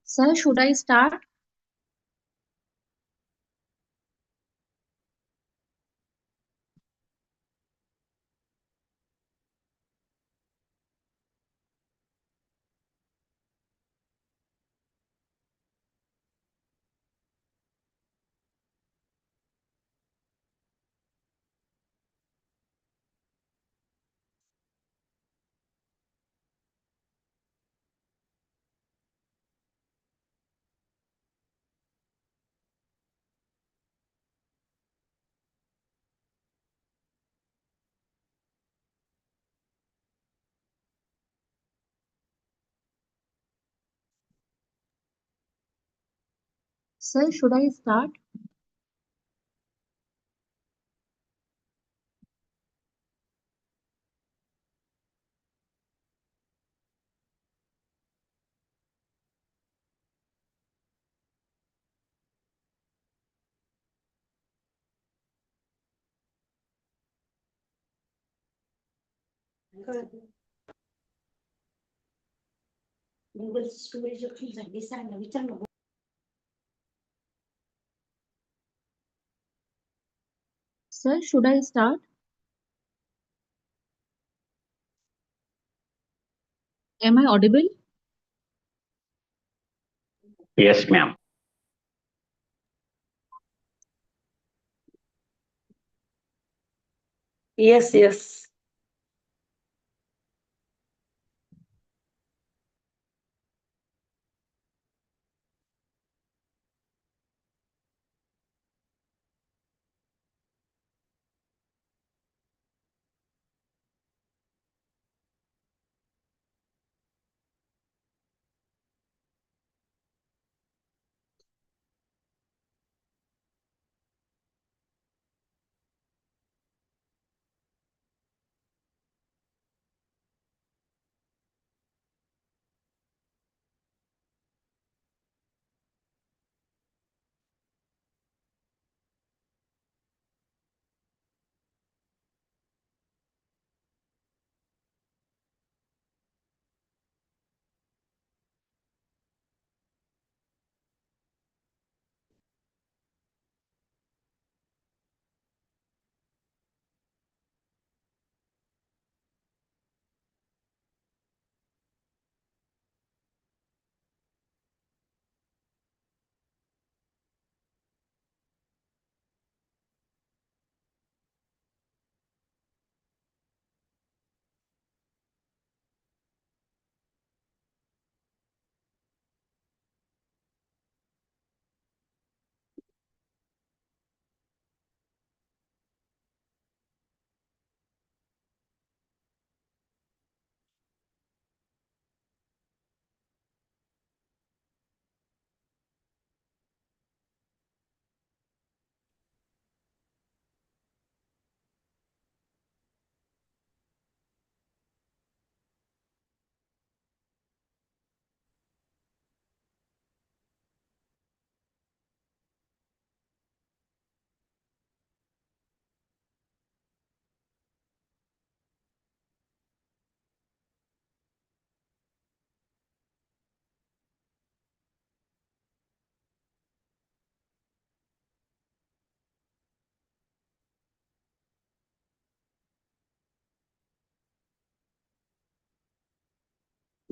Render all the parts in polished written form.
Sir, should I start? Sir, should I start? Sir, should I start? Am I audible? Yes, ma'am. Yes, yes.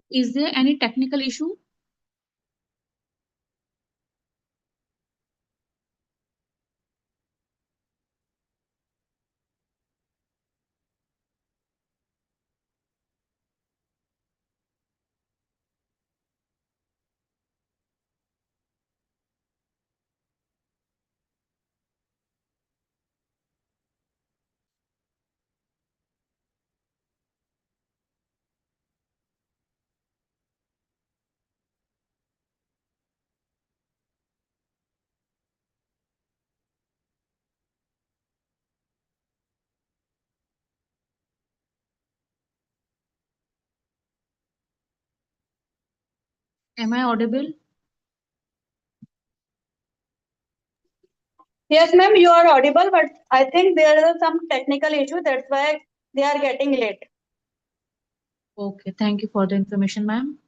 Is there any technical issue? Am I audible? Yes, ma'am, you are audible, but I think there is some technical issue. That's why they are getting late. Okay, thank you for the information, ma'am.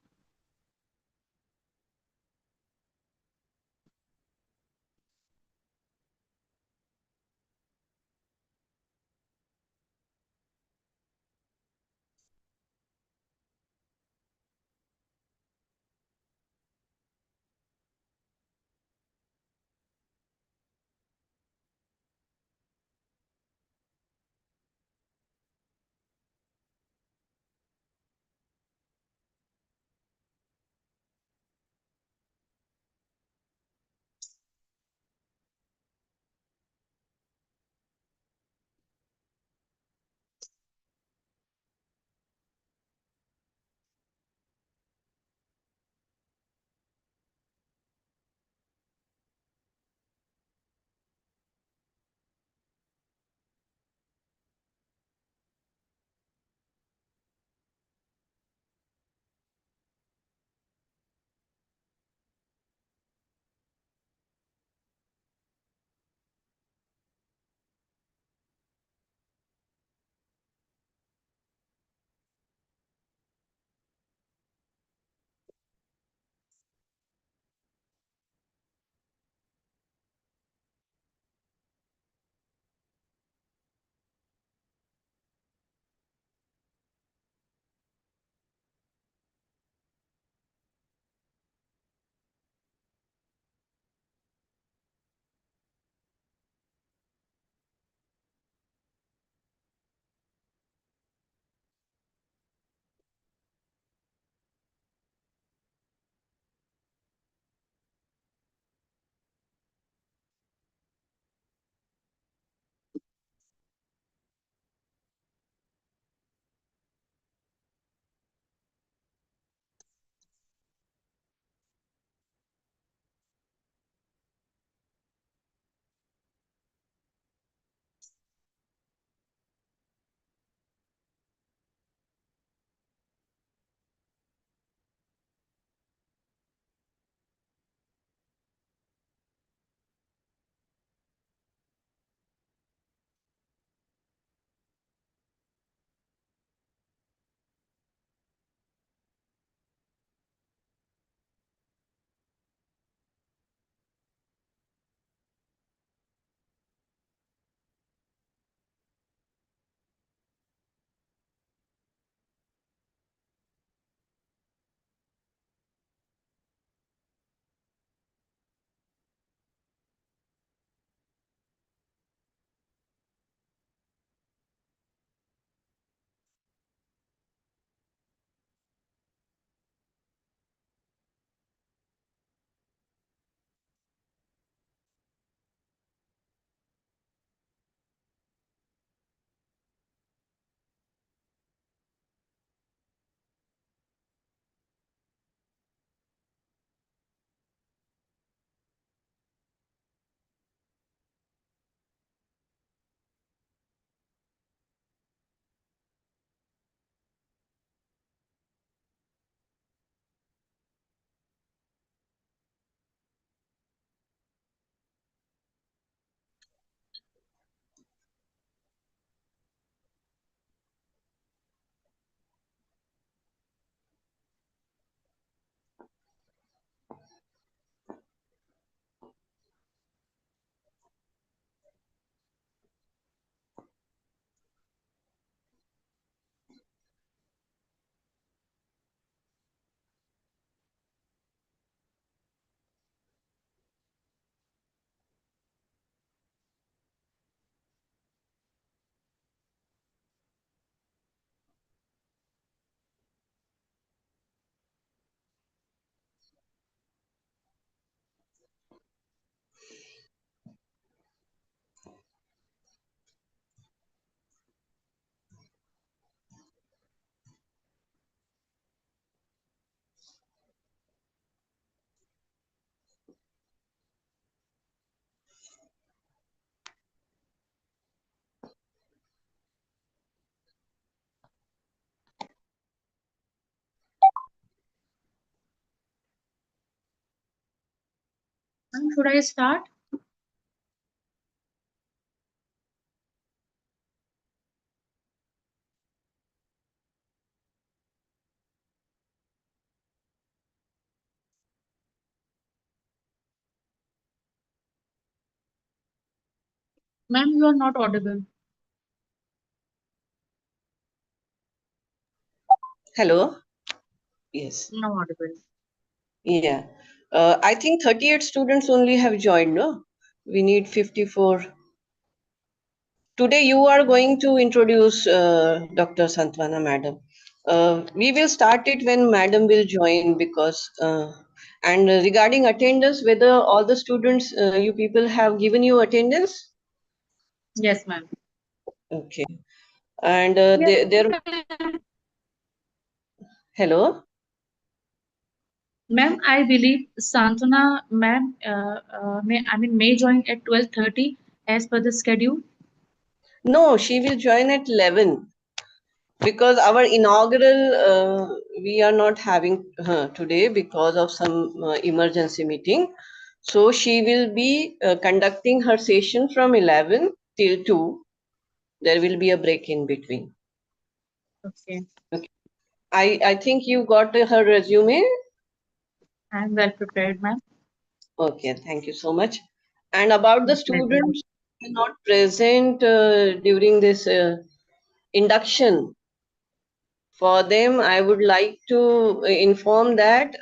Ma'am, should I start? Ma'am, you are not audible. Hello. Yes. No audible. Yeah. I think 38 students only have joined, no? We need 54. Today you are going to introduce Dr. Santwana Madam. We will start it when Madam will join because and regarding attendance, whether all the students, you people have given you attendance? Yes, ma'am. Okay. And Yes, there, ma'am. hello? Ma'am, I believe Santwana, ma'am, may join at 12:30 as per the schedule. No, she will join at 11. Because our inaugural, we are not having today because of some emergency meeting. So she will be conducting her session from 11 till 2. There will be a break in between. Okay. Okay. I think you got her resume. I'm well prepared, ma'am. Okay, thank you so much. And about the My pleasure. students who are not present during this induction, for them, I would like to inform that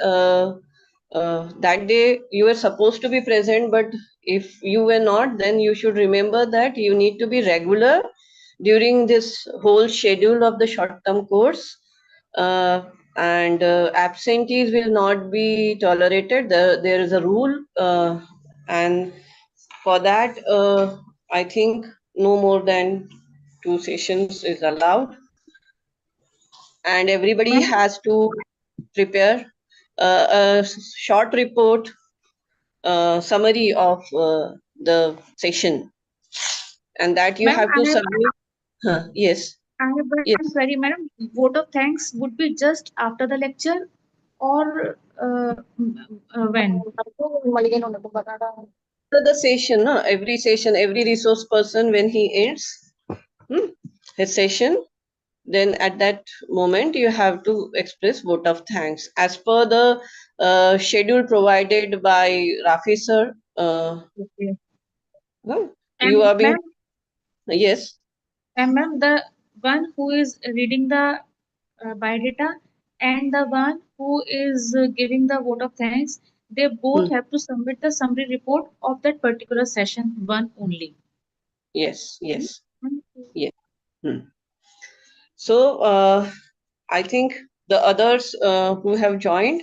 that day you were supposed to be present, but if you were not, then you should remember that you need to be regular during this whole schedule of the short-term course. And absentees will not be tolerated. There is a rule, and for that, I think no more than 2 sessions is allowed, and everybody Ma'am, has to prepare a short report summary of the session, and that you ma'am, have to submit. Yes, I have one yes. query, madam. Vote of thanks would be just after the lecture or when? So the session, no? Every session, every resource person, when he ends hmm, his session, then at that moment you have to express vote of thanks as per the schedule provided by Rafi sir. Okay. Huh? You And are being, ma'am, yes. the one who is reading the biodata and the one who is giving the vote of thanks, they both Hmm. have to submit the summary report of that particular session, one only. Yes, yes, Hmm? yes. Hmm. So I think the others who have joined,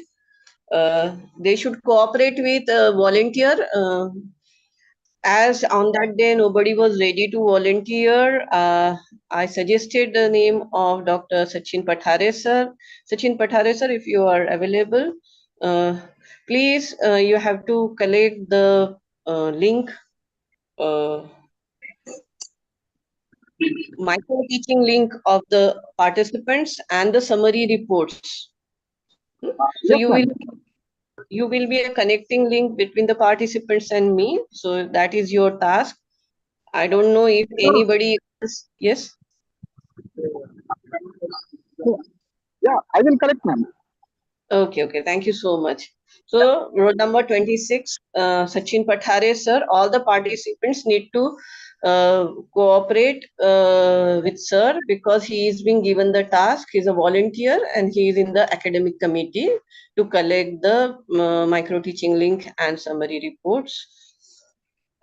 they should cooperate with volunteer. As on that day nobody was ready to volunteer, I suggested the name of Dr. Sachin Pathare sir. Sachin Pathare sir, if you are available, uh, please you have to collect the link. Uh, Micro teaching link of the participants and the summary reports. Hmm? So Yes, ma'am. you will be a connecting link between the participants and me. So that is your task. I don't know if anybody else. Yes. Yeah, I will correct, ma'am. Okay, okay. Thank you so much. So, roll number 26, Sachin Pathare, sir. All the participants need to cooperate with sir because he is being given the task. He's a volunteer and he is in the academic committee to collect the micro teaching link and summary reports.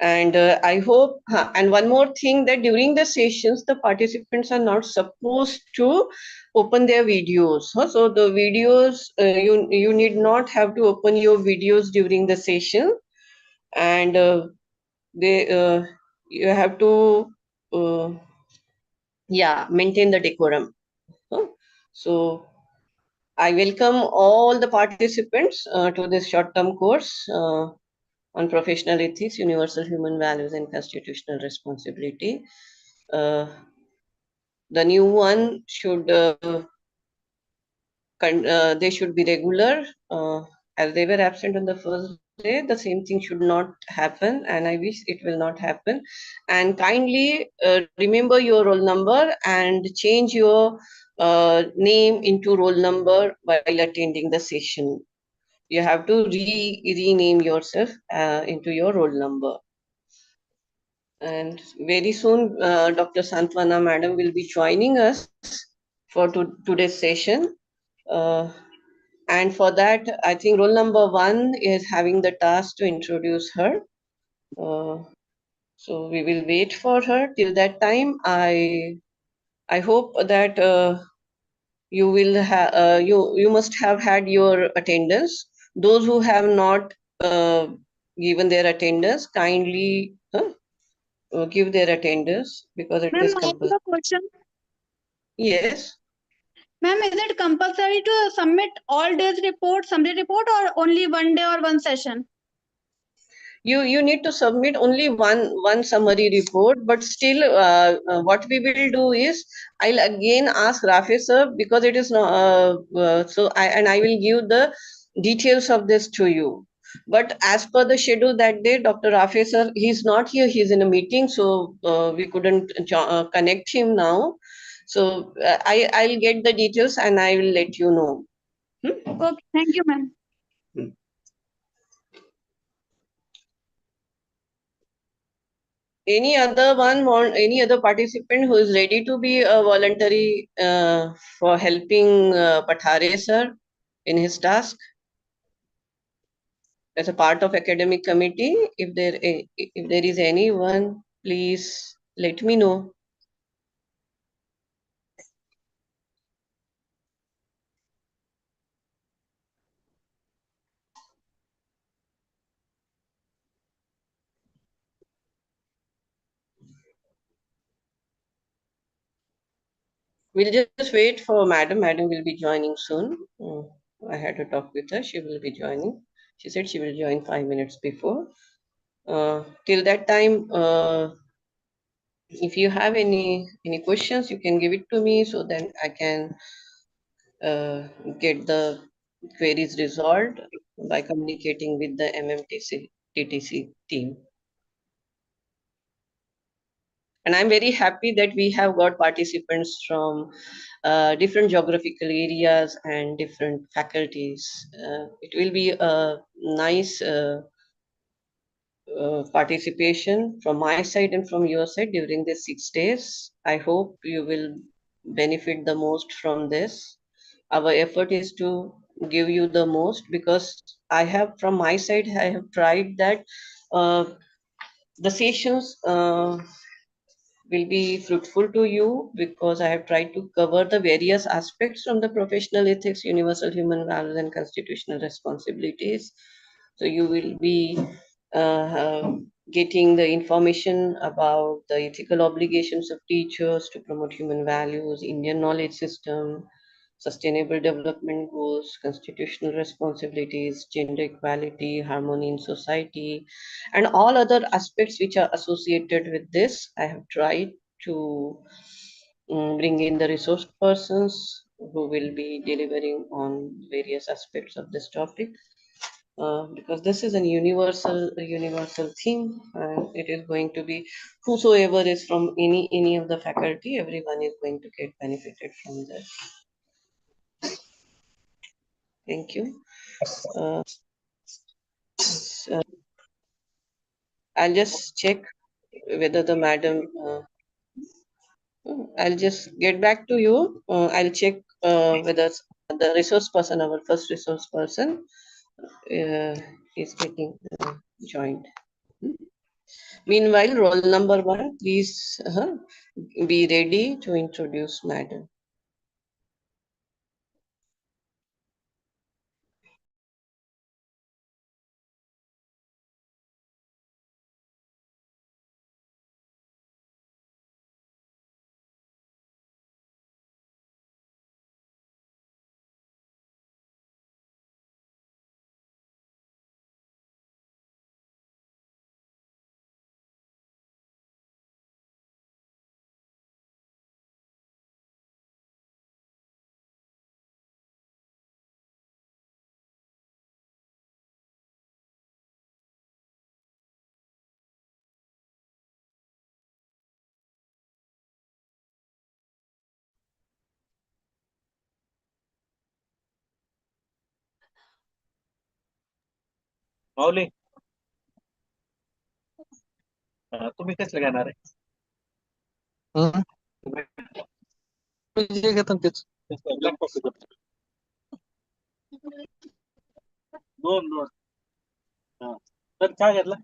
And I hope, and one more thing, that during the sessions, the participants are not supposed to open their videos. So the videos, you need not have to open your videos during the session, and they you have to yeah, maintain the decorum. Huh? So I welcome all the participants to this short-term course on professional ethics, universal human values, and constitutional responsibility. Uh, the new one should they should be regular as they were absent on the first day, the same thing should not happen, and I wish it will not happen. And kindly remember your roll number and change your name into roll number while attending the session. You have to rename yourself into your roll number. And very soon, Dr. Santwana Madam will be joining us for today's session. And for that, I think roll number 1 is having the task to introduce her. So we will wait for her. Till that time, I hope that you will you must have had your attendance. Those who have not given their attendance, kindly give their attendance because it Ma'am, is I have compulsory. a question. Yes. Ma'am, is it compulsory to submit all days report, summary report, or only one day or one session? You need to submit only one summary report, but still what we will do is I'll again ask Rafe sir, because it is not I will give the details of this to you. But as per the schedule that day, Dr. Rafe sir, he's not here, he's in a meeting, so we couldn't connect him now. So I'll get the details and I will let you know. Okay, thank you, ma'am. Any other one want any other participant who is ready to be a voluntary for helping Pathare sir in his task as a part of academic committee? If there is anyone, please let me know. We'll just wait for Madam. Madam will be joining soon. I had to talk with her. She will be joining. She said she will join 5 minutes before. Till that time, if you have any questions, you can give it to me so then I can get the queries resolved by communicating with the MMTC TTC team. And I'm very happy that we have got participants from different geographical areas and different faculties. It will be a nice participation from my side and from your side during these 6 days. I hope you will benefit the most from this. Our effort is to give you the most, because I have, from my side, I have tried that the sessions will be fruitful to you, because I have tried to cover the various aspects from the professional ethics, universal human values, and constitutional responsibilities. So you will be getting the information about the ethical obligations of teachers to promote human values, Indian knowledge system, sustainable development goals, constitutional responsibilities, gender equality, harmony in society, and all other aspects which are associated with this. I have tried to bring in the resource persons who will be delivering on various aspects of this topic. Because this is a universal theme, and it is going to be whosoever is from any of the faculty, everyone is going to get benefited from this. Thank you. So I'll just check whether the madam. I'll just get back to you. I'll check whether the resource person, our first resource person, is getting joined. Meanwhile, roll number 1, please be ready to introduce madam. माऊली तुम्ही कसलं घेणार आहे? जे घेतात तेच black coffee दोन हा तर काय घेतला?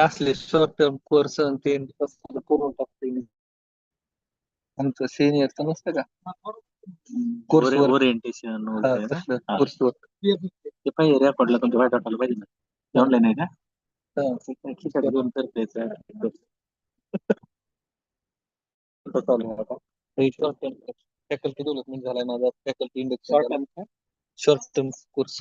असले शॉर्ट टर्म कोर्स ते करून टाकते आमचं सिनियरचं नसतं का कोर्स ओरिएंटेशन कोर्स ते पाहिजे रेकॉर्डला तुमच्या वाईट वाटायला पाहिजे ना ऑनलाईन आहे का खिशात घेऊन करते फॅकल्टी डेव्हलपमेंट झालाय माझा faculty index short term course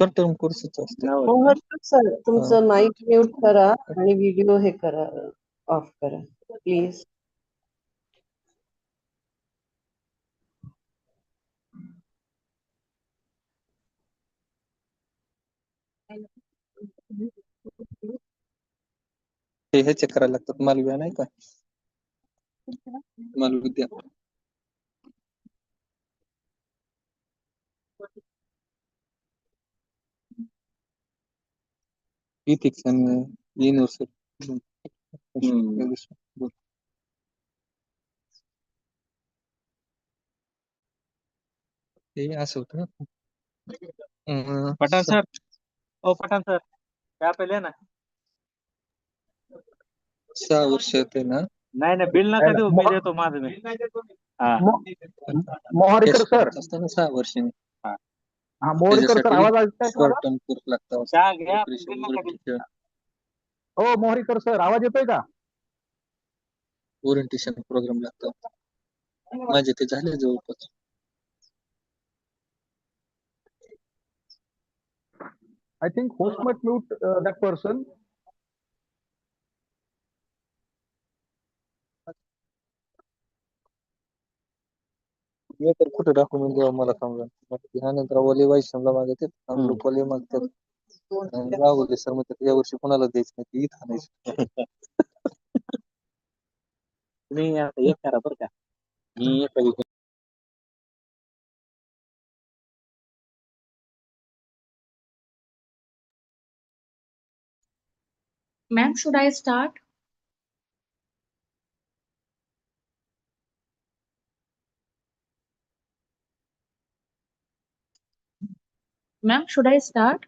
short term कोर्सच असतो मोहन सर तुमचं माईक म्यूट करा आणि व्हिडिओ हे करा ऑफ करा प्लीज. हे चेक करायला लागतात मालव्या नाही का मालविद्या इथिक्स आणि युनिव्हर्सिटी ते असं होतं पठाण सर ओ पठाण सर क्या पहिले ना 6 वर्ष ते ना नाही नाही बिल नका देऊ मी देतो माझं मी मोहरीकर सर असतं ना 6 वर्षांनी हा मोहरीकर सर आवाज येतोय शॉर्ट का? टर्म कोर्स लागतो हो मोहरीकर सर आवाज येतोय का? ओरिएंटेशन प्रोग्राम लागतो माझे ते झाले जवळपास I think host must mute that person. मी तर कुठे डॉक्युमेंट द्यावं मला समजा त्यानंतर ओले वाईशनला मागते लोकले मागतात राहुल सर म्हणतात या वर्षी कोणाला द्यायचं नाही इथं आणायचं तुम्ही आता एक करा बरं का मी एका Ma'am, should I start? Ma'am, should I start?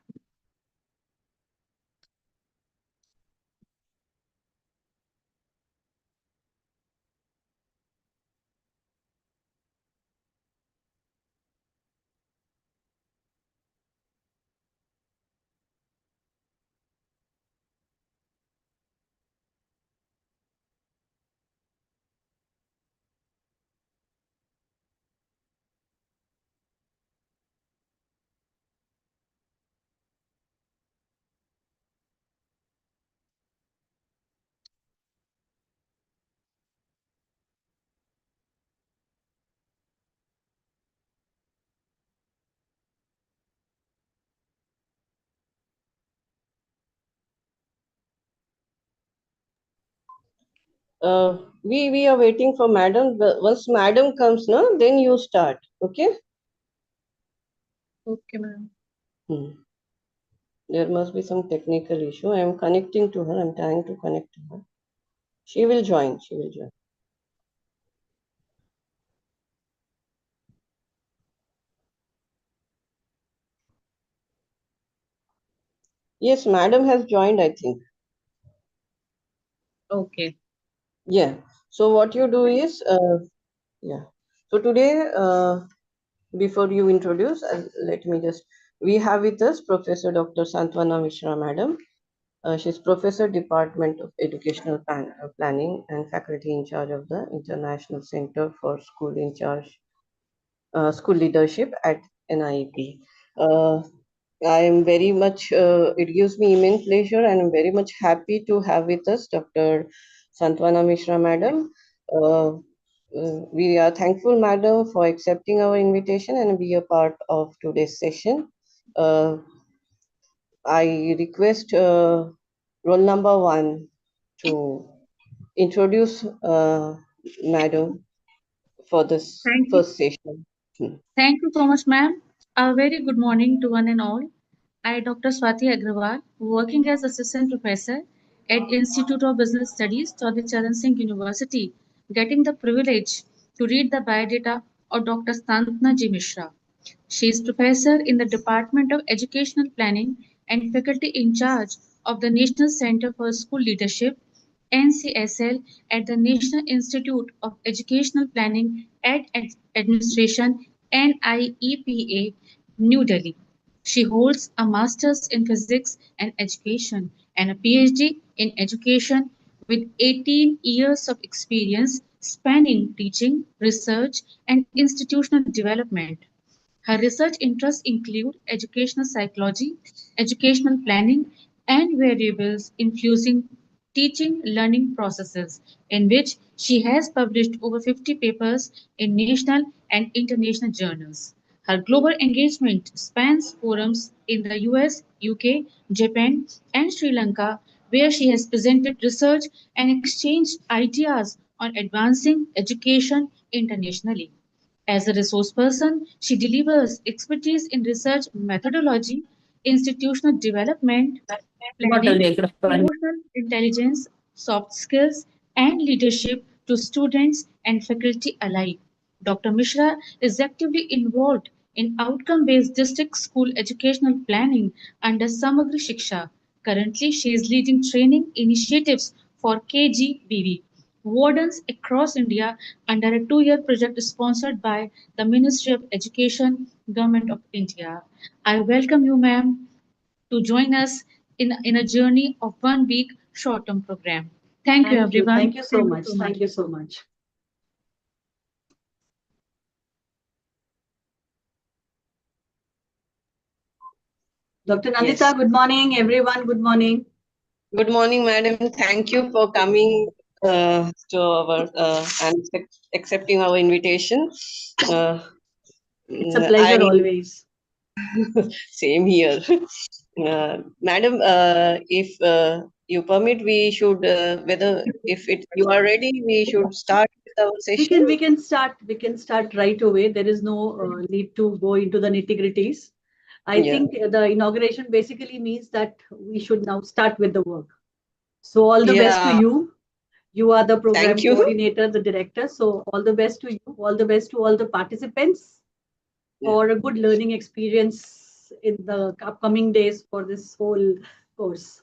We are waiting for madam. Once madam comes, no, then you start. Okay. Okay, ma'am. There must be some technical issue. I am connecting to her. I'm trying to connect to her. She will join. She will join. Yes, madam has joined, I think. Okay. Yeah. So what you do is, yeah. So today, before you introduce, let me just, we have with us Professor Dr. Santwana Mishra, madam. She's Professor, Department of Educational Planning and Faculty in charge of the International Center for School Leadership at NIEP. I am very much, it gives me immense pleasure and I'm very much happy to have with us Dr. Santwana Mishra, madam. We are thankful, madam, for accepting our invitation and be a part of today's session. I request roll number 1 to introduce Madam for this Thank you. first session. Thank you so much, ma'am. A very good morning to one and all. I, Dr. Swati Agrawal, working as Assistant Professor at Institute of Business Studies, Chaudhry Charan Singh University, getting the privilege to read the biodata of Dr. Santwana Mishra. She is professor in the Department of Educational Planning and faculty in charge of the National Center for School Leadership NCSL at the National Institute of Educational Planning and Administration NIEPA, New Delhi. She holds a master's in physics and education and a PhD in education with 18 years of experience spanning teaching, research, and institutional development. Her research interests include educational psychology, educational planning, and variables influencing teaching learning processes, in which she has published over 50 papers in national and international journals. Her global engagement spans forums in the US, UK, Japan, and Sri Lanka, where she has presented research and exchanged ideas on advancing education internationally. As a resource person, she delivers expertise in research methodology, institutional development, planning, emotional intelligence, soft skills, and leadership to students and faculty alike. Dr. Mishra is actively involved in outcome based district school educational planning under Samagri Shiksha. Currently, she is leading training initiatives for KGBV wardens across India under a 2-year project sponsored by the Ministry of Education, Government of India. I welcome you, ma'am, to join us in a journey of 1 week short-term program. Thank you, Thank you. everyone. Thank you so Thank you much. so much. Thank you so much. Dr. Nandita, Yes. good morning, everyone. Good morning. Good morning, Madam. Thank you for coming to our and accepting our invitation. It's a pleasure I always. same here. Madam, if you permit, we should whether if it you are ready, we should start with our session. We can start right away. There is no need to go into the nitty-gritties. I Yeah. think the inauguration basically means that we should now start with the work. So all the best to Yeah. you. You are the program Thank you. coordinator, the director. So all the best to you. All the best to all the participants for a good learning experience in the upcoming days for this whole course.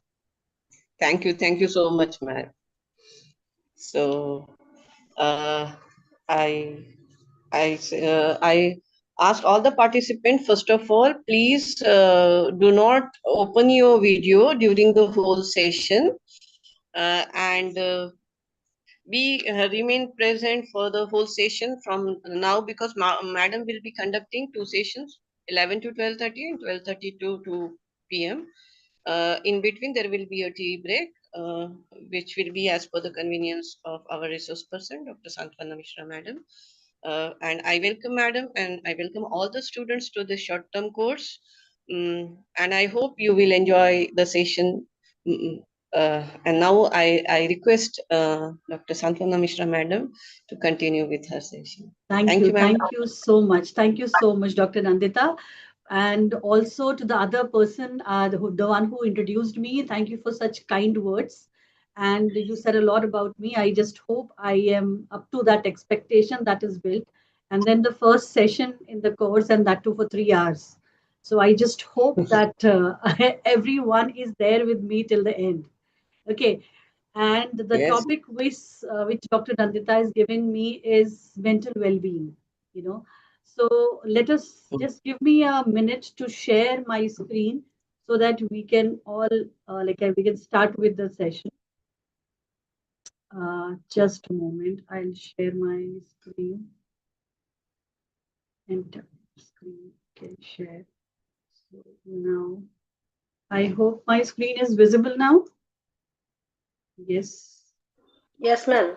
Thank you. Thank you so much, ma'am. So, uh, I I ask all the participants, first of all, please do not open your video during the whole session and be remain present for the whole session from now because madam will be conducting 2 sessions, 11 to 12:30 and 12:30 to 2 p.m. In between, there will be a tea break, which will be as per the convenience of our resource person, Dr. Santwana Mishra, madam. And I welcome madam and I welcome all the students to the short-term course. And I hope you will enjoy the session. And now I request Dr. Santwana Mishra, madam, to continue with her session. Thank you. you, ma'am. Thank you so much. Thank you so much, Dr. Nandita. And also to the other person, the one who introduced me, thank you for such kind words. And you said a lot about me. I just hope I am up to that expectation that is built. And then the first session in the course, and that too for 3 hours. So I just hope that everyone is there with me till the end. Okay. And the Yes. topic which Dr. Nandita is giving me is mental well-being. You know, so let us just give me a minute to share my screen so that we can all we can start with the session. Just a moment, I'll share my screen and tap screen can share. So now, I hope my screen is visible now. Yes. Yes, ma'am.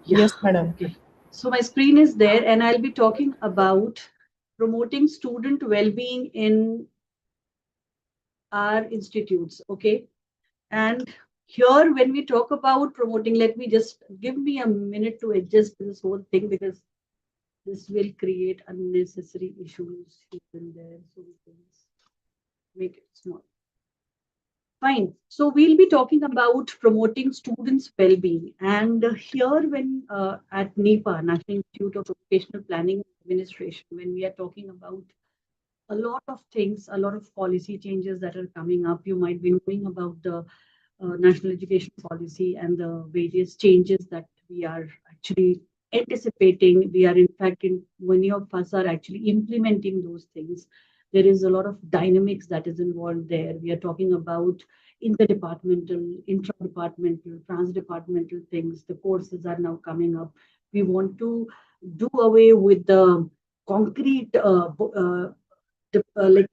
Yeah. Yes, madam. Okay. So my screen is there, and I'll be talking about promoting student well-being in our institutes. Okay. And here, when we talk about promoting, let me just give me a minute to adjust this whole thing, because this will create unnecessary issues here and there. So we can make it small. Fine. So we'll be talking about promoting students' well-being. And here, when at NEPA, National Institute of Educational Planning and Administration, when we are talking about a lot of things, a lot of policy changes that are coming up, you might be knowing about the national education policy and the various changes that we are actually anticipating. We are, in fact, many of us are actually implementing those things. There is a lot of dynamics that is involved there. We are talking about interdepartmental, intra-departmental, trans-departmental things. The courses are now coming up. We want to do away with the concrete, like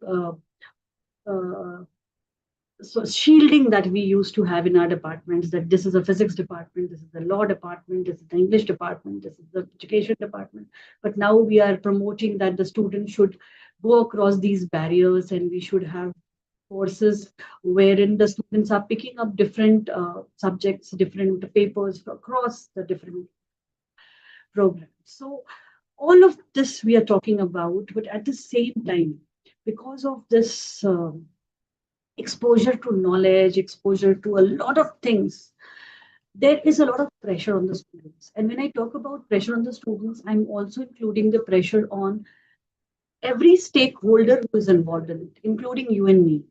so shielding that we used to have in our departments, that this is a physics department, this is the law department, this is the English department, this is the education department. But now we are promoting that the students should go across these barriers, and we should have courses wherein the students are picking up different subjects, different papers across the different programs. So all of this we are talking about, but at the same time, because of this exposure to knowledge, exposure to a lot of things, there is a lot of pressure on the students. And when I talk about pressure on the students, I'm also including the pressure on every stakeholder who is involved in it, including you and me.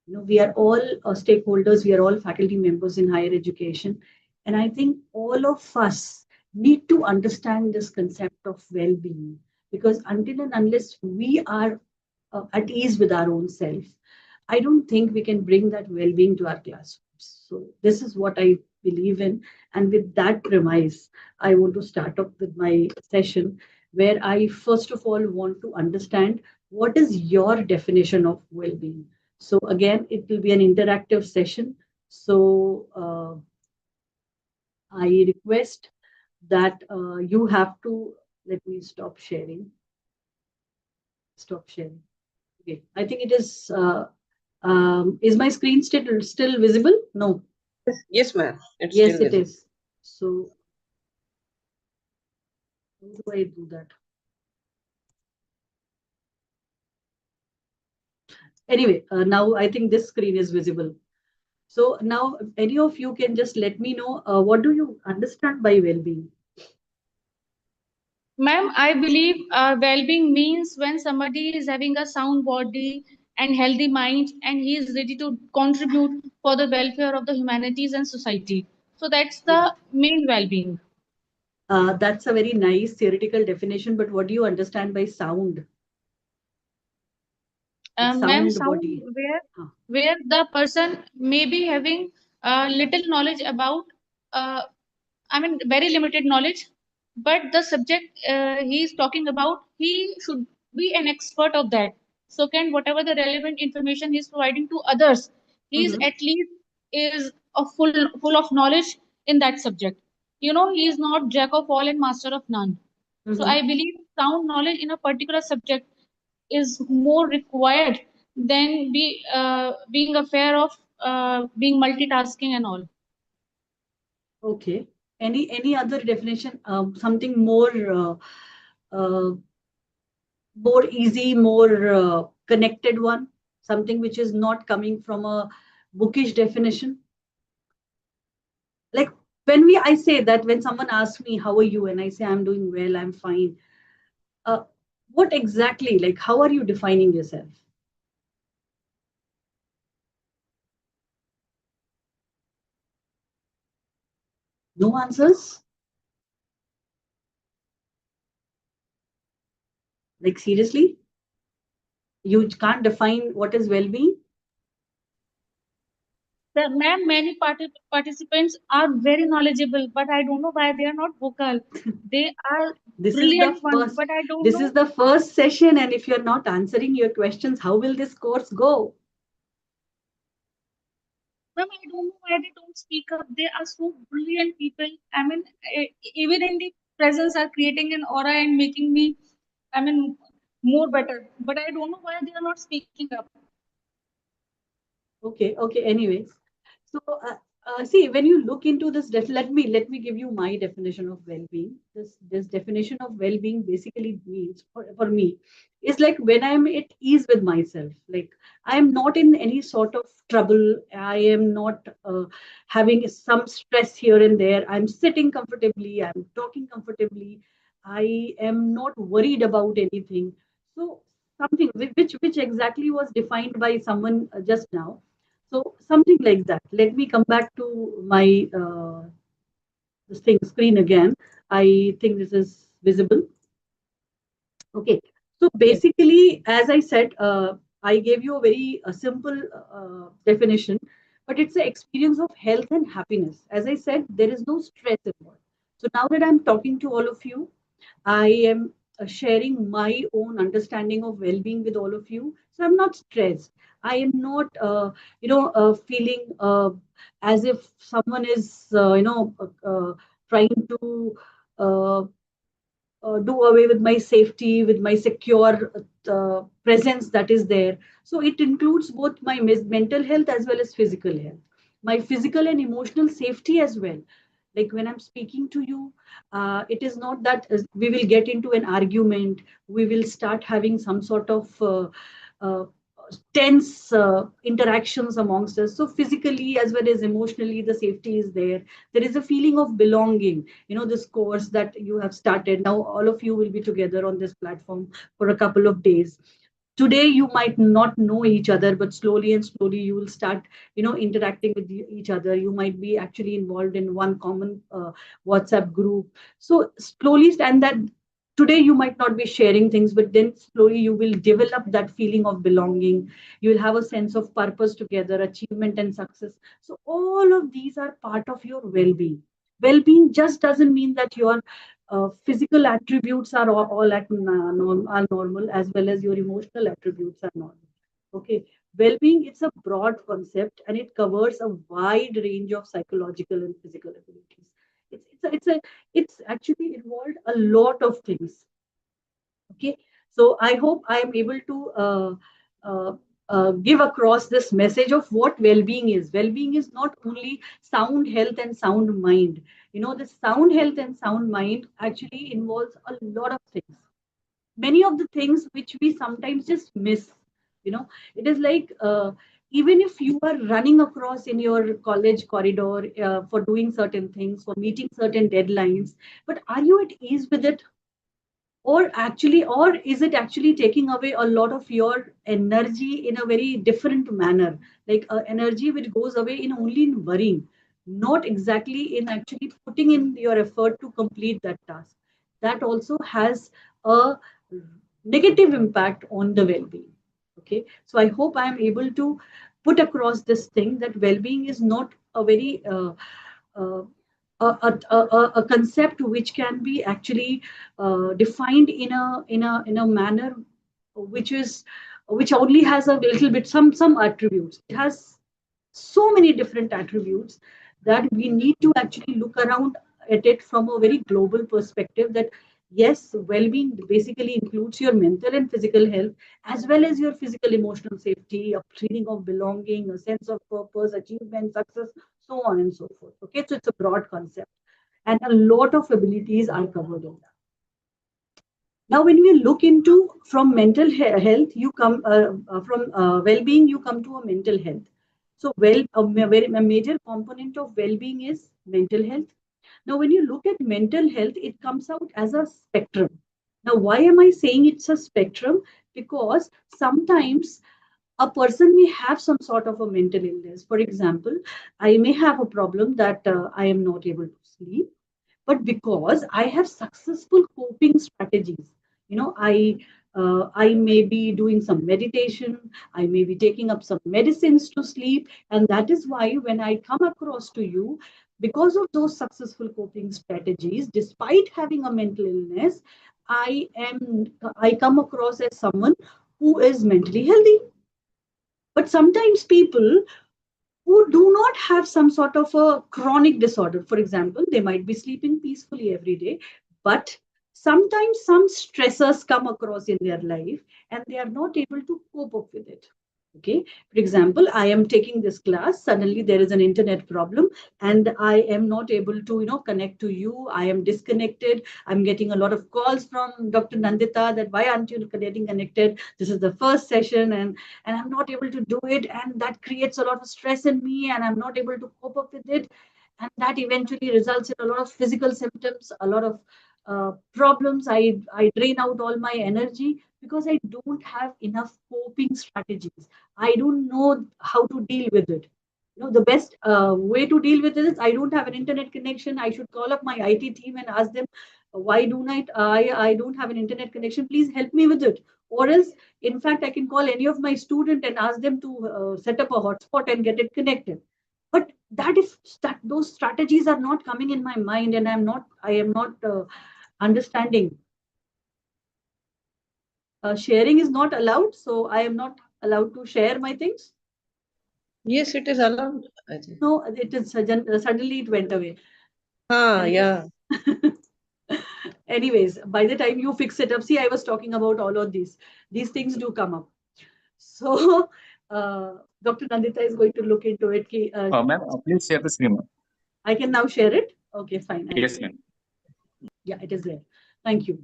You know, we are all stakeholders, we are all faculty members in higher education. And I think all of us need to understand this concept of well-being, because until and unless we are at ease with our own self, I don't think we can bring that well-being to our classrooms. So this is what I believe in. And with that premise, I want to start off with my session, where I first of all want to understand what is your definition of well-being. So again, it will be an interactive session. So I request that you have to, let me stop sharing. Stop sharing. Okay, I think it is my screen still visible? No. Yes, ma'am. Yes, it is. So how do I do that? Anyway, now I think this screen is visible. So now any of you can just let me know, what do you understand by well-being? Ma'am, I believe well-being means when somebody is having a sound body and healthy mind, and he is ready to contribute for the welfare of the humanities and society. So that's the main well-being. That's a very nice theoretical definition, but what do you understand by sound? Ma'am, Sound sound body. where the person may be having little knowledge about, uh, I mean, very limited knowledge, but the subject he is talking about, he should be an expert of that. So can whatever the relevant information he is providing to others, he is at least is a full of knowledge in that subject. You know, he is not jack of all and master of none. So I believe sound knowledge in a particular subject is more required than being aware of being multitasking and all. Okay. Any other definition? Something uh, more easy, more connected one? Something which is not coming from a bookish definition? Like I say that when someone asks me, how are you? And I say, I'm doing well, I'm fine. What exactly, like, how are you defining yourself? No answers? Like, seriously? You can't define what is well-being? Ma'am, many participants are very knowledgeable, but I don't know why they are not vocal. They are brilliant ones, but I don't This know. is the first session, and if you're not answering your questions, how will this course go? Ma'am, I don't know why they don't speak up. They are so brilliant people. I mean, even in the presence are creating an aura and making me, I mean, more better. But I don't know why they are not speaking up. Okay, anyways. So, see, when you look into this, let me give you my definition of well-being. This definition of well-being basically means for me is like when I'm at ease with myself, like I am not in any sort of trouble. I am not having some stress here and there. I'm sitting comfortably. I'm talking comfortably. I am not worried about anything. So something which exactly was defined by someone just now, so something like that. Let me come back to my this thing screen again. I think this is visible. Okay. So basically, as I said, I gave you a very simple definition, but it's the experience of health and happiness. As I said, there is no stress involved. So now that I'm talking to all of you, I am sharing my own understanding of well-being with all of you. So I'm not stressed. I am not, feeling as if someone is, trying to uh, do away with my safety, with my secure presence that is there. So it includes both my mental health as well as physical health, my physical and emotional safety as well. Like when I'm speaking to you, it is not that we will get into an argument, we will start having some sort of uh, tense interactions amongst us. So physically as well as emotionally, the safety is there. There is a feeling of belonging. This course that you have started now, all of you will be together on this platform for a couple of days. Today you might not know each other, but slowly and slowly you will start interacting with each other. You might be actually involved in one common WhatsApp group. So slowly, and that today you might not be sharing things, but then slowly you will develop that feeling of belonging. You will have a sense of purpose together, achievement and success. So all of these are part of your well-being. Well-being just doesn't mean that your physical attributes are all are normal, as well as your emotional attributes are normal. Okay. Well-being, it's a broad concept and it covers a wide range of psychological and physical abilities. It's actually involved a lot of things. Okay. So I hope I am able to uh, give across this message of what well-being is. Well-being is not only sound health and sound mind. The sound health and sound mind actually involves a lot of things. Many of the things which we sometimes just miss. It is like even if you are running across in your college corridor for doing certain things, for meeting certain deadlines, but are you at ease with it? Or is it actually taking away a lot of your energy in a very different manner, like energy which goes away in only in worrying, not exactly in actually putting in your effort to complete that task. That also has a negative impact on the well-being. Okay. So I hope I am able to put across this thing that well-being is not a very uh, a concept which can be actually defined in a manner which is which only has a little bit some attributes. It has so many different attributes that we need to actually look around at it from a very global perspective, that yes, well-being basically includes your mental and physical health, as well as your physical emotional safety, a feeling of belonging, a sense of purpose, achievement, success, so on and so forth. Okay, so it's a broad concept and a lot of abilities are covered in that. Now, when we look into from mental health, you come from well-being, you come to a mental health. So, a major component of well-being is mental health. Now, when you look at mental health, it comes out as a spectrum. Now, why am I saying it's a spectrum? Because sometimes a person may have some sort of a mental illness. For example, I may have a problem that I am not able to sleep, but because I have successful coping strategies, I may be doing some meditation, I may be taking up some medicines to sleep, and that is why when I come across to you, because of those successful coping strategies, despite having a mental illness, I come across as someone who is mentally healthy. But sometimes people who do not have some sort of a chronic disorder. For example, they might be sleeping peacefully every day, but sometimes some stressors come across in their life and they are not able to cope up with it. Okay, for example, I am taking this class, suddenly there is an internet problem and I am not able to, connect to you. I am disconnected. I'm getting a lot of calls from Dr. Nandita that why aren't you getting connected? This is the first session and I'm not able to do it. And that creates a lot of stress in me and I'm not able to cope up with it. And that eventually results in a lot of physical symptoms, a lot of problems. I drain out all my energy because I don't have enough coping strategies. I don't know how to deal with it. The best way to deal with it is I don't have an internet connection. I should call up my IT team and ask them, why don't I don't have an internet connection? Please help me with it. Or else, in fact, I can call any of my student and ask them to set up a hotspot and get it connected. But that if that those strategies are not coming in my mind and I am not understanding. Sharing is not allowed, so I am not allowed to share my things. Yes, it is allowed. I think. No, it is suddenly it went away. Yeah. Anyways, by the time you fix it up, see, I was talking about all of these. These things do come up. So, Dr. Nandita is going to look into it. Ma'am, please share the screen. I can now share it. Okay, fine. Yes, ma'am. Yeah, it is there. Thank you.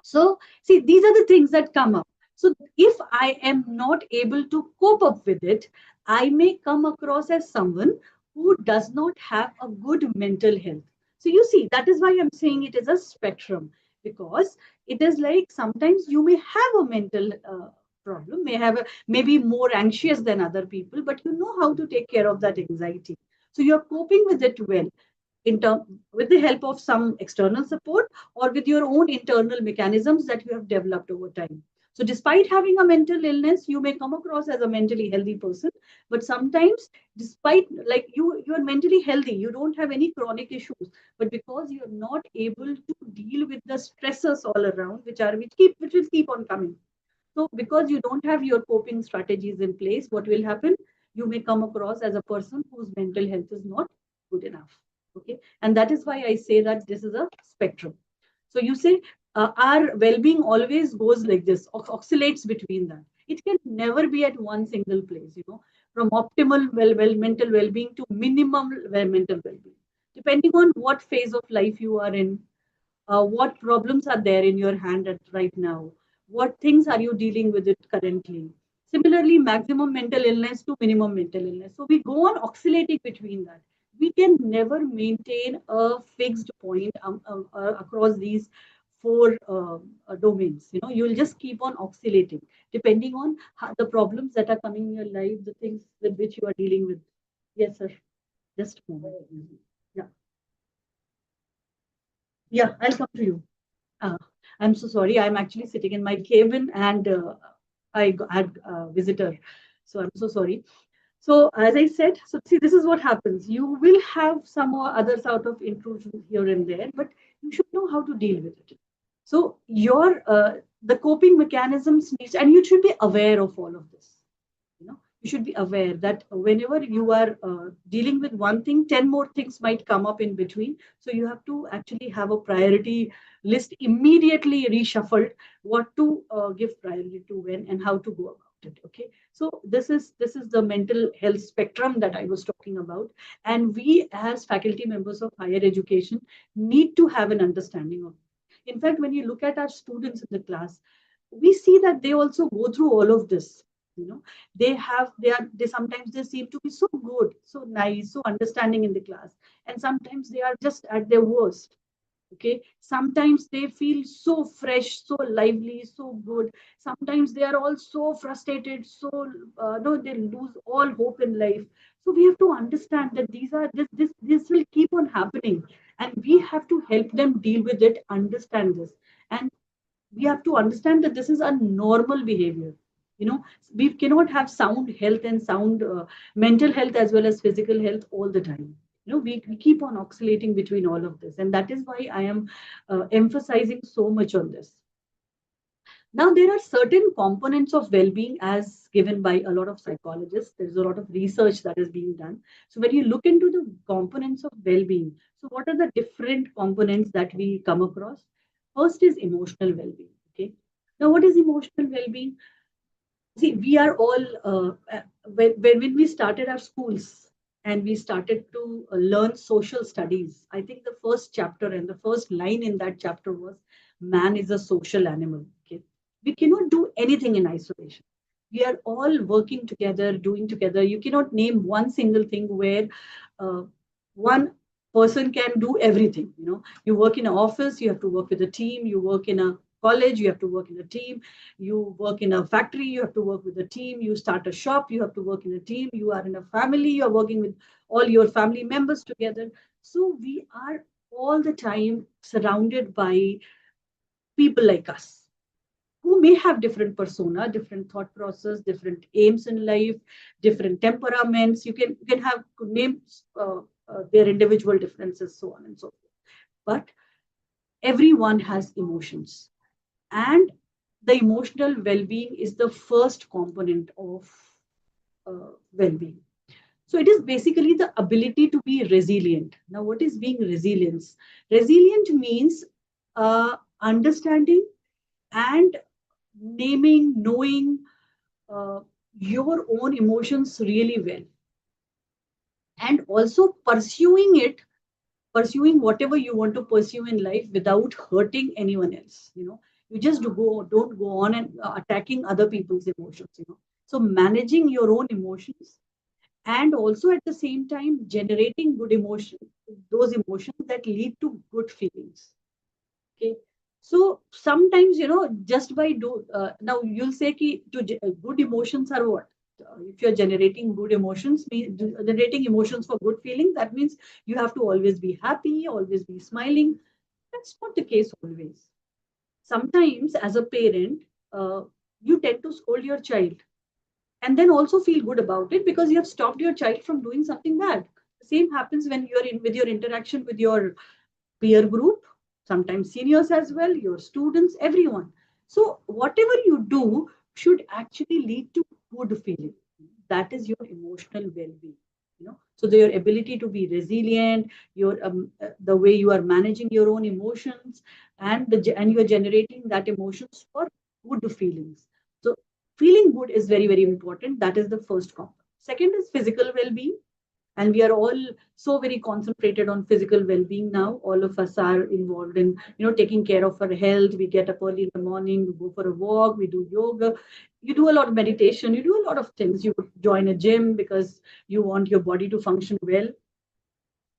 So, see, these are the things that come up. So, if I am not able to cope up with it, I may come across as someone who does not have a good mental health. So, you see, that is why I'm saying it is a spectrum, because it is like sometimes you may have a mental problem, maybe more anxious than other people, but you know how to take care of that anxiety. So, you're coping with it well in term with the help of some external support or with your own internal mechanisms that you have developed over time. So despite having a mental illness, you may come across as a mentally healthy person, but sometimes despite like you're mentally healthy, you don't have any chronic issues, but because you're not able to deal with the stressors all around, which will keep on coming. So because you don't have your coping strategies in place, what will happen? You may come across as a person whose mental health is not good enough. Okay. And that is why I say that this is a spectrum. So you say our well-being always goes like this, oscillates between that. It can never be at one single place, from optimal mental well-being to minimum mental well-being, depending on what phase of life you are in, what problems are there in your hand right now, what things are you dealing with it currently. Similarly, maximum mental illness to minimum mental illness. So we go on oscillating between that. We can never maintain a fixed point across these four domains. You'll just keep on oscillating depending on the problems that are coming in your life, the things with which you are dealing with. Yes, sir. Just a moment. Yeah. Yeah, I'll come to you. I'm so sorry. I'm actually sitting in my cabin and I had a visitor. So I'm so sorry. So as I said, so see, this is what happens. You will have some or other sort of intrusion here and there, but you should know how to deal with it. So the coping mechanisms needs, and you should be aware of all of this. You should be aware that whenever you are dealing with one thing, 10 more things might come up in between. So you have to actually have a priority list immediately reshuffled, what to give priority to when and how to go about it. Okay. So this is the mental health spectrum that I was talking about. And we as faculty members of higher education need to have an understanding of it. In fact, when you look at our students in the class, we see that they also go through all of this. They sometimes they seem to be so good, so nice, so understanding in the class, and sometimes they are just at their worst. Okay, sometimes they feel so fresh, so lively, so good. Sometimes they are all so frustrated, so no, they lose all hope in life. So we have to understand that this will keep on happening, and we have to help them deal with it, understand this, and we have to understand that this is a normal behavior. We cannot have sound health and sound mental health as well as physical health all the time. We keep on oscillating between all of this, and that is why I am emphasizing so much on this. Now, there are certain components of well-being as given by a lot of psychologists. There's a lot of research that is being done. So when you look into the components of well-being, so what are the different components that we come across? First is emotional well-being. Okay. Now, what is emotional well-being? See, we are all, when we started our schools and we started to learn social studies, I think the first chapter and the first line in that chapter was man is a social animal. Okay. We cannot do anything in isolation. We are all working together, doing together. You cannot name one single thing where uh, one person can do everything. You work in an office, you have to work with a team. You work in a college, you have to work in a team. You work in a factory, you have to work with a team. You start a shop, you have to work in a team. You are in a family, you are working with all your family members together. So we are all the time surrounded by people like us who may have different persona, different thought process, different aims in life, different temperaments. You can have names their individual differences, so on and so forth. But everyone has emotions, and the emotional well-being is the first component of well-being. So it is basically the ability to be resilient. Now, what is being resilience? Resilient means understanding and naming, knowing uh, your own emotions really well, and also pursuing whatever you want to pursue in life without hurting anyone else. You just don't go on and attacking other people's emotions. So managing your own emotions, and also at the same time generating good emotion, those emotions that lead to good feelings. Okay. So sometimes, just by now you'll say ki good emotions are what? If you're generating good emotions, generating emotions for good feeling, that means you have to always be happy, always be smiling. That's not the case always. Sometimes, as a parent, you tend to scold your child and then also feel good about it because you have stopped your child from doing something bad. The same happens when you're in with your interaction with your peer group, sometimes seniors as well, your students, everyone. So whatever you do should actually lead to good feeling. That is your emotional well-being. So your ability to be resilient, the way you are managing your own emotions, and you're generating that emotions for good feelings. So feeling good is very, very important. That is the first component. Second is physical well-being, and we are all so very concentrated on physical well-being now. All of us are involved in taking care of our health. We get up early in the morning, we go for a walk, we do yoga, you do a lot of meditation, you do a lot of things. You join a gym because you want your body to function well.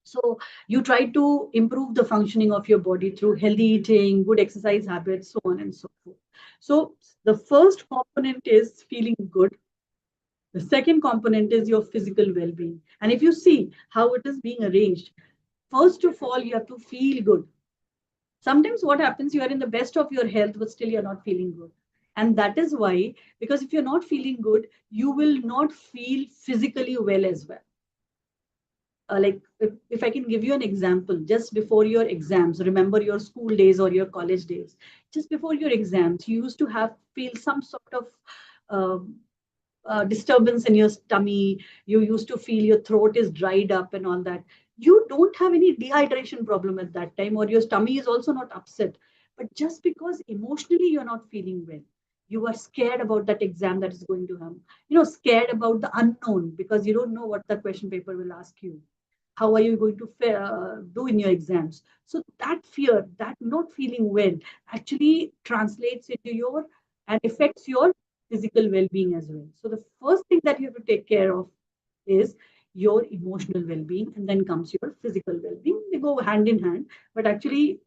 So you try to improve the functioning of your body through healthy eating, good exercise habits, so on and so forth. So the first component is feeling good. The second component is your physical well-being. And if you see how it is being arranged, first of all, you have to feel good. Sometimes what happens, you are in the best of your health, but still you're not feeling good. And that is why, because if you're not feeling good, you will not feel physically well as well. Like if I can give you an example, just before your exams, remember your school days or your college days, just before your exams, you used to feel some sort of um, disturbance in your tummy. You used to feel your throat is dried up and all that. You don't have any dehydration problem at that time, or your tummy is also not upset. But just because emotionally you're not feeling well, you are scared about that exam that is going to happen. Scared about the unknown because you don't know what the question paper will ask you. How are you going to do in your exams? So that fear, that not feeling well, actually translates into your and affects your physical well-being as well. So the first thing that you have to take care of is your emotional well-being, and then comes your physical well-being. They go hand in hand, but actually,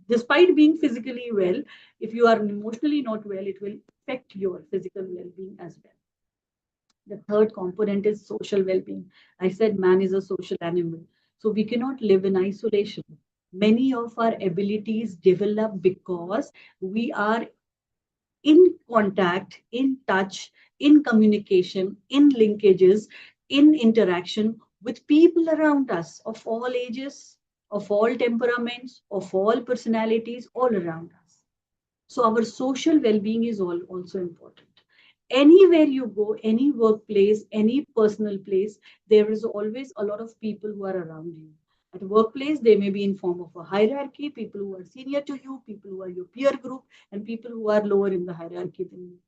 despite being physically well, if you are emotionally not well, it will affect your physical well-being as well. The third component is social well-being. I said man is a social animal. So we cannot live in isolation. Many of our abilities develop because we are in contact, in touch, in communication, in linkages, in interaction with people around us of all ages, of all temperaments, of all personalities, all around us. So our social well-being is also important. Anywhere you go, any workplace, any personal place, there is always a lot of people who are around you. At workplace, they may be in form of a hierarchy, people who are senior to you, people who are your peer group, and people who are lower in the hierarchy than you.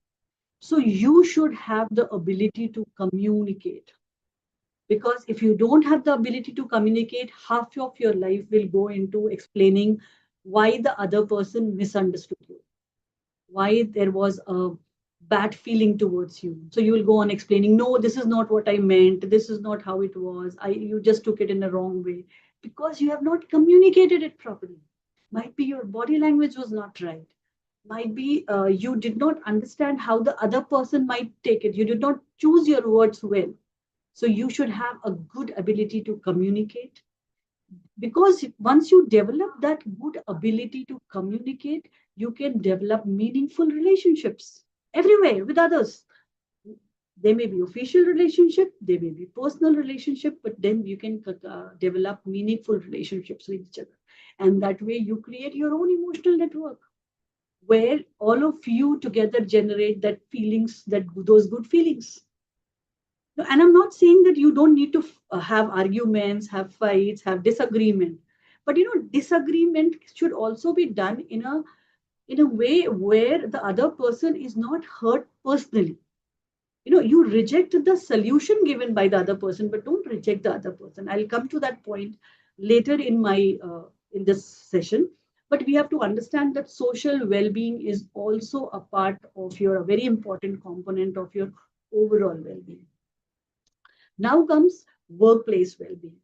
So you should have the ability to communicate. Because if you don't have the ability to communicate, half of your life will go into explaining why the other person misunderstood you, why there was a bad feeling towards you. So you will go on explaining, no, this is not what I meant. This is not how it was. You just took it in the wrong way because you have not communicated it properly. Might be your body language was not right. Might be you did not understand how the other person might take it. You did not choose your words well. So you should have a good ability to communicate, because once you develop that good ability to communicate, you can develop meaningful relationships everywhere with others. They may be official relationship, they may be personal relationship, but then you can develop meaningful relationships with each other. And that way you create your own emotional network where all of you together generate that feelings, that those good feelings. And I'm not saying that you don't need to have arguments, have fights, have disagreement. But disagreement should also be done in a way where the other person is not hurt personally. You reject the solution given by the other person, but don't reject the other person. I'll come to that point later in this session. But we have to understand that social well-being is also a part of a very important component of your overall well-being. Now comes workplace well-being.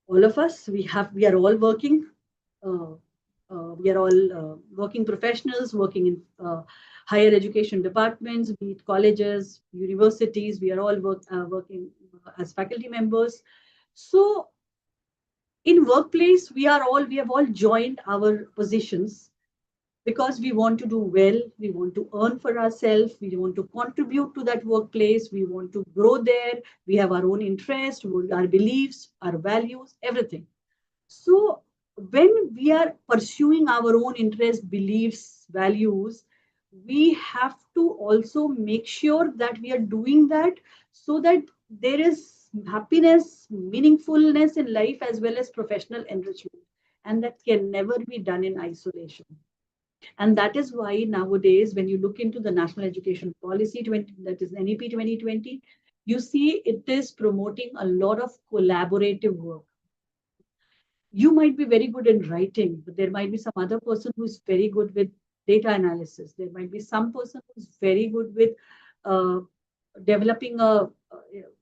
All of us, we are all working. We are all working professionals, working in higher education departments, be it colleges, universities. We are all working as faculty members. So in workplace, we have all joined our positions because we want to do well, we want to earn for ourselves, we want to contribute to that workplace, we want to grow there, we have our own interest, our beliefs, our values, everything. So when we are pursuing our own interests, beliefs, values, we have to also make sure that we are doing that so that there is happiness, meaningfulness in life as well as professional enrichment. And that can never be done in isolation. And that is why nowadays, when you look into the National Education Policy, that is NEP 2020, you see it is promoting a lot of collaborative work. You might be very good in writing, but there might be some other person who's very good with data analysis. There might be some person who's very good with uh, developing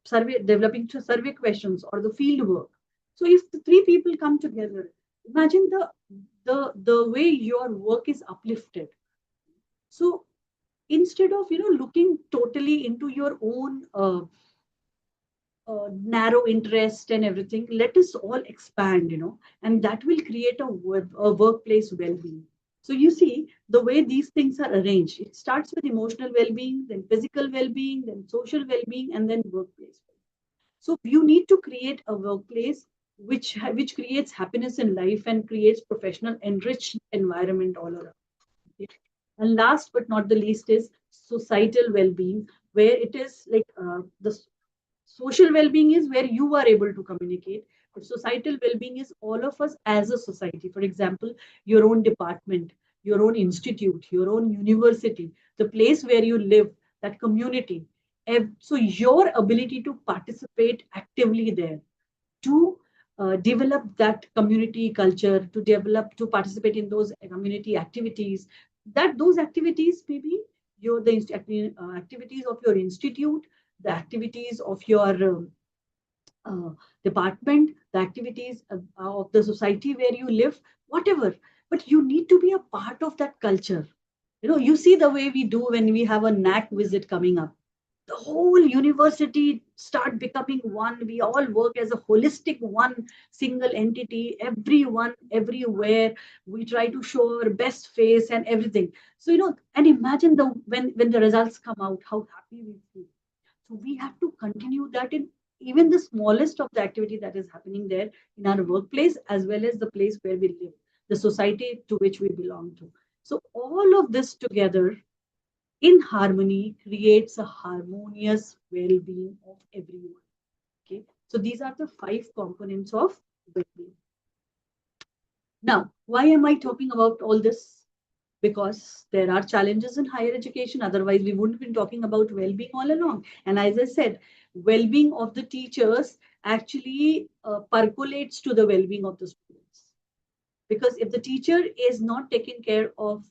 survey questions or the field work. So if the three people come together, imagine the way your work is uplifted. So instead of looking totally into your own narrow interest and everything, let us all expand, and that will create a workplace well-being. So you see the way these things are arranged. It starts with emotional well-being, then physical well-being, then social well-being, and then workplace. So you need to create a workplace which creates happiness in life and creates professional enriched environment all around. Okay? And last but not the least is societal well-being, where it is like the social well-being is where you are able to communicate, but societal well-being is all of us as a society. For example, your own department, your own institute, your own university, the place where you live, that community. So your ability to participate actively there, to develop that community culture, to participate in those community activities, that those activities maybe activities of your institute, the activities of your uh, department, the activities of the society where you live, whatever. But you need to be a part of that culture. You see the way we do when we have a NAC visit coming up. The whole university start becoming one. We all work as a holistic one single entity, everyone, everywhere. We try to show our best face and everything. So, and imagine when the results come out, how happy we feel. So we have to continue that in even the smallest of the activity that is happening there in our workplace, as well as the place where we live, the society to which we belong to. So all of this together in harmony creates a harmonious well-being of everyone. Okay, so these are the 5 components of well-being. Now, why am I talking about all this? because there are challenges in higher education. Otherwise, we wouldn't be talking about well-being all along. And as I said, well-being of the teachers actually percolates to the well-being of the students. Because if the teacher is not taking care of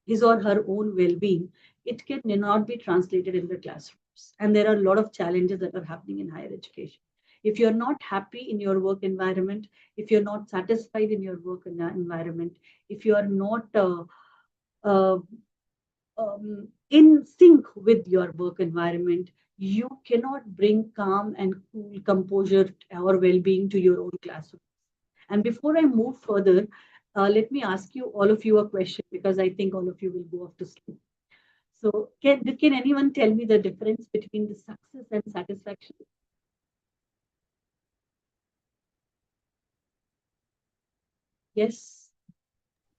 his or her own well-being, it cannot be translated in the classrooms. And there are a lot of challenges that are happening in higher education. If you're not happy in your work environment, if you're not satisfied in your work environment, if you are not uh, in sync with your work environment, you cannot bring calm and cool composure or well-being to your own classroom. And before I move further, let me ask you, all of you, a question, because I think all of you will go off to sleep. So can anyone tell me the difference between the success and satisfaction? Yes,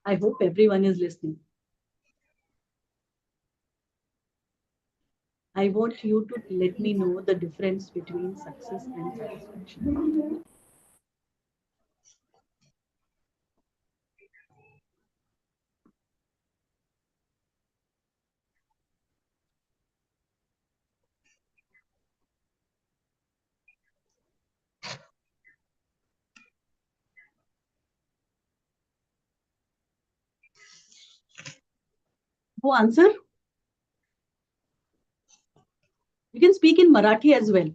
I hope everyone is listening. I want you to let me know the difference between success and satisfaction. Who answer? You can speak in Marathi as well.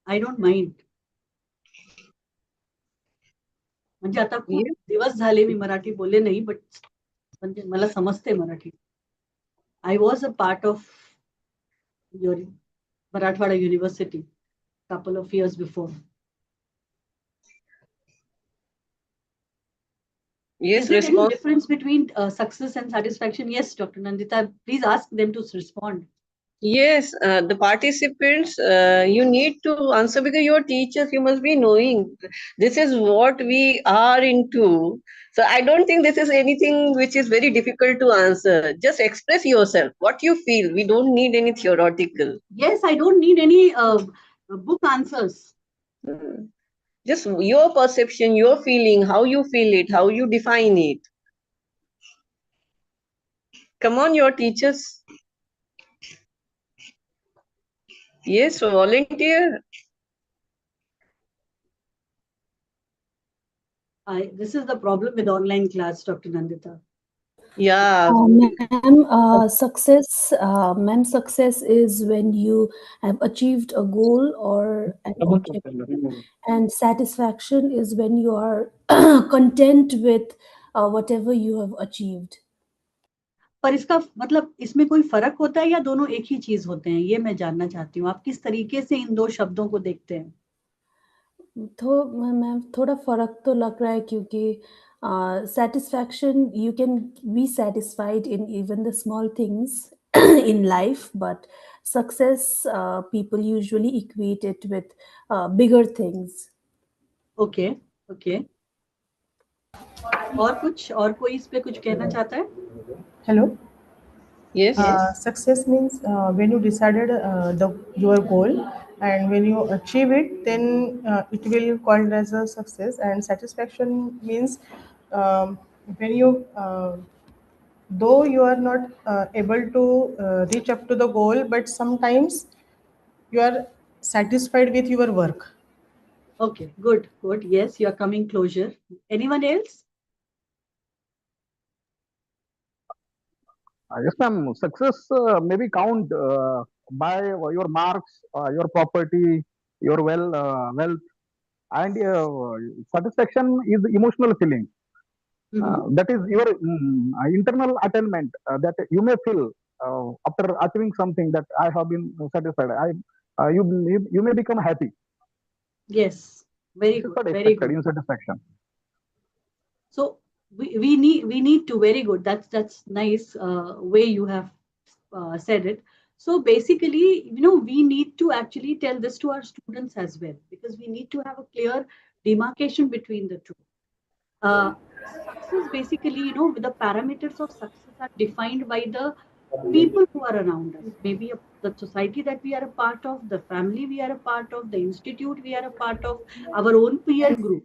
I don't mind. म्हणजे आता खूप दिवस झाले मी मराठी बोलले नाही, but म्हणजे मला समजते Marathi. I was a part of your Marathwada University a couple of years before. Yes, is there any difference between success and satisfaction? Yes, Dr. Nandita, please ask them to respond. Yes, the participants, you need to answer because you're teachers, you must be knowing this is what we are into. So I don't think this is anything which is very difficult to answer. Just express yourself, what you feel. We don't need any theoretical. Yes, I don't need any book answers. Just your perception, your feeling, how you feel it, how you define it. Come on, your teachers. Yes, volunteer. This is the problem with online class, Dr. Nandita. Yeah. Ma'am, success is when you have achieved a goal or an objective, and satisfaction is when you are content with whatever you have achieved. पर इसका मतलब इसमें कोई फर्क होता है या दोनों एक ही चीज होते हैं, ये मैं जानना चाहती हूँ. आप किस तरीके से इन दो शब्दों को देखते हैं? तो मैम थोड़ा फर्क तो लग रहा है क्योंकि satisfaction, you can be satisfied in even the small things in life, but success, people usually equate it with bigger things. Okay, okay. और कुछ, और कोई इस पे कुछ कहना चाहता है? Hello. Yes. Success means when you decided your goal, and when you achieve it, then it will called as a success. And satisfaction means when you, though you are not able to reach up to the goal, but sometimes you are satisfied with your work. Okay, good, good. Yes, you are coming closer. Anyone else? Yes, ma'am. Success may be count by your marks, your property, your wealth, and satisfaction is emotional feeling. That is your internal attainment that you may feel after achieving something that I have been satisfied. You may become happy. Yes, very good, very good. In satisfaction. So we need to, very good. That's nice way you have said it. So basically, we need to actually tell this to our students as well, because we need to have a clear demarcation between the two. Success basically, the parameters of success are defined by the people who are around us. Maybe the society that we are a part of, the family we are a part of, the institute we are a part of, our own peer group.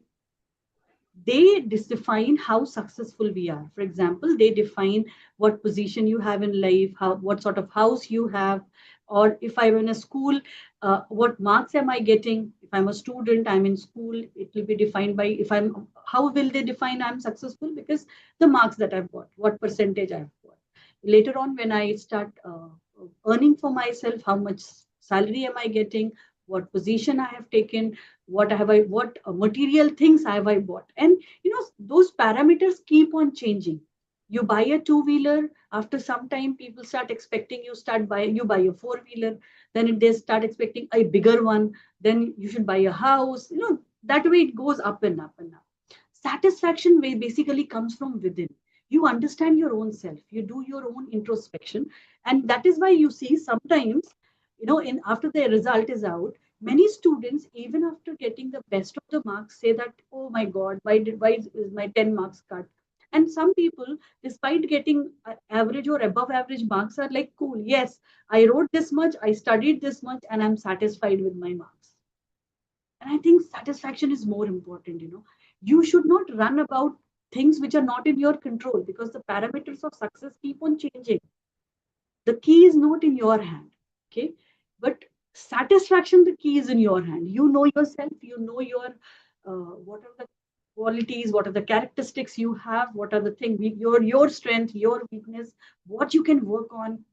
they define how successful we are. For example, they define what position you have in life, what sort of house you have, or if I'm in a school, what marks am I getting? If I'm a student, I'm in school, it will be defined by how will they define I'm successful? Because the marks that I've got, what percentage I've got. Later on, when I start earning for myself, how much salary am I getting? What position I have taken? What material things have I bought? And those parameters keep on changing. You buy a two-wheeler, after some time people start expecting you buy a four-wheeler, then they start expecting a bigger one, then you should buy a house. That way it goes up and up and up. Satisfaction basically comes from within. You understand your own self, you do your own introspection, and that is why you see sometimes, in after the result is out, many students, even after getting the best of the marks, say that, oh my god, why is my 10 marks cut? And some people, despite getting average or above average marks, are like, cool, yes, I wrote this much, I studied this much, and I'm satisfied with my marks. And I think satisfaction is more important. You should not run about things which are not in your control, because the parameters of success keep on changing. The key is not in your hand. Okay. But satisfaction, the key is in your hand. You know yourself, you know what are the qualities, what are the characteristics you have, what are the things, your strength, your weakness, what you can work on,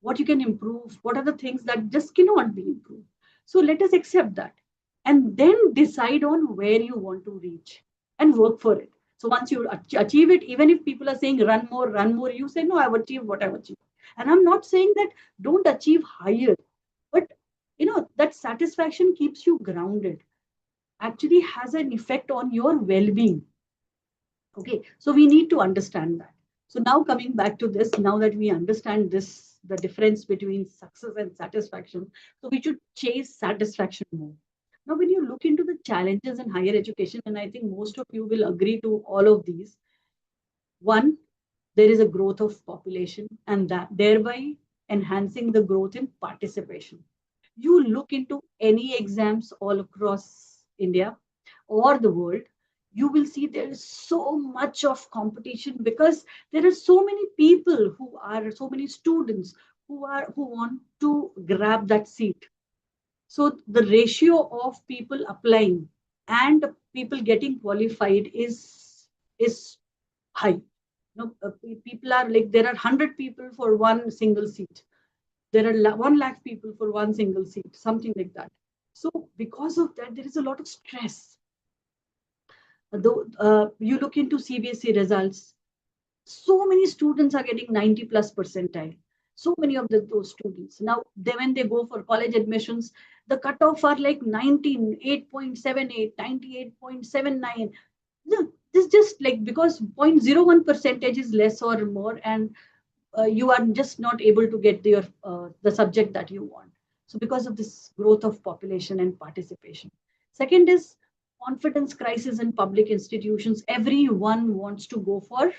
what you can improve, what are the things that just cannot be improved. So let us accept that, and then decide on where you want to reach and work for it. So once you achieve it, even if people are saying run more, you say, no, I've achieved what I've achieved. And I'm not saying that don't achieve higher, but that satisfaction keeps you grounded, actually has an effect on your well-being. Okay, so we need to understand that. So now coming back to this, now that we understand this, the difference between success and satisfaction, so we should chase satisfaction more. Now, when you look into the challenges in higher education, and I think most of you will agree to all of these, one, there is a growth of population, and that thereby enhancing the growth in participation. You look into any exams all across India or the world, you will see there is so much of competition, because there are so many people so many students who want to grab that seat. So the ratio of people applying and people getting qualified is high. People are like, there are 100 people for one single seat. There are 1 lakh people for one single seat, something like that. So because of that, there is a lot of stress. Though you look into CBSE results, so many students are getting 90 plus percentile. So many of those students. Now, when they go for college admissions, the cutoff are like 98.78, 98.79. This just like, because 0.01 percentage is less or more, and you are just not able to get the subject that you want. So because of this growth of population and participation. Second is confidence crisis in public institutions. Everyone wants to go for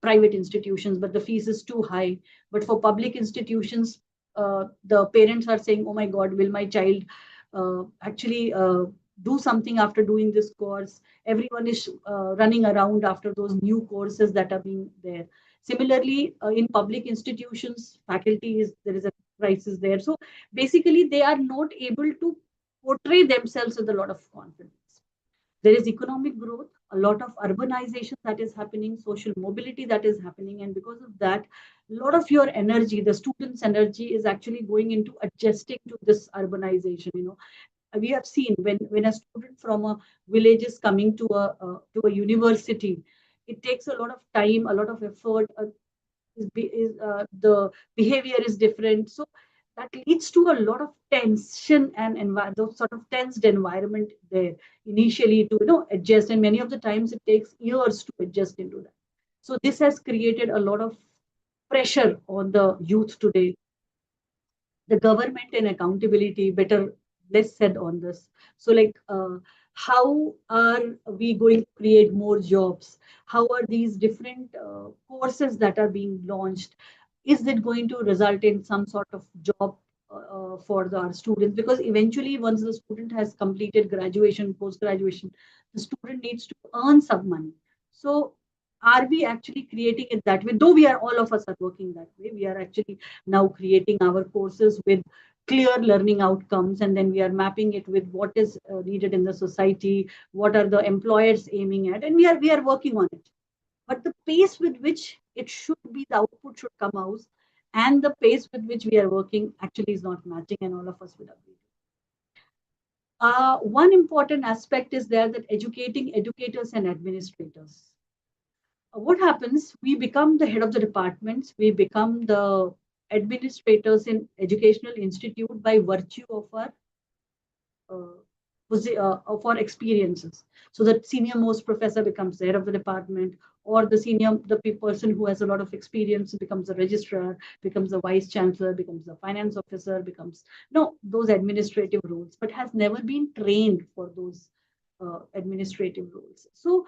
private institutions, but the fees is too high. But for public institutions, the parents are saying, oh my God, will my child actually do something after doing this course? Everyone is running around after those new courses that are being there. Similarly, in public institutions, there is a crisis there. So basically, they are not able to portray themselves with a lot of confidence. There is economic growth, a lot of urbanization that is happening, social mobility that is happening. And because of that, a lot of your energy, the students' energy, is actually going into adjusting to this urbanization. We have seen when a student from a village is coming to a university, it takes a lot of time, a lot of effort. The behavior is different. So that leads to a lot of tension and those sort of tensed environment there initially to adjust, and many of the times it takes years to adjust into that. So this has created a lot of pressure on the youth today. The government and accountability, better less said on this. So like how are we going to create more jobs? How are these different courses that are being launched, is it going to result in some sort of job for our students, because eventually once the student has completed graduation, post-graduation, the student needs to earn some money. So are we actually creating it that way? Though we are, all of us are working that way, we are actually now creating our courses with clear learning outcomes, and then we are mapping it with what is needed in the society, what are the employers aiming at, and we are working on it. But the pace with which it should be, the output should come out, and the pace with which we are working actually is not matching, and all of us would agree. One important aspect is there, that educating educators and administrators. What happens? We become the head of the departments, we become the administrators in educational institute by virtue of our for experiences. So the senior most professor becomes the head of the department, or the person who has a lot of experience becomes a registrar, becomes a vice chancellor, becomes a finance officer, becomes those administrative roles, but has never been trained for those administrative roles. So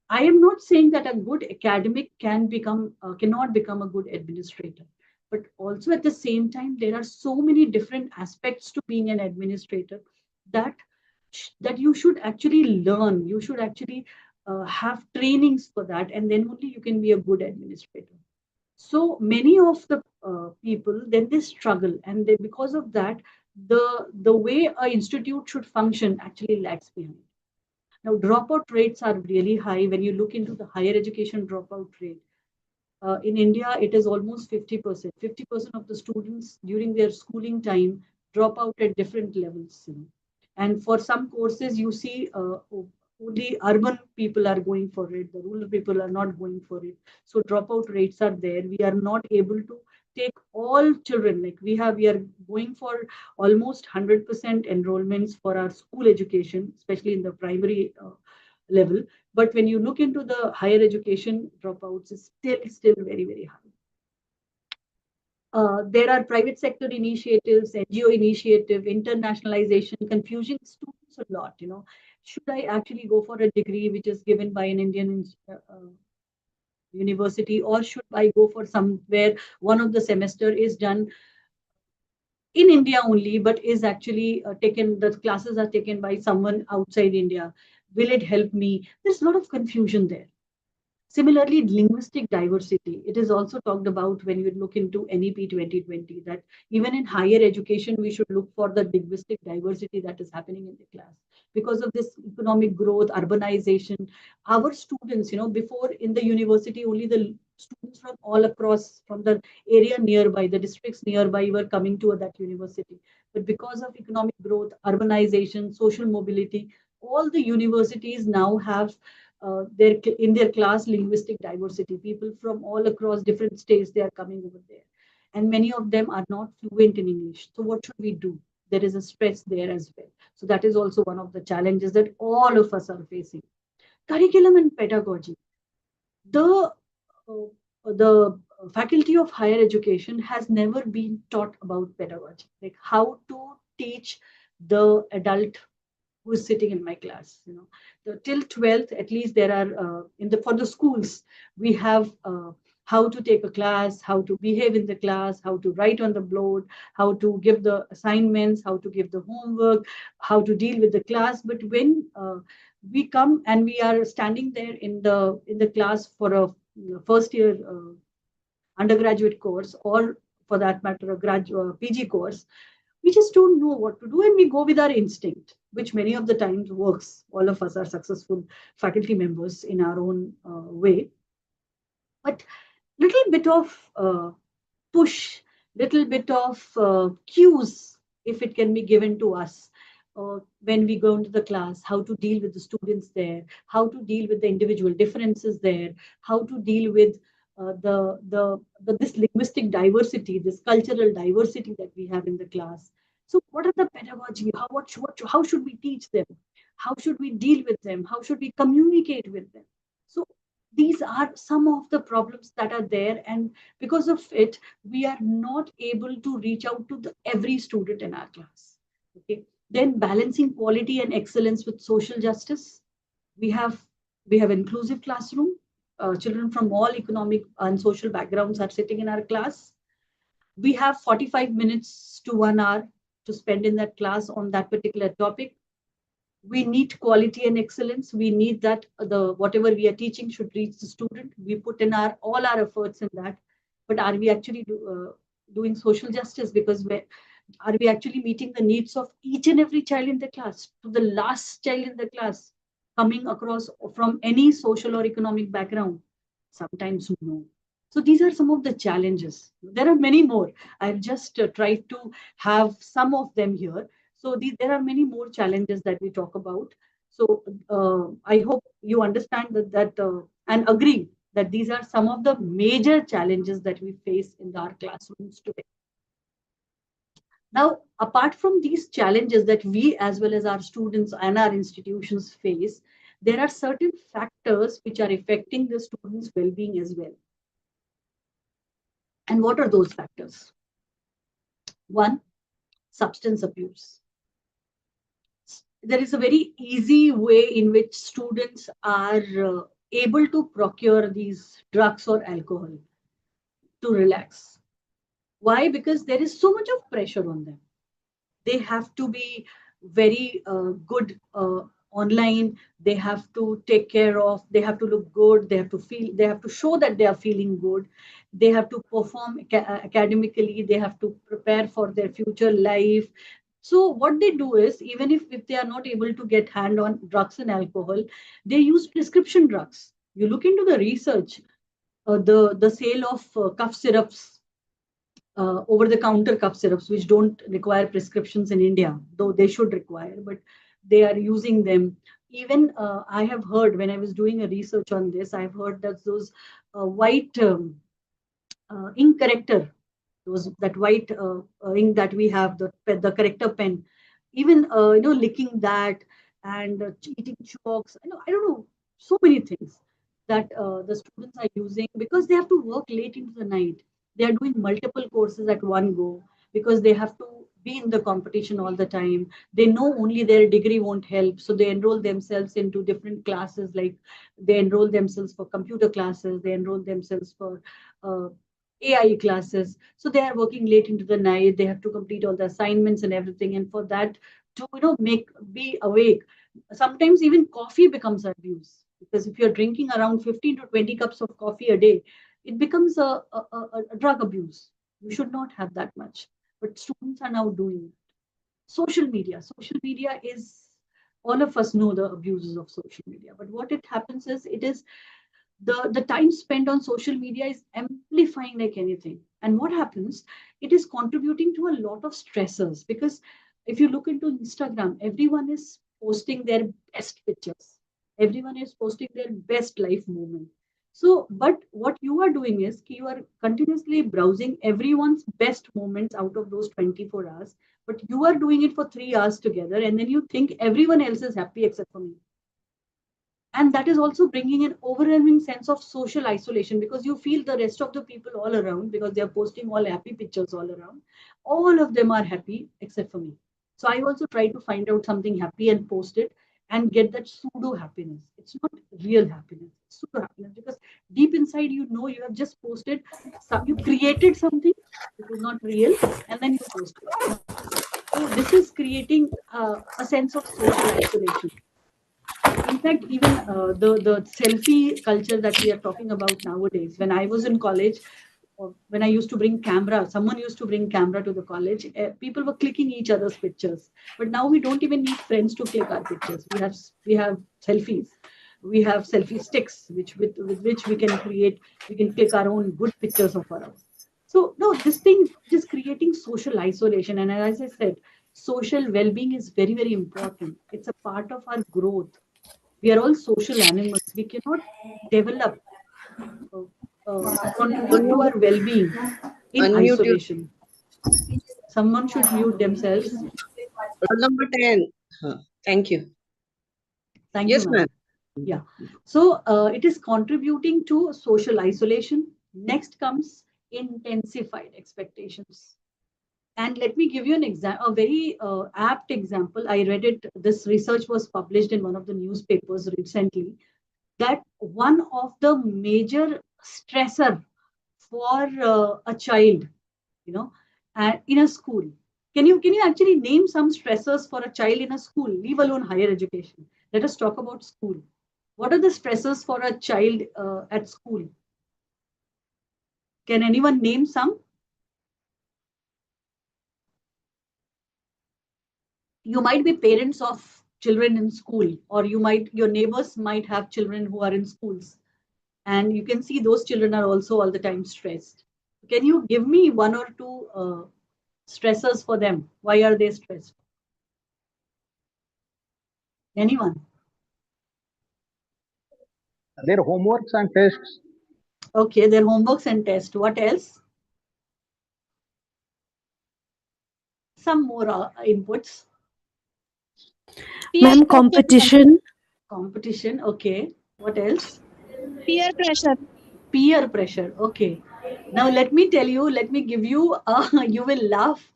I am not saying that a good academic cannot become a good administrator, but also at the same time there are so many different aspects to being an administrator that you should actually learn. You should actually have trainings for that, and then only you can be a good administrator. So many of the people, then they struggle, and because of that, the way a institute should function actually lags behind. Now, dropout rates are really high. When you look into the higher education dropout rate, in India, it is almost 50%. 50% of the students during their schooling time drop out at different levels. And for some courses, you see only urban people are going for it. The rural people are not going for it. So dropout rates are there. We are not able to take all children. Like we are going for almost 100% enrollments for our school education, especially in the primary level. But when you look into the higher education, dropouts is still very, very high. There are private sector initiatives, NGO initiative, internationalization, confusing students a lot. Should I actually go for a degree which is given by an Indian university, or should I go for somewhere one of the semester is done in India only, but is actually the classes are taken by someone outside India? Will it help me? There's a lot of confusion there. Similarly, linguistic diversity. It is also talked about when you look into NEP 2020, that even in higher education, we should look for the linguistic diversity that is happening in the class. Because of this economic growth, urbanization, our students, before in the university, only the students from all across, from the area nearby, the districts nearby were coming to that university. But because of economic growth, urbanization, social mobility, all the universities now have in their class linguistic diversity. People from all across different states, they are coming over there, and many of them are not fluent in English. So what should we do? There is a stress there as well. So that is also one of the challenges that all of us are facing. Curriculum and pedagogy. The faculty of higher education has never been taught about pedagogy, like how to teach the adult who is sitting in my class. Till 12th, at least there are for the schools, we have how to take a class, how to behave in the class, how to write on the board, how to give the assignments, how to give the homework, how to deal with the class. But when we come and we are standing there in the class for a first year undergraduate course, or for that matter a PG course, we just don't know what to do, and we go with our instinct, which many of the times works. All of us are successful faculty members in our own way. But little bit of push, little bit of cues, if it can be given to us when we go into the class, how to deal with the students there, how to deal with the individual differences there, how to deal with this linguistic diversity, this cultural diversity that we have in the class. So what are the pedagogy? How should we teach them? How should we deal with them? How should we communicate with them? So these are some of the problems that are there, and because of it, we are not able to reach out to every student in our class. Okay. Then balancing quality and excellence with social justice. We have inclusive classroom. Children from all economic and social backgrounds are sitting in our class. We have 45 minutes to 1 hour to spend in that class on that particular topic. We need quality and excellence. We need that the whatever we are teaching should reach the student. We put in all our efforts in that. But are we actually doing social justice? Because are we actually meeting the needs of each and every child in the class, to the last child in the class, coming across from any social or economic background? Sometimes no. So these are some of the challenges. There are many more. I've just tried to have some of them here. So there are many more challenges that we talk about. So I hope you understand that and agree that these are some of the major challenges that we face in our classrooms today. Now, apart from these challenges that we as well as our students and our institutions face, there are certain factors which are affecting the students' well-being as well. And what are those factors? One, substance abuse. There is a very easy way in which students are able to procure these drugs or alcohol to relax. Why? Because there is so much of pressure on them. They have to be very good online. They have to take care of, they have to look good, they have to show that they are feeling good. They have to perform academically, they have to prepare for their future life. So what they do is, even if they are not able to get hand on drugs and alcohol, they use prescription drugs. You look into the research, the sale of cough syrups, over-the-counter cough syrups, which don't require prescriptions in India, though they should require, but they are using them. Even I have heard, when I was doing a research on this, I've heard that those white ink corrector, that white ink that we have, the corrector pen, even licking that and eating chalks. I don't know, so many things that the students are using because they have to work late into the night. They are doing multiple courses at one go because they have to be in the competition all the time. They know only their degree won't help, so they enroll themselves into different classes. Like they enroll themselves for computer classes, they enroll themselves for AI classes. So they are working late into the night. They have to complete all the assignments and everything. And for that to be awake, sometimes even coffee becomes abuse, because if you're drinking around 15 to 20 cups of coffee a day, it becomes a drug abuse. You should not have that much. But students are now doing it. Social media. Social media is, all of us know the abuses of social media. But what it happens is, it is the time spent on social media is amplifying like anything. And what happens, it is contributing to a lot of stressors, because if you look into Instagram, everyone is posting their best pictures, everyone is posting their best life moment. So but what you are doing is, you are continuously browsing everyone's best moments out of those 24 hours, but you are doing it for 3 hours together, and then you think everyone else is happy except for me. And that is also bringing an overwhelming sense of social isolation, because you feel the rest of the people all around, because they are posting all happy pictures all around, all of them are happy except for me. So I also try to find out something happy and post it and get that pseudo happiness. It's not real happiness, it's pseudo happiness, because deep inside you have just posted you created something which is not real, and then you post it. So this is creating a sense of social isolation. In fact, even the selfie culture that we are talking about nowadays. When I was in college, or when I used to bring camera, someone used to bring camera to the college. People were clicking each other's pictures. But now we don't even need friends to click our pictures. We have selfies. We have selfie sticks, with which we can click our own good pictures of our own. So no, this thing is creating social isolation. And as I said, social well-being is very, very important. It's a part of our growth. We are all social animals. We cannot develop, uh, contribute to our well-being in Unmute you. isolation. Someone should mute themselves. Roll number 10. Thank you. Thank Yes, you, ma'am. ma'am. Yeah. So it is contributing to social isolation. Next comes intensified expectations. And let me give you an example, a very apt example. I read it. This research was published in one of the newspapers recently, that one of the major stressor for a child, and in a school. Can you actually name some stressors for a child in a school, leave alone higher education? Let us talk about school. What are the stressors for a child at school? Can anyone name some? You might be parents of children in school, or your neighbors might have children who are in schools, and you can see those children are also all the time stressed. Can you give me one or two stressors for them? Why are they stressed? Anyone? Their homeworks and tests. Okay, their homeworks and tests. What else? Some more inputs. Ma'am, competition. Competition. Okay. What else? Peer pressure. Peer pressure. Okay. Now let me tell you. Let me give you. You will laugh.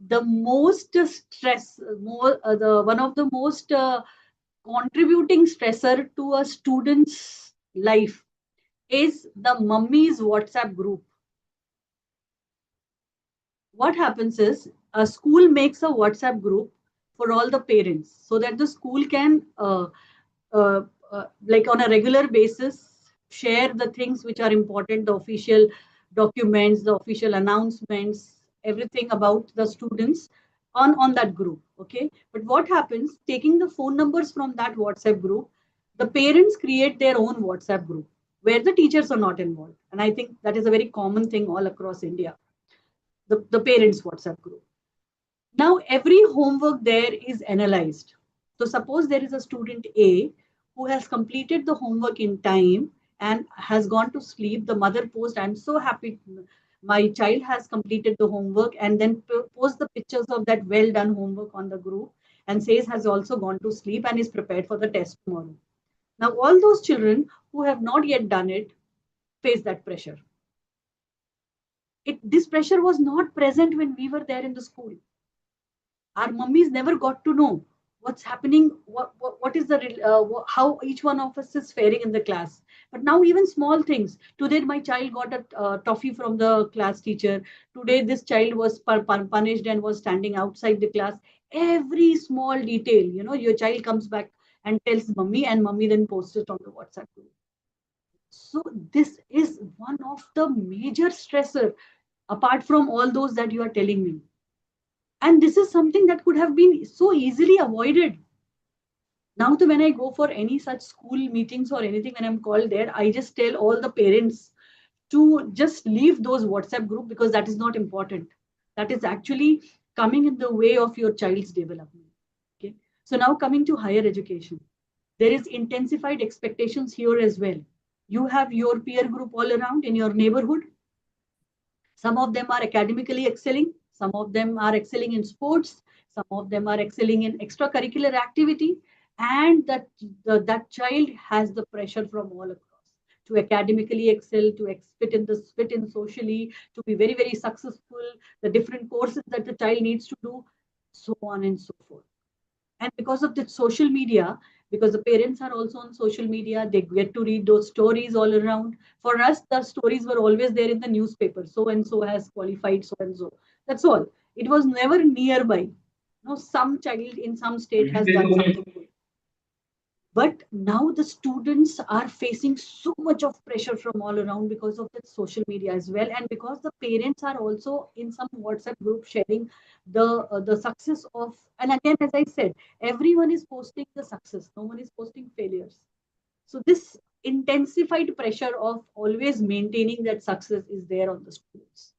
The most stress, the one of the most contributing stressor to a student's life is the mummy's WhatsApp group. What happens is a school makes a WhatsApp group for all the parents so that the school can uh, like on a regular basis share the things which are important, the official documents, the official announcements, everything about the students on that group. Okay, but what happens, taking the phone numbers from that WhatsApp group, the parents create their own WhatsApp group where the teachers are not involved, and I think that is a very common thing all across India. The parents WhatsApp group. Now every homework there is analyzed. So suppose there is a student A who has completed the homework in time and has gone to sleep. The mother posts, I'm so happy my child has completed the homework, and then post the pictures of that well done homework on the group and says has also gone to sleep and is prepared for the test tomorrow. Now all those children who have not yet done it face that pressure. This pressure was not present when we were there in the school. Our mummies never got to know what's happening, what is the how each one of us is faring in the class. But now even small things. Today my child got a toffee from the class teacher. Today this child was punished and was standing outside the class. Every small detail, your child comes back and tells mummy, and mummy then posts it on the WhatsApp group. So this is one of the major stressor apart from all those that you are telling me. And this is something that could have been so easily avoided. Now, when I go for any such school meetings or anything, when I'm called there, I just tell all the parents to just leave those WhatsApp group because that is not important. That is actually coming in the way of your child's development. Okay. So now coming to higher education, there is intensified expectations here as well. You have your peer group all around in your neighborhood. Some of them are academically excelling. Some of them are excelling in sports. Some of them are excelling in extracurricular activity. And that child has the pressure from all across to academically excel, to fit in socially, to be very, very successful, the different courses that the child needs to do, so on and so forth. And because of the social media, because the parents are also on social media, they get to read those stories all around. For us, the stories were always there in the newspaper. So and so has qualified, so and so. That's all. It was never nearby. Some child in some state has done something good. But now the students are facing so much of pressure from all around because of the social media as well, and because the parents are also in some WhatsApp group sharing the success of. And again, as I said, everyone is posting the success. No one is posting failures. So this intensified pressure of always maintaining that success is there on the students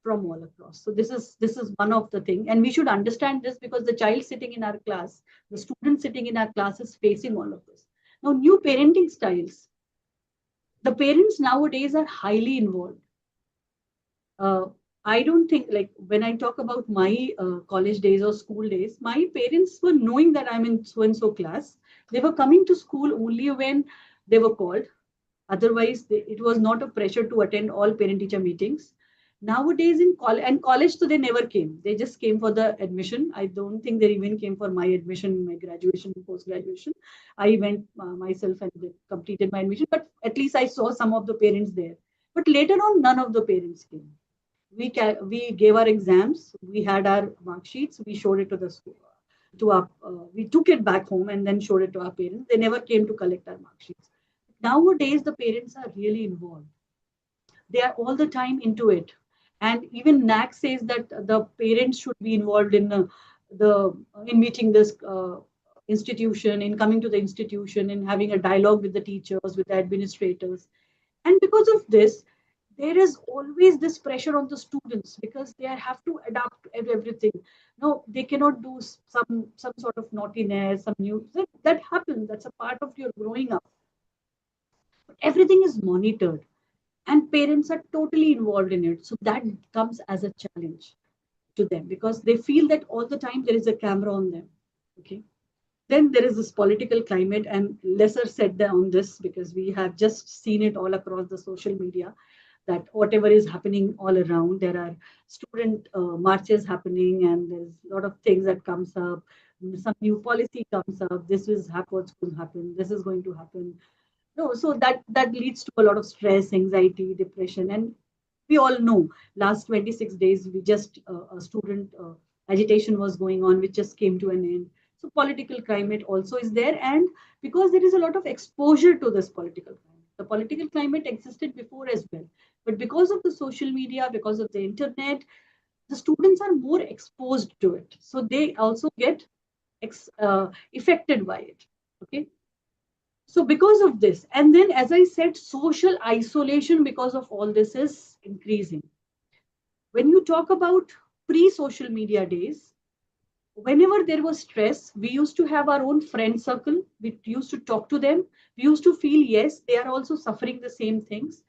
from all across. So this is one of the thing, and we should understand this because the child sitting in our class, the student sitting in our class is facing all of this. Now, new parenting styles. The parents nowadays are highly involved. I don't think, like when I talk about my college days or school days, my parents were knowing that I'm in so and so class. They were coming to school only when they were called. Otherwise, it was not a pressure to attend all parent-teacher meetings. Nowadays, in college, so they never came. They just came for the admission. I don't think they even came for my admission, my graduation, post-graduation. I went myself and completed my admission, but at least I saw some of the parents there. But later on, none of the parents came. We gave our exams, we had our mark sheets, we showed it to the school, to our, we took it back home and then showed it to our parents. They never came to collect our mark sheets. Nowadays, the parents are really involved. They are all the time into it. And even NAC says that the parents should be involved in the in meeting this institution, in coming to the institution, in having a dialogue with the teachers, with the administrators. And because of this, there is always this pressure on the students because they have to adapt to everything. No, they cannot do some sort of naughtiness, some new that happens. That's a part of your growing up. But everything is monitored and parents are totally involved in it. So that comes as a challenge to them because they feel that all the time there is a camera on them. Okay. Then there is this political climate, and lesser said on this because we have just seen it all across the social media that whatever is happening all around, there are student marches happening, and there's a lot of things that comes up. Some new policy comes up. This is what's going to happen. This is going to happen. No, so that leads to a lot of stress, anxiety, depression, and we all know last 26 days we just a student agitation was going on, which just came to an end. So political climate also is there, and because there is a lot of exposure to this political climate, the political climate existed before as well, but because of the social media, because of the internet, the students are more exposed to it, so they also get affected by it. Okay. So because of this, and then as I said, social isolation because of all this is increasing. When you talk about pre-social media days, whenever there was stress, we used to have our own friend circle. We used to talk to them. We used to feel, yes, they are also suffering the same things.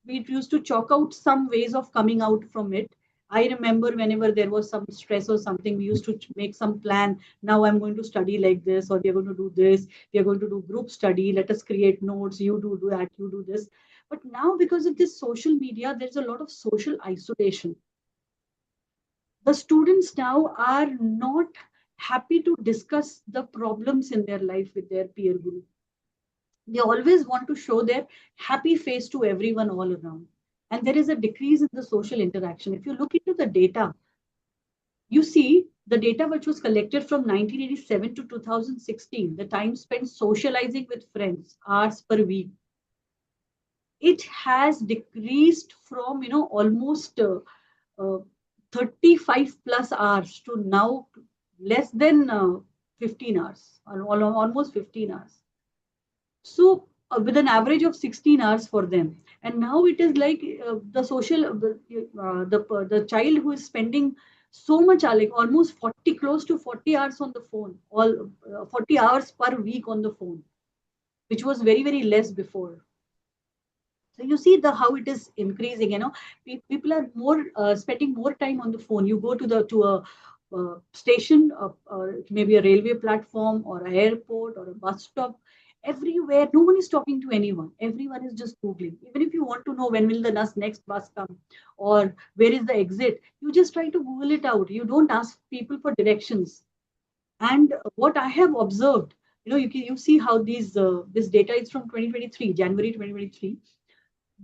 We used to chalk out some ways of coming out from it. I remember whenever there was some stress or something, we used to make some plan. Now I'm going to study like this, or we are going to do this. We are going to do group study. Let us create notes. You do that. You do this. But now, because of this social media, there's a lot of social isolation. The students now are not happy to discuss the problems in their life with their peer group. They always want to show their happy face to everyone all around. And there is a decrease in the social interaction. If you look into the data, you see the data which was collected from 1987 to 2016, the time spent socializing with friends, hours per week, it has decreased from, almost uh, 35 plus hours to now less than 15 hours, or almost 15 hours. So with an average of 16 hours for them. And now it is like the social, the child who is spending so much, like almost 40, close to 40 hours on the phone, 40 hours per week on the phone, which was very, very less before. So you see how it is increasing. People are more spending more time on the phone. You go to a station, maybe a railway platform or an airport or a bus stop. Everywhere, no one is talking to anyone. Everyone is just googling. Even if you want to know when will the next bus come or where is the exit, you just try to Google it out. You don't ask people for directions. And what I have observed, you see how this data is from 2023, January 2023.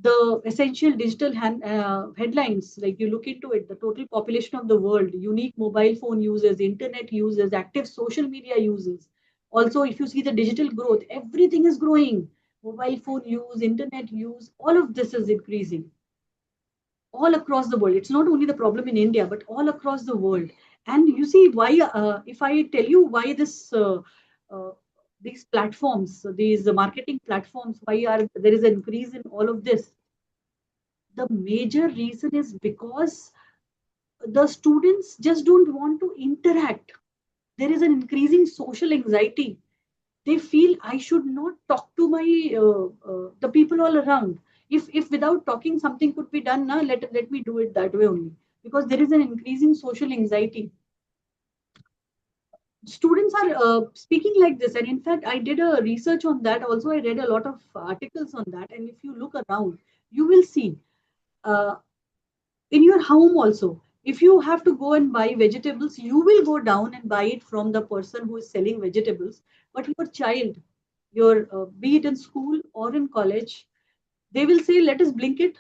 The essential digital headlines, like you look into it, the total population of the world, unique mobile phone users, internet users, active social media users. Also, if you see the digital growth, everything is growing. Mobile phone use, internet use, all of this is increasing all across the world. It's not only the problem in India, but all across the world. And you see why, if I tell you why uh, these platforms, these marketing platforms, why there is an increase in all of this, the major reason is because the students just don't want to interact. There is an increasing social anxiety. They feel I should not talk to my the people all around. If without talking something could be done, now let me do it that way only. Because there is an increasing social anxiety. Students are speaking like this, and in fact, I did a research on that. Also, I read a lot of articles on that, and if you look around, you will see. Uh, in your home also, if you have to go and buy vegetables, you will go down and buy it from the person who is selling vegetables. But your child, be it in school or in college, they will say, let us blink it,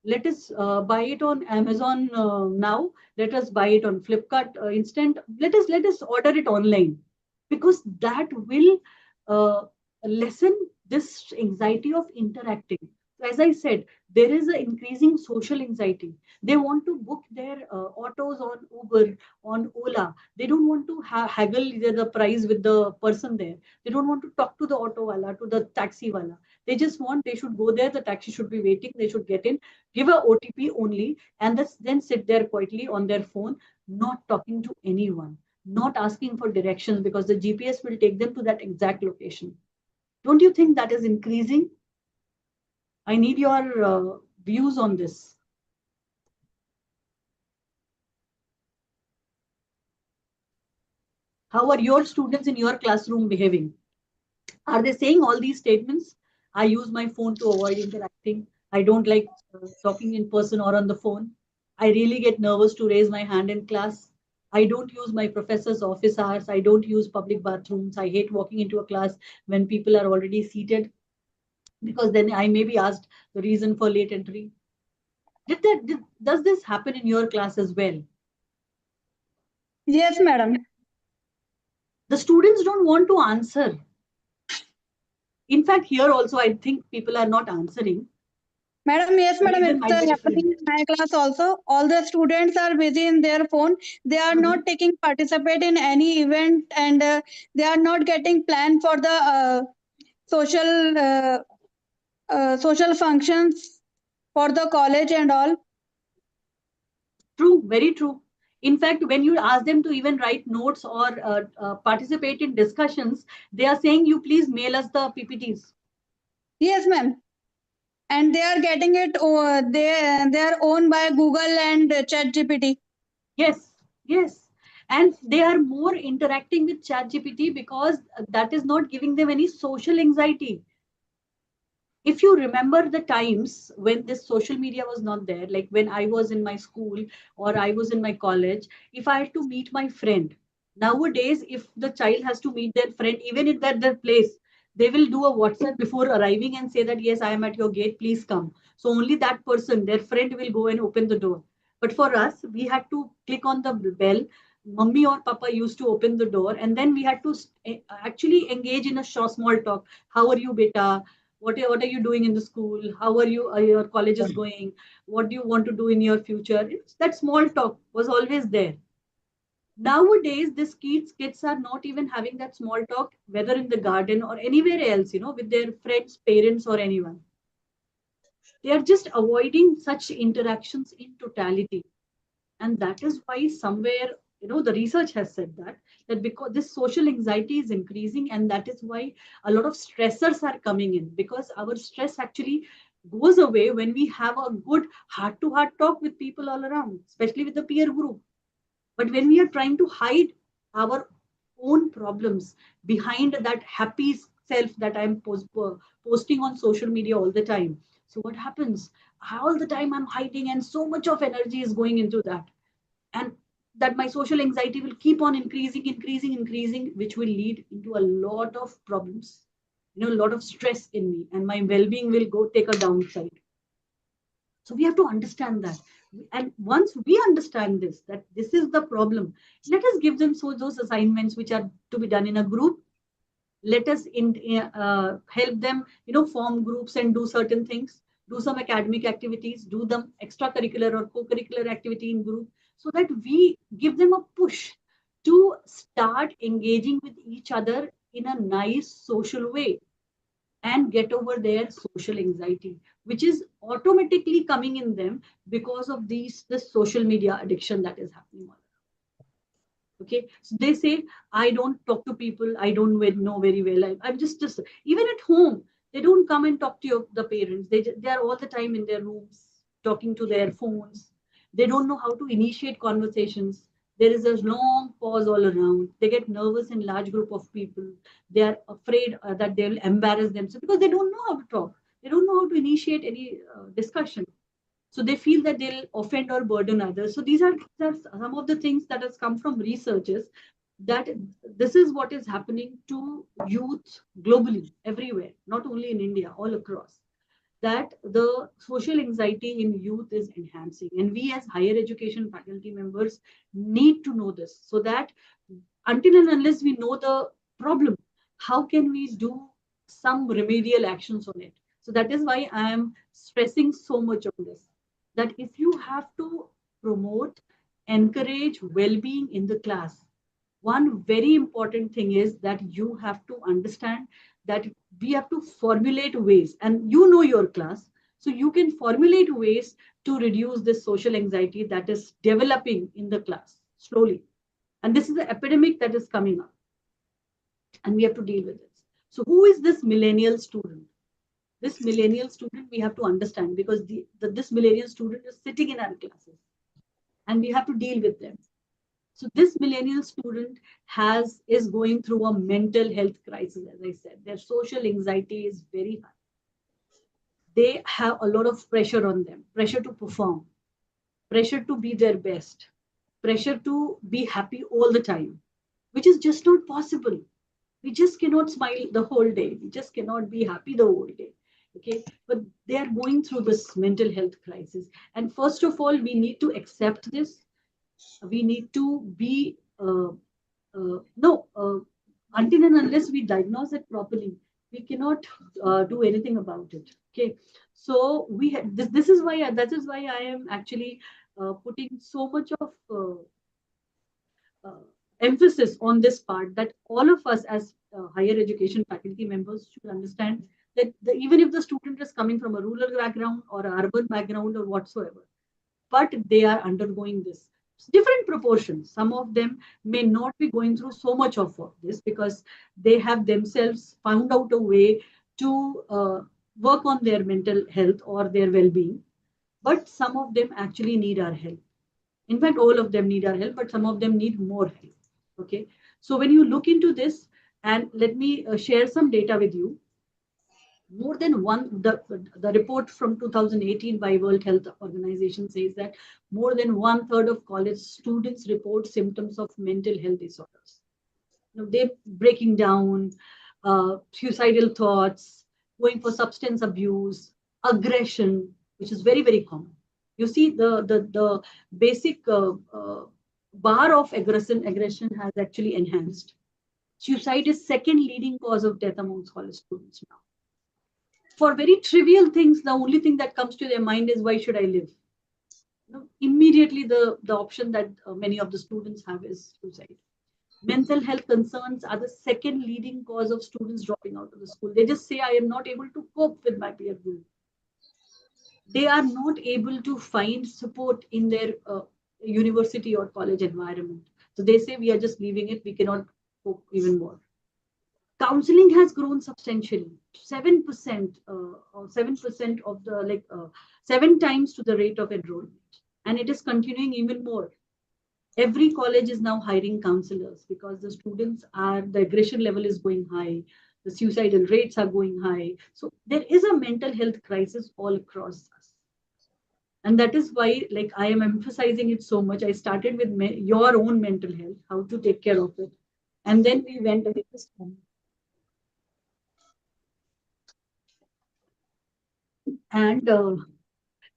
Let us buy it on Amazon now. Let us buy it on Flipkart instant. Let us order it online, because that will uh, lessen this anxiety of interacting. So as I said, there is an increasing social anxiety. They want to book their autos on Uber, on Ola. They don't want to haggle the price with the person there. They don't want to talk to the auto wala, to the taxi wala. They just want, they should go there, the taxi should be waiting, they should get in, give a OTP only, and then sit there quietly on their phone, not talking to anyone, not asking for directions, because the GPS will take them to that exact location. Don't you think that is increasing? I need your views on this. How are your students in your classroom behaving? Are they saying all these statements? I use my phone to avoid interacting. I don't like talking in person or on the phone. I really get nervous to raise my hand in class. I don't use my professor's office hours. I don't use public bathrooms. I hate walking into a class when people are already seated, because then I may be asked the reason for late entry. Does this happen in your class as well? Yes, madam. The students don't want to answer. In fact, here also, I think people are not answering. Madam, yes, The madam, reason it's might be different. happening in my class also. All the students are busy in their phone. They are not taking participate in any event, and they are not getting plan for the social social functions for the college and all. True, very true. In fact, when you ask them to even write notes or participate in discussions, they are saying, you please mail us the PPTs. Yes, ma'am. And they are getting it. They are owned by Google and ChatGPT. Yes, yes. And they are more interacting with ChatGPT because that is not giving them any social anxiety. If you remember the times when this social media was not there, like when I was in my school or I was in my college, if I had to meet my friend, nowadays, if the child has to meet their friend, even at their place, they will do a WhatsApp before arriving and say that, yes, I am at your gate, please come. So only that person, their friend, will go and open the door. But for us, we had to click on the bell. Mummy or Papa used to open the door, and then we had to actually engage in a short, small talk. How are you, beta? What are you doing in the school? How are you? Your college is going? What do you want to do in your future? That small talk was always there. Nowadays, these kids are not even having that small talk, whether in the garden or anywhere else, with their friends, parents, or anyone. They are just avoiding such interactions in totality. And that is why somewhere, the research has said that because this social anxiety is increasing, and that is why a lot of stressors are coming in, because our stress actually goes away when we have a good heart to heart talk with people all around, especially with the peer group. But when we are trying to hide our own problems behind that happy self that I'm posting on social media all the time, so what happens? All the time I'm hiding, and so much of energy is going into that, and that my social anxiety will keep on increasing, which will lead into a lot of problems, a lot of stress in me, and my well-being will go take a downside. So we have to understand that. And once we understand this, that this is the problem, let us give them those assignments which are to be done in a group. Let us help them, form groups and do certain things, do some academic activities, do them extracurricular or co-curricular activity in group, so that we give them a push to start engaging with each other in a nice social way and get over their social anxiety, which is automatically coming in them because of this social media addiction that is happening. Okay, so they say, I don't talk to people I don't know very well. I'm just even at home, they don't come and talk to the parents. They are all the time in their rooms talking to their phones. They don't know how to initiate conversations. There is a long pause all around. They get nervous in large group of people. They are afraid that they will embarrass themselves because they don't know how to talk. They don't know how to initiate any discussion. So they feel that they'll offend or burden others. So these are some of the things that has come from researchers, that this is what is happening to youth globally, everywhere, not only in India, all across. that the social anxiety in youth is enhancing. And we as higher education faculty members need to know this, so that until and unless we know the problem, how can we do some remedial actions on it? So that is why I am stressing so much on this, that if you have to promote, encourage well-being in the class, one very important thing is that you have to understand that we have to formulate ways, and you know your class, so you can formulate ways to reduce this social anxiety that is developing in the class slowly. And this is the epidemic that is coming up, and we have to deal with it. So who is this millennial student? This millennial student we have to understand, because this millennial student is sitting in our classes and we have to deal with them. So this millennial student is going through a mental health crisis. As I said, their social anxiety is very high. They have a lot of pressure on them, pressure to perform, pressure to be their best, pressure to be happy all the time, which is just not possible. We just cannot smile the whole day. We just cannot be happy the whole day. Okay, but they are going through this mental health crisis. And first of all, we need to accept this. We need to be no, until and unless we diagnose it properly, we cannot do anything about it. Okay, so this is why that is why I am actually putting so much of uh, emphasis on this part, that all of us as higher education faculty members should understand that even if the student is coming from a rural background or an urban background or whatsoever, but they are undergoing this different proportions. Some of them may not be going through so much of this because they have themselves found out a way to work on their mental health or their well-being, but some of them actually need our help. In fact, all of them need our help, but some of them need more help. Okay, so when you look into this, and let me share some data with you. More than the report from 2018 by World Health Organization says that more than 1/3 of college students report symptoms of mental health disorders. They're breaking down, suicidal thoughts, going for substance abuse, aggression, which is very, very common. You see, the basic bar of aggression has actually enhanced. Suicide is second leading cause of death amongst college students now. For very trivial things, the only thing that comes to their mind is, why should I live? Immediately the option that many of the students have is suicide. Mental health concerns are the second leading cause of students dropping out of the school. They just say, I am not able to cope with my peer group. They are not able to find support in their university or college environment. So they say, we are just leaving it. We cannot cope even more. Counseling has grown substantially, 7%, or 7% of the 7 times to the rate of enrollment, and it is continuing even more. Every college is now hiring counselors because the the aggression level is going high, the suicidal rates are going high. So there is a mental health crisis all across us. And that is why, I am emphasizing it so much. I started with your own mental health, how to take care of it. And then we went ahead this time. And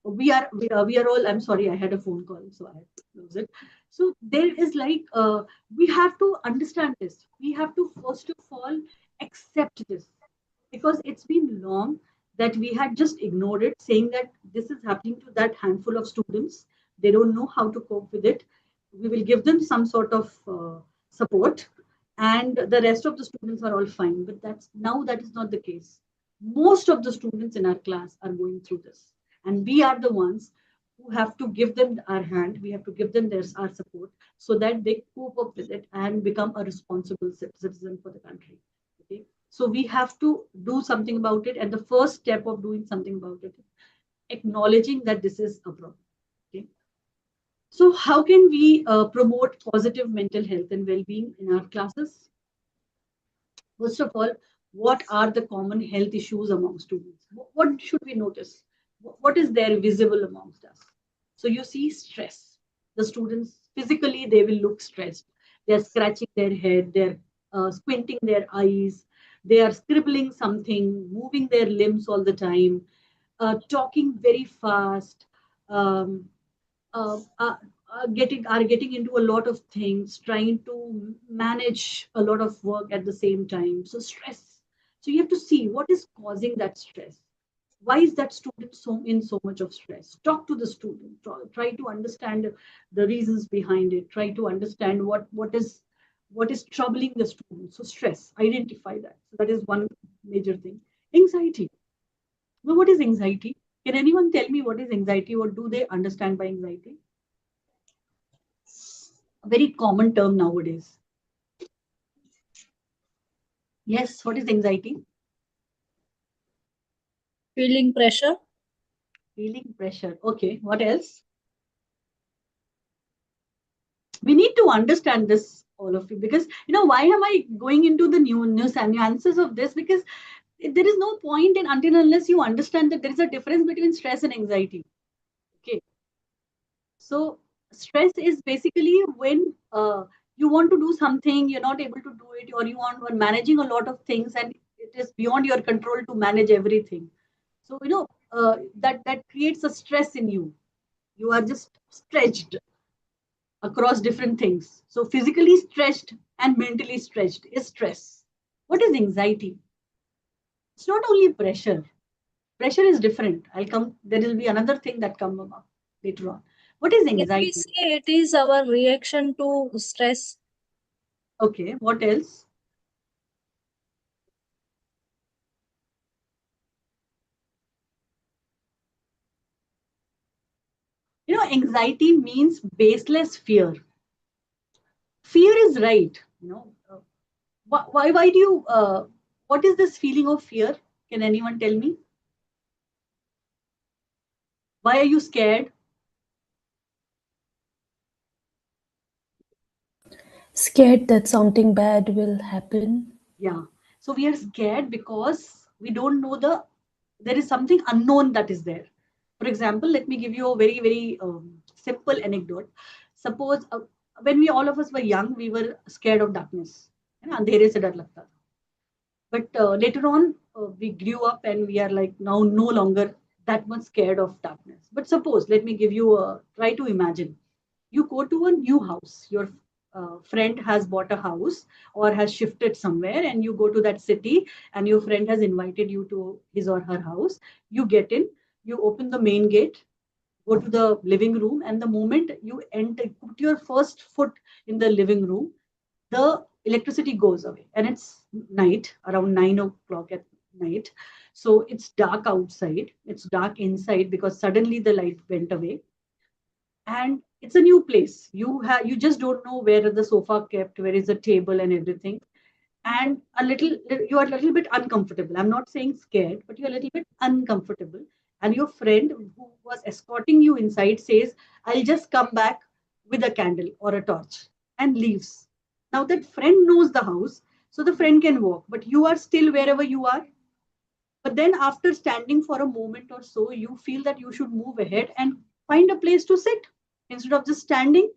we are all, I'm sorry, I had a phone call, so I had to close it. So there is we have to understand this. We have to first of all accept this, because it's been long that we had just ignored it, saying that this is happening to that handful of students. They don't know how to cope with it. We will give them some sort of support, and the rest of the students are all fine. But that is not the case. Most of the students in our class are going through this, and we are the ones who have to give them our hand. We have to give them our support, so that they cope up with it and become a responsible citizen for the country. Okay, so we have to do something about it, and the first step of doing something about it is acknowledging that this is a problem. Okay, so how can we promote positive mental health and well-being in our classes? First of all, what are the common health issues among students? What should we notice? What is there visible amongst us? So you see stress. The students physically, they will look stressed. They're scratching their head, they're squinting their eyes, they are scribbling something, moving their limbs all the time. talking very fast, um, getting into a lot of things, trying to manage a lot of work at the same time. So stress. So you have to see what is causing that stress. Why is that student so much of stress? Talk to the student. Try to understand the reasons behind it. Try to understand what is troubling the student. So stress. Identify that. So that is one major thing. Anxiety. Now, what is anxiety? Can anyone tell me what is anxiety? What do they understand by anxiety? A very common term nowadays. Yes, what is anxiety? Feeling pressure. Feeling pressure. Okay, what else? We need to understand this, all of you, because why am I going into the nuances of this? Because there is no point in until unless you understand that there is a difference between stress and anxiety. Okay. So stress is basically when you want to do something, you're not able to do it, or you are managing a lot of things and it is beyond your control to manage everything. So that creates a stress in you. You are just stretched across different things. So physically stretched and mentally stretched is stress. What is anxiety? It's not only pressure. Pressure is different. I'll come. There will be another thing that come about later on. What is Can we anxiety? say it is our reaction to stress? Okay. What else? Anxiety means baseless fear. Fear is right. Why do you? What is this feeling of fear? Can anyone tell me? Why are you scared? Scared that something bad will happen. Yeah. So we are scared because we don't know there is something unknown that is there. For example, let me give you a very, very simple anecdote. Suppose when we all of us were young, we were scared of darkness. अंधेरे से डर लगता था. But later on, we grew up and we are like now no longer that much scared of darkness. But suppose, let me give you try to imagine. You go to a new house. Your friend has bought a house or has shifted somewhere, and you go to that city, and your friend has invited you to his or her house. You get in, you open the main gate, go to the living room, and the moment you enter, put your first foot in the living room, the electricity goes away, and it's night, around 9 o'clock at night. So it's dark outside, it's dark inside because suddenly the light went away, and it's a new place. You just don't know where is the sofa kept, where is the table and everything, and you are a little bit uncomfortable. I'm not saying scared, but you're a little bit uncomfortable. And your friend who was escorting you inside says, I'll just come back with a candle or a torch, and leaves. Now that friend knows the house, so the friend can walk, but you are still wherever you are. But then after standing for a moment or so, you feel that you should move ahead and find a place to sit. Instead of just standing,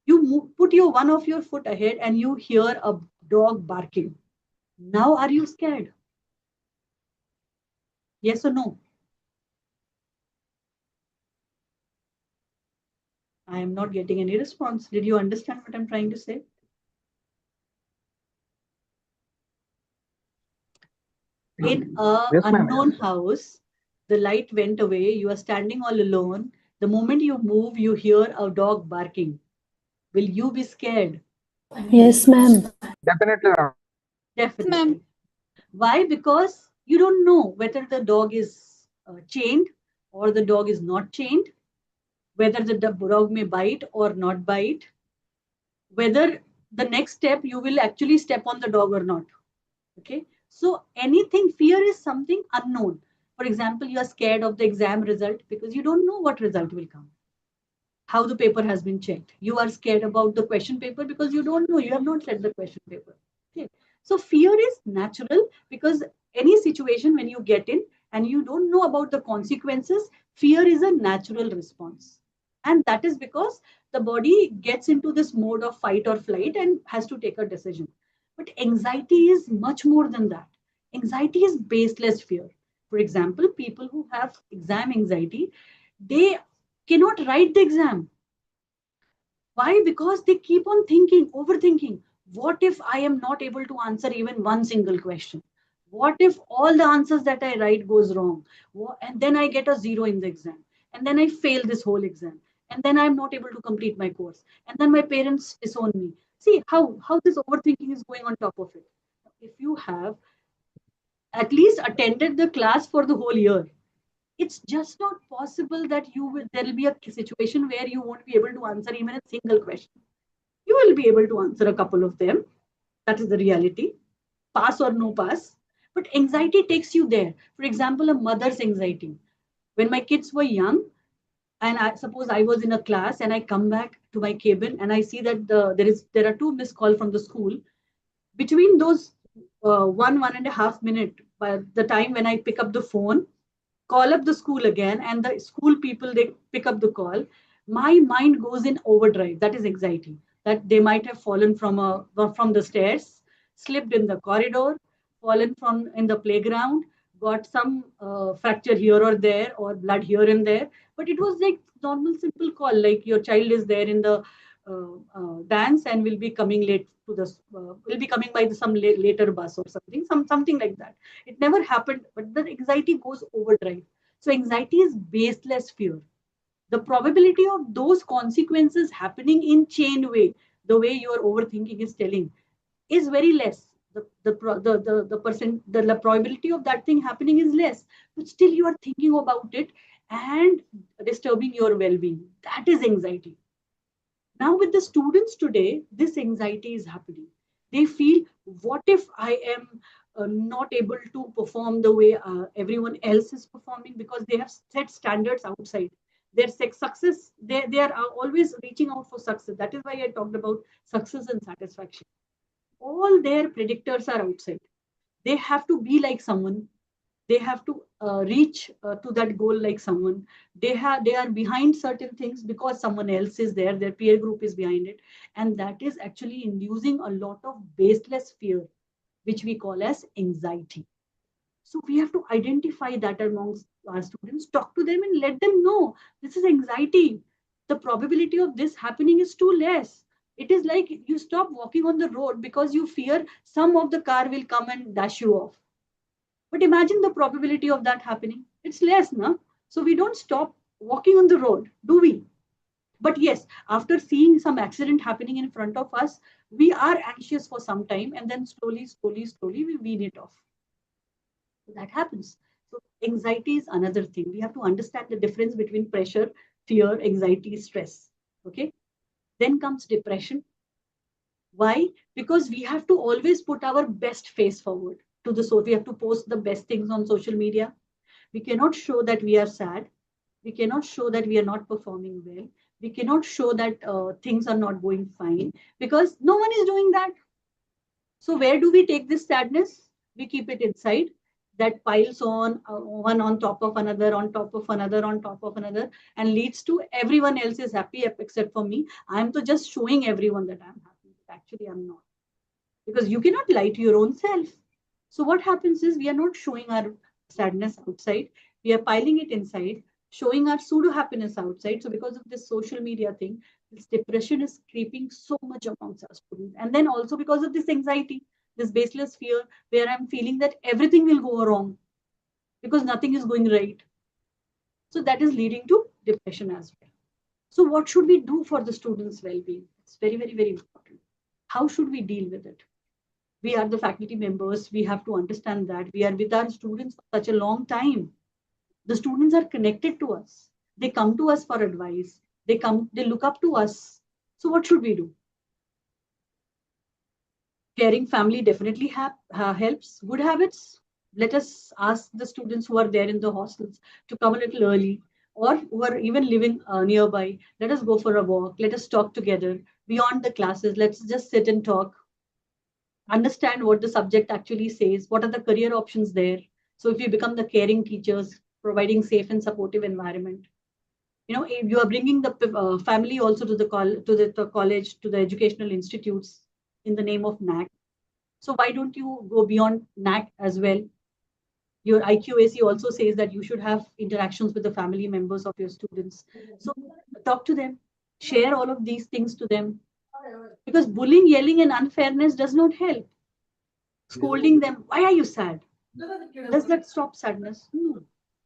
you put one of your foot ahead and you hear a dog barking. Now are you scared? Yes or no? I am not getting any response. Did you understand what I'm trying to say? In a Yes, ma'am. unknown house, the light went away. You are standing all alone. The moment you move, you hear a dog barking. Will you be scared? Yes, ma'am. Definitely, ma'am. Definitely. Why? Because you don't know whether the dog is chained or the dog is not chained, whether the dog may bite or not bite, whether the next step you will actually step on the dog or not. Okay. So anything, fear is something unknown. For example, you are scared of the exam result because you don't know what result will come, how the paper has been checked. You are scared about the question paper because you don't know, you have not read the question paper. Okay. So fear is natural because any situation when you get in and you don't know about the consequences, fear is a natural response. And that is because the body gets into this mode of fight or flight and has to take a decision. But anxiety is much more than that. Anxiety is baseless fear. For example, people who have exam anxiety, they cannot write the exam. Why? Because they keep on thinking, overthinking. What if I am not able to answer even one single question? What if all the answers that I write goes wrong? And then I get a 0 in the exam. And then I fail this whole exam. And then I'm not able to complete my course. And then my parents disown me. See how this overthinking is going on top of it. If you have at least attended the class for the whole year, it's just not possible that there will be a situation where you won't be able to answer even a single question. You will be able to answer a couple of them. That is the reality. Pass or no pass. But anxiety takes you there. For example, a mother's anxiety. When my kids were young, and I suppose I was in a class and I come back to my cabin and I see that there are 2 missed calls from the school. Between those 1.5 minutes, by the time when I pick up the phone, call up the school again, and the school people, they pick up the call, my mind goes in overdrive. That is anxiety, that they might have fallen from the stairs, slipped in the corridor, fallen from in the playground, got some fracture here or there, or blood here and there. But it was like normal simple call, like your child is there in the dance and will be coming late to the will be coming by some later bus or something like that. It never happened, but the anxiety goes overdrive. So anxiety is baseless fear. The probability of those consequences happening in chain way, the way your overthinking is telling, is very less. The probability of that thing happening is less, but still you are thinking about it and disturbing your well-being. That is anxiety. Now with the students today, this anxiety is happening. They feel, what if I am not able to perform the way everyone else is performing, because they have set standards outside. Their success, they are always reaching out for success. That is why I talked about success and satisfaction. All their predictors are outside. They have to be like someone. They have to reach to that goal like someone. They are behind certain things because someone else is there, their peer group is behind it, and that is actually inducing a lot of baseless fear, which we call as anxiety. So we have to identify that amongst our students, talk to them and let them know this is anxiety. The probability of this happening is too less. It is like you stop walking on the road because you fear some of the car will come and dash you off. But imagine the probability of that happening. It's less, no? So we don't stop walking on the road, do we? But yes, after seeing some accident happening in front of us, we are anxious for some time, and then slowly we wean it off. So that happens. So anxiety is another thing. We have to understand the difference between pressure, fear, anxiety, stress. Okay. Then comes depression. Why? Because we have to always put our best face forward to the soul. We have to post the best things on social media. We cannot show that we are sad. We cannot show that we are not performing well. We cannot show that things are not going fine, because no one is doing that. So where do we take this sadness? We keep it inside. That piles on, one on top of another, on top of another, on top of another, and leads to everyone else is happy except for me. I'm just showing everyone that I'm happy, but actually I'm not. Because you cannot lie to your own self. So what happens is we are not showing our sadness outside. We are piling it inside, showing our pseudo happiness outside. So because of this social media thing, this depression is creeping so much amongst our students. And then also because of this anxiety, this baseless fear, where I'm feeling that everything will go wrong because nothing is going right. So that is leading to depression as well. So what should we do for the students' well-being? It's very, very, very important. How should we deal with it? We are the faculty members. We have to understand that we are with our students for such a long time. The students are connected to us. They come to us for advice. They look up to us. So what should we do? Caring family definitely helps. Good habits. Let us ask the students who are there in the hostels to come a little early, or who are even living nearby. Let us go for a walk. Let us talk together beyond the classes. Let's just sit and talk. Understand what the subject actually says. What are the career options there? So if you become the caring teachers, providing safe and supportive environment. If you are bringing the family also to the college, to the educational institutes in the name of NAC. So why don't you go beyond NAC as well? Your IQAC also says that you should have interactions with the family members of your students. So talk to them, share all of these things to them. Because bullying, yelling, and unfairness does not help. Scolding them, why are you sad? Does that stop sadness? No.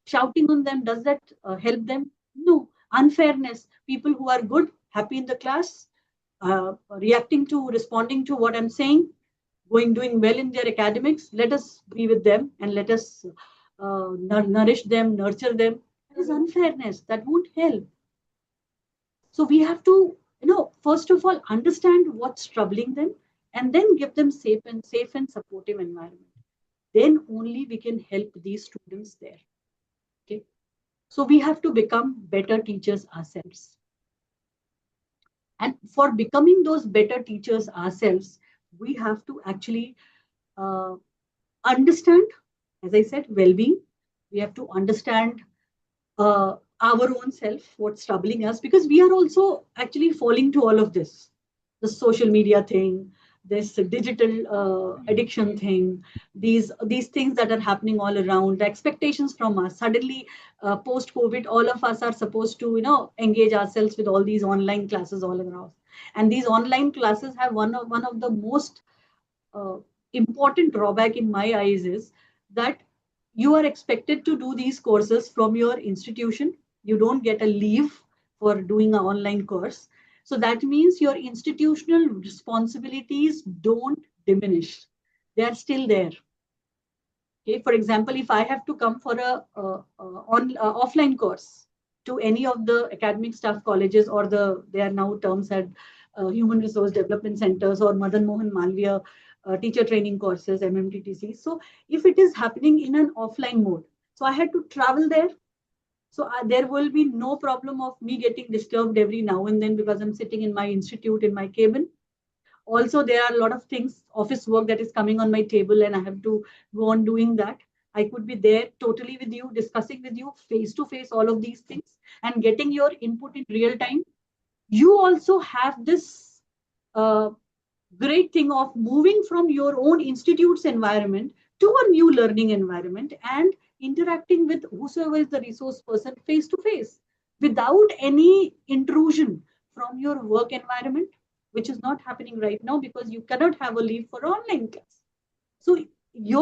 Shouting on them, does that help them? No. Unfairness, people who are good, happy in the class, responding to what I'm saying, doing well in their academics, let us be with them and let us nourish them, nurture them. That is unfairness. That won't help. So we have to, first of all, understand what's troubling them and then give them safe and supportive environment. Then only we can help these students there. Okay. So we have to become better teachers ourselves. And for becoming those better teachers ourselves, we have to actually understand, as I said, well-being. We have to understand our own self, what's troubling us, because we are also actually falling to all of this, the social media thing, this digital addiction thing, these things that are happening all around, the expectations from us. Suddenly, post-COVID, all of us are supposed to, engage ourselves with all these online classes all around. And these online classes have one of the most important drawback in my eyes is that you are expected to do these courses from your institution. You don't get a leave for doing an online course. So that means your institutional responsibilities don't diminish. They are still there. Okay. For example, if I have to come for a offline course to any of the academic staff colleges, or they are now terms at human resource development centers or Madan Mohan Malviya teacher training courses, MMTTC. So if it is happening in an offline mode, so I had to travel there. So there will be no problem of me getting disturbed every now and then because I'm sitting in my institute in my cabin. Also, there are a lot of things, office work that is coming on my table, and I have to go on doing that. I could be there totally with you, discussing with you face to face all of these things and getting your input in real time. You also have this great thing of moving from your own institute's environment to a new learning environment and interacting with whosoever is the resource person face to face without any intrusion from your work environment, which is not happening right now because you cannot have a leave for online class. So we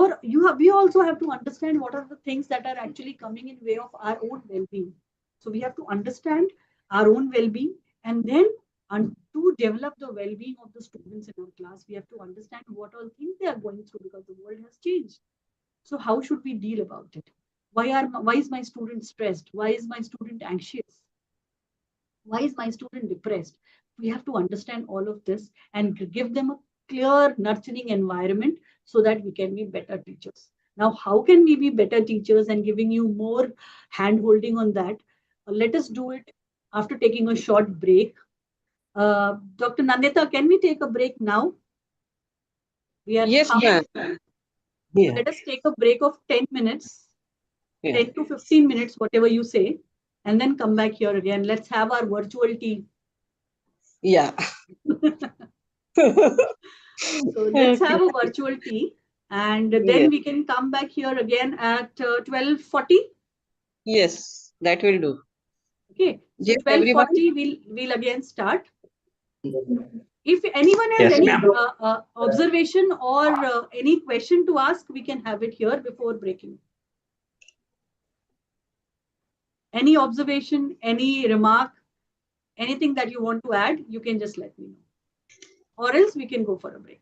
also have to understand what are the things that are actually coming in way of our own well-being. So we have to understand our own well-being, and then to develop the well-being of the students in our class, we have to understand what all things they are going through because the world has changed. So how should we deal about it? Why is my student stressed? Why is my student anxious? Why is my student depressed? We have to understand all of this and give them a clear, nurturing environment so that we can be better teachers. Now, how can we be better teachers, and giving you more hand holding on that? Let us do it after taking a short break. Dr. Nandita, can we take a break now? We are Yes, ma'am. Yeah. Let us take a break of 10 minutes, 10 to 15 minutes, whatever you say, and then come back here again. Let's have our virtual tea. Yeah. So let's have a virtual tea, and then we can come back here again at 12:40. Yes, that will do. Okay, so 12:40 we'll again start. If anyone has any observation or any question to ask, we can have it here before breaking. Any observation, any remark, anything that you want to add, you can just let me know. Or else we can go for a break.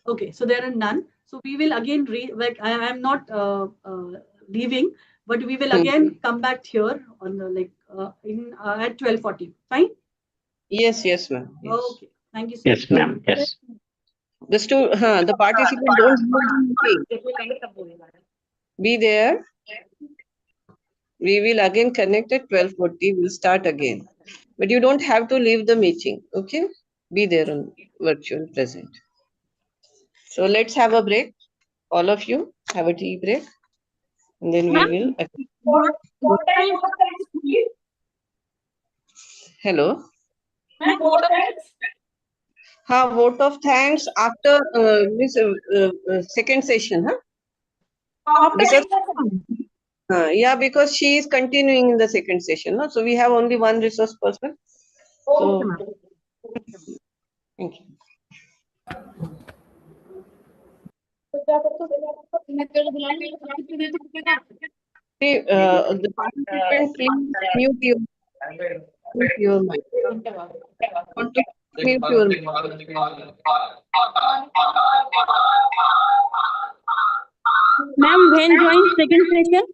Okay, so there are none. So we will again I am not leaving, but we will again come back here on the at 12:40. Fine? Yes, yes, ma'am. Yes. Okay, thank you so much. Yes, ma'am. Yes. The participant don't be there. We will again connect at 12:40. We'll start again. But you don't have to leave the meeting. Okay? Be there on virtual present. So let's have a break. All of you have a tea break. And then we will. What time? Hello. Vote of thanks after this second session, because yeah, because she is continuing in the second session, no? So we have only one resource person. So thank you. The participant, please mute your mic. Want to mute your mic. Ma'am, when join second session?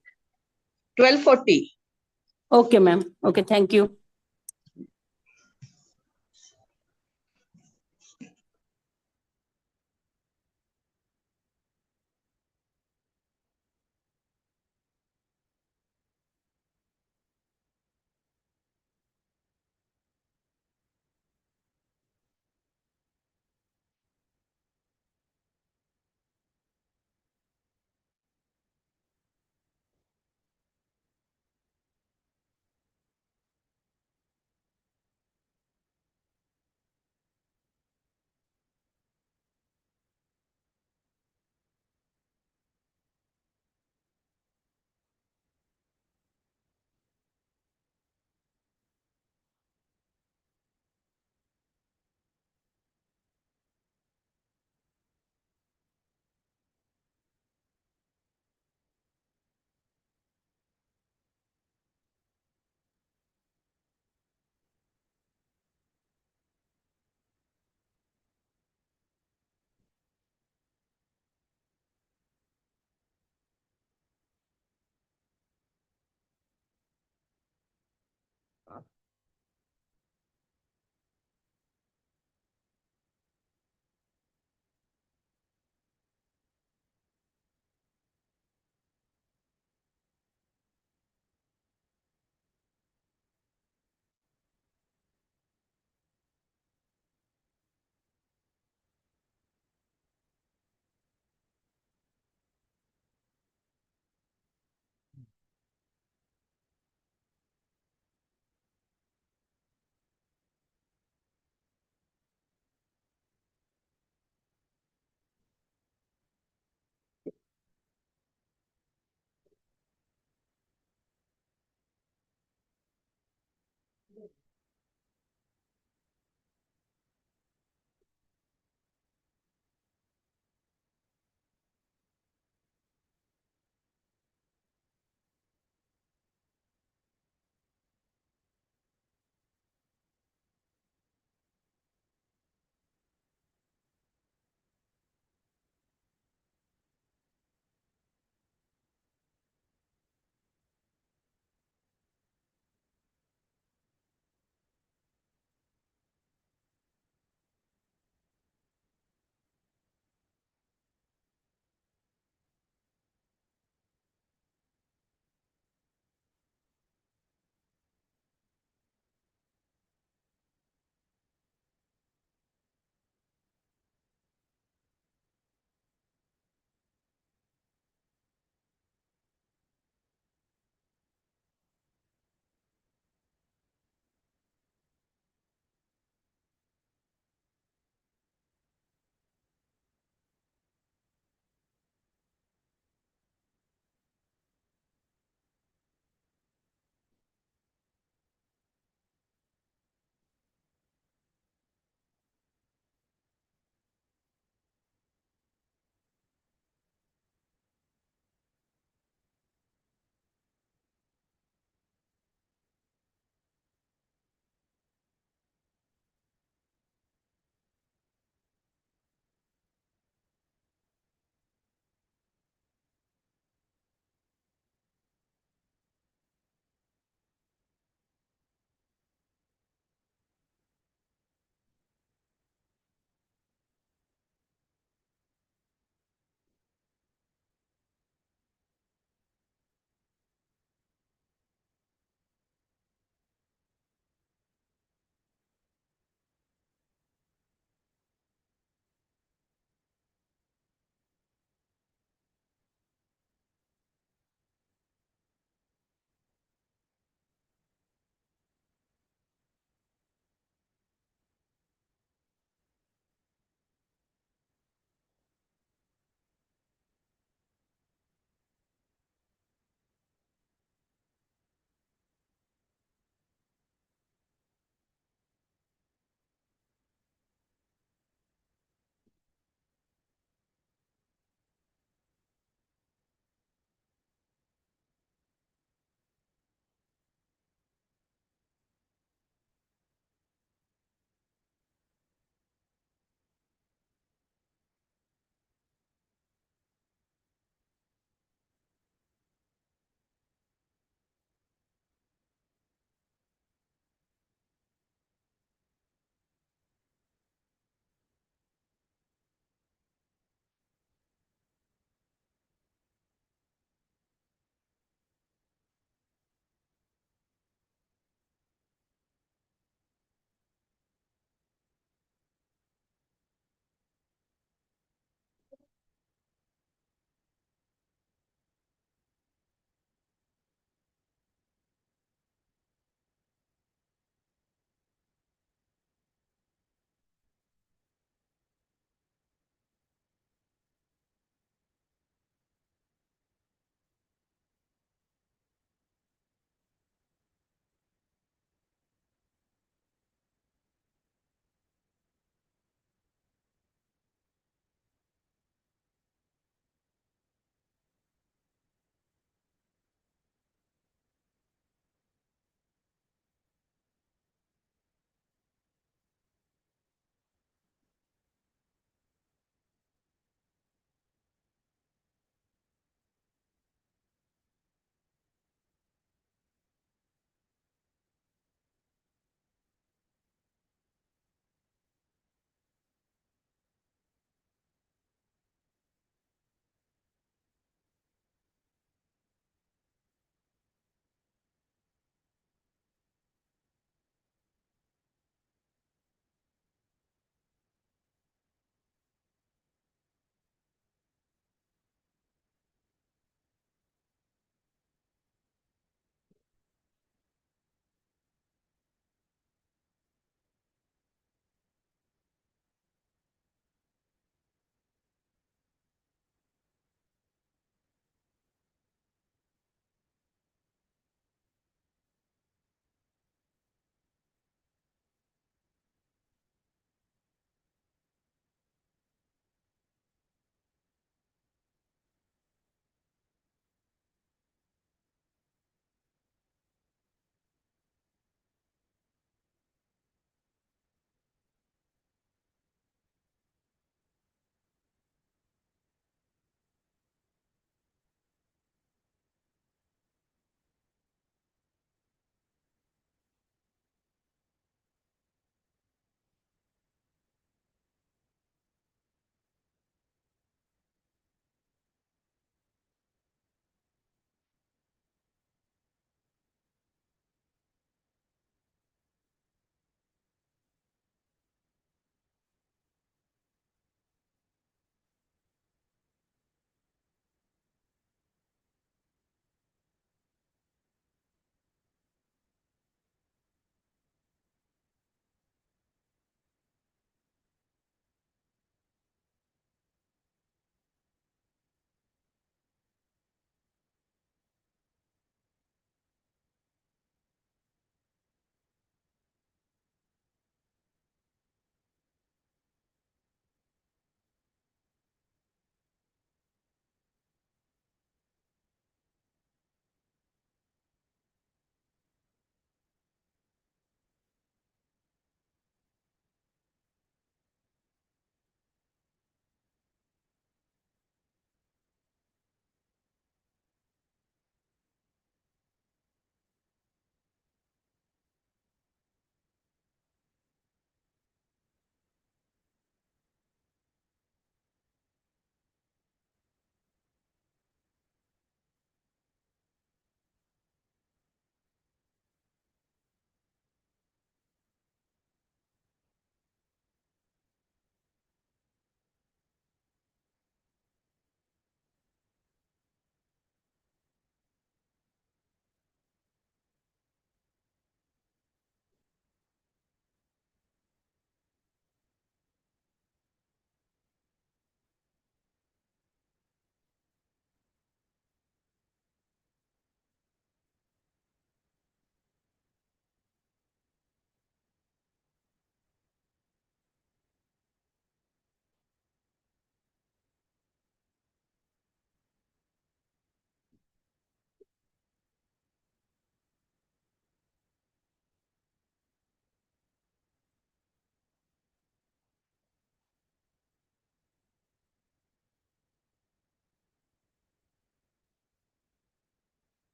12:40. Okay, ma'am. Okay, thank you.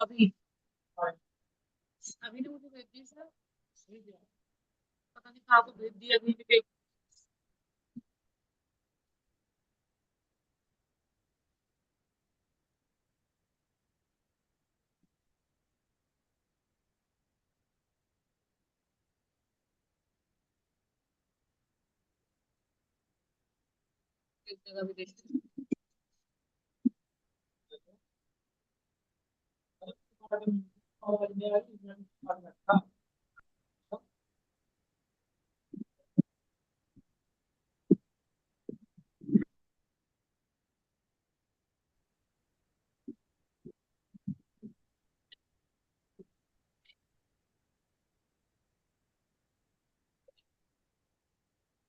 अभी अभी ने मुझे भेज दिया sir, भेज दिया, पता नहीं कहाँ को भेज दिया अभी भी। एक जगह भी देखते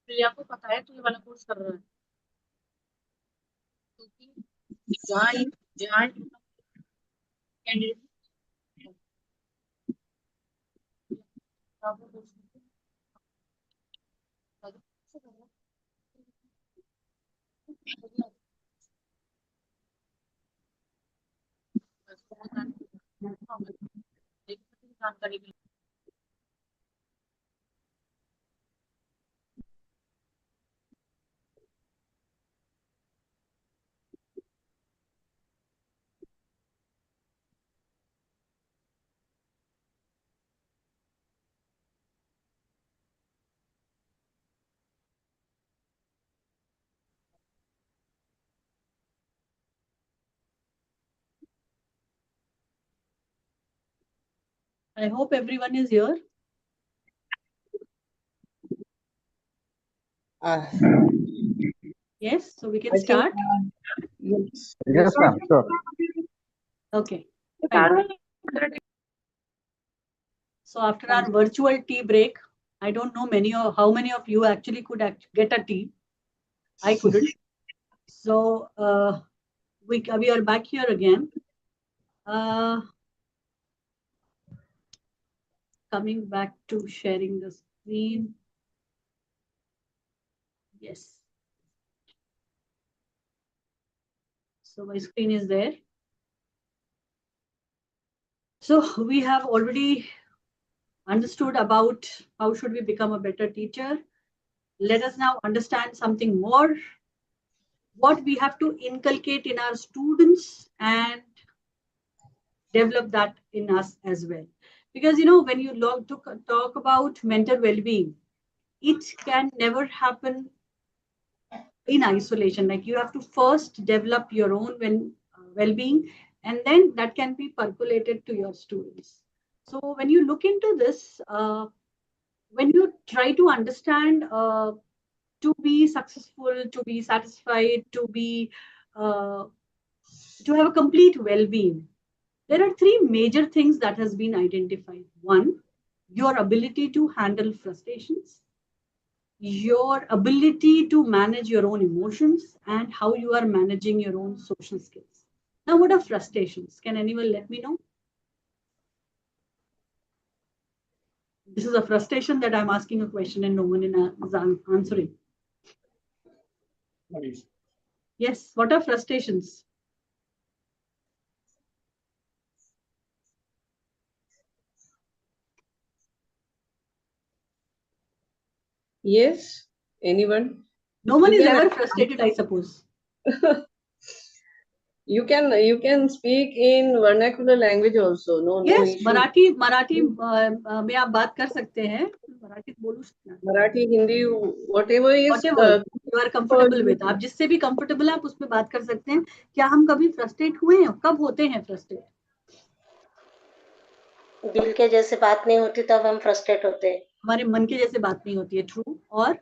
प्रिया को पता है तू ये वाला कोर्स कर रहा है, क्योंकि जहाँ कैंडिडेट जानकारी मिली। I hope everyone is here. Yes, so we can I start. think, Yes, ma'am. Sure. Okay, fine. So after our virtual tea break, I don't know how many of you actually could get a tea. I couldn't. So we are back here again. Coming back to sharing the screen. Yes. So my screen is there. So we have already understood about how should we become a better teacher. Let us now understand something more. What we have to inculcate in our students and develop that in us as well. Because, when you talk about mental well-being, it can never happen in isolation. Like, you have to first develop your own well-being, and then that can be percolated to your students. So when you look into this, when you try to understand to be successful, to be satisfied, to have a complete well-being, there are three major things that has been identified. One, your ability to handle frustrations, your ability to manage your own emotions, and how you are managing your own social skills. Now, what are frustrations? Can anyone let me know? This is a frustration that I'm asking a question and no one is answering. Yes, what are frustrations? yes, anyone? No one is ever frustrated, I suppose. You can speak in vernacular language also. No Yes, issue. Marathi में आप बात कर सकते हैं. Marathi बोलू सकते हैं. Marathi, Hindi, whatever you are comfortable with. आप जिससे भी comfortable हैं आप उसमें बात कर सकते हैं. क्या हम कभी frustrate हुए हैं? कब होते हैं frustrate? दिल के जैसे बात नहीं होती तब हम फ्रस्ट्रेट होते हैं. हमारे मन के जैसे बात नहीं होती है. True. और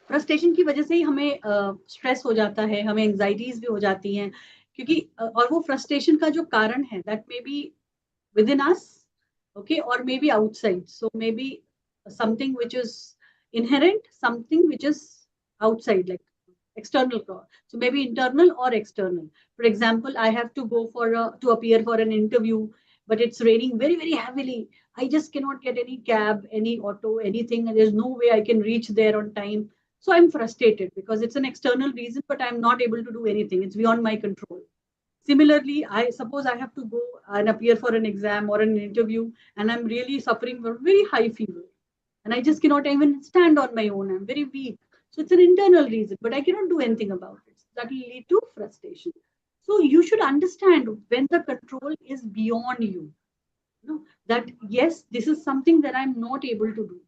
फ्रस्ट्रेशन की वजह से ही हमें स्ट्रेस हो जाता है, हमें एंजाइटीज भी हो जाती हैं, क्योंकि और वो फ्रस्ट्रेशन का जो कारण है that may be within us, okay, और may be outside. So may be something which is inherent, something which is outside, like external cause. So maybe internal or external. For example, I have to go to appear for an interview, but it's raining very, very heavily. I just cannot get any cab, any auto, anything. There's no way I can reach there on time. So I'm frustrated because it's an external reason, but I'm not able to do anything. It's beyond my control. Similarly, I suppose I have to go and appear for an exam or an interview, and I'm really suffering from very high fever. And I just cannot even stand on my own. I'm very weak. So it's an internal reason, but I cannot do anything about it. That will lead to frustration. So you should understand when the control is beyond you. That yes, this is something that I'm not able to do.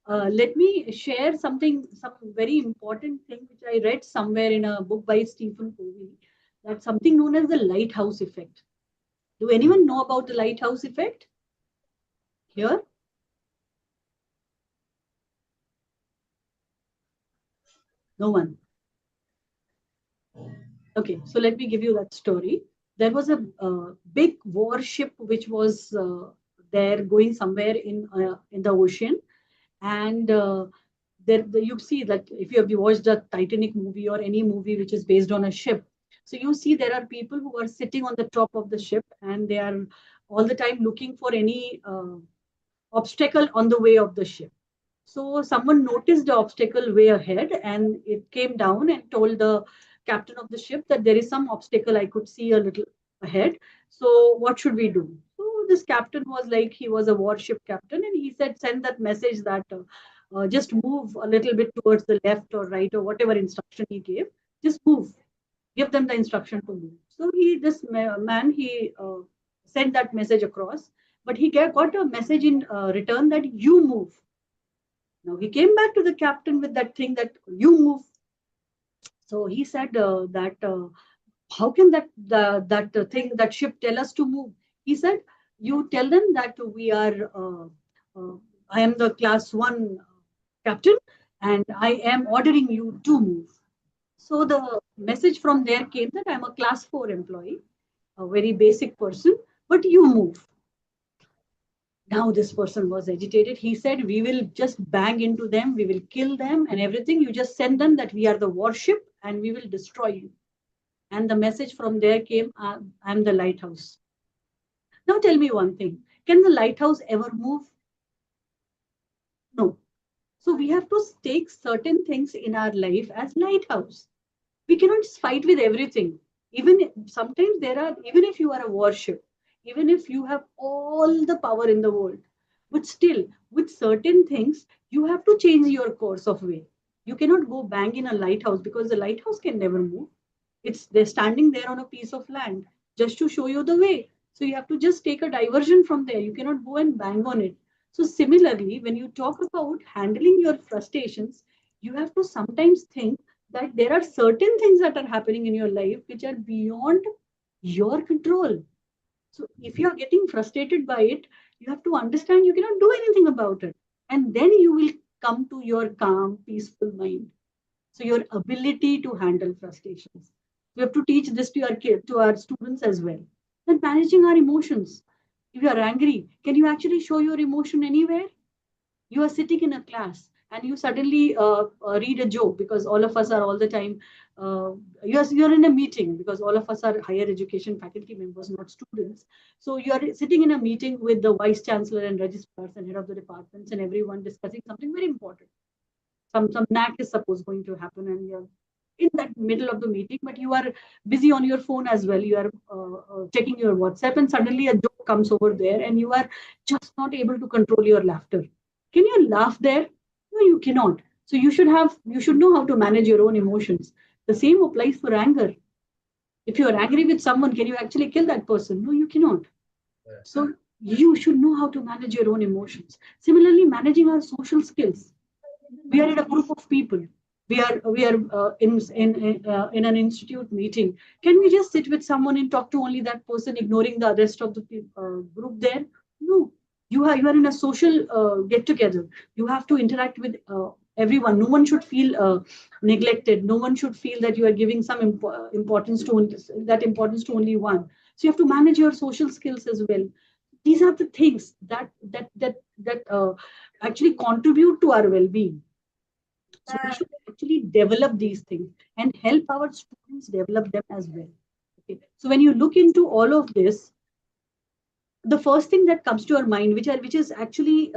Let me share some very important thing which I read somewhere in a book by Stephen Covey. That's something known as the lighthouse effect. Do anyone know about the lighthouse effect? Here? No one. Okay, so let me give you that story. There was a big warship which was there going somewhere in the ocean, and you see that if you have watched the Titanic movie or any movie which is based on a ship, so you see there are people who are sitting on the top of the ship and they are all the time looking for any obstacle on the way of the ship. So someone noticed the obstacle way ahead and it came down and told the captain of the ship that there is some obstacle I could see a little ahead. So what should we do? So this captain was like, he was a warship captain and he said, send that message that just move a little bit towards the left or right or whatever instruction he gave, just move, give them the instruction to move. So this man, he sent that message across, but he got a message in return that you move. Now he came back to the captain with that thing that you move. So he said that how can that thing, that ship tell us to move? He said, you tell them that we are, I am the class 1 captain and I am ordering you to move. So the message from there came that I'm a class 4 employee, a very basic person, but you move. Now this person was agitated. He said, we will just bang into them, we will kill them and everything. You just send them that we are the warship and we will destroy you. And the message from there came, I'm the lighthouse. Now tell me one thing. Can the lighthouse ever move? No. So we have to take certain things in our life as lighthouse. We cannot fight with everything. Even sometimes even if you are a warship, even if you have all the power in the world, but still with certain things, you have to change your course of way. You cannot go bang in a lighthouse because the lighthouse can never move. They're standing there on a piece of land just to show you the way. So you have to just take a diversion from there. You cannot go and bang on it. So similarly, when you talk about handling your frustrations, you have to sometimes think that there are certain things that are happening in your life which are beyond your control. So if you are getting frustrated by it, you have to understand you cannot do anything about it. And then you will come to your calm, peaceful mind. So your ability to handle frustrations. We have to teach this to our students as well. Then managing our emotions. If you are angry, can you actually show your emotion anywhere? You are sitting in a class and you suddenly read a joke because all of us are all the time, you're in a meeting because all of us are higher education faculty members, not students. So you are sitting in a meeting with the vice chancellor and registrars and head of the departments and everyone discussing something very important. Some knack is supposed going to happen and you're in that middle of the meeting, but you are busy on your phone as well. You are checking your WhatsApp and suddenly a joke comes over there and you are just not able to control your laughter. Can you laugh there? No, you cannot. So you should know how to manage your own emotions. The same applies for anger. If you are angry with someone, can you actually kill that person? No, you cannot. So you should know how to manage your own emotions. Similarly, managing our social skills. We are in a group of people. We are in an institute meeting. Can we just sit with someone and talk to only that person, ignoring the rest of the group there? No. You are in a social get together. You have to interact with everyone. No one should feel neglected. No one should feel that you are giving some importance to only one. So you have to manage your social skills as well. These are the things that actually contribute to our well-being. So we should actually develop these things and help our students develop them as well. Okay. So when you look into all of this, the first thing that comes to our mind, which is actually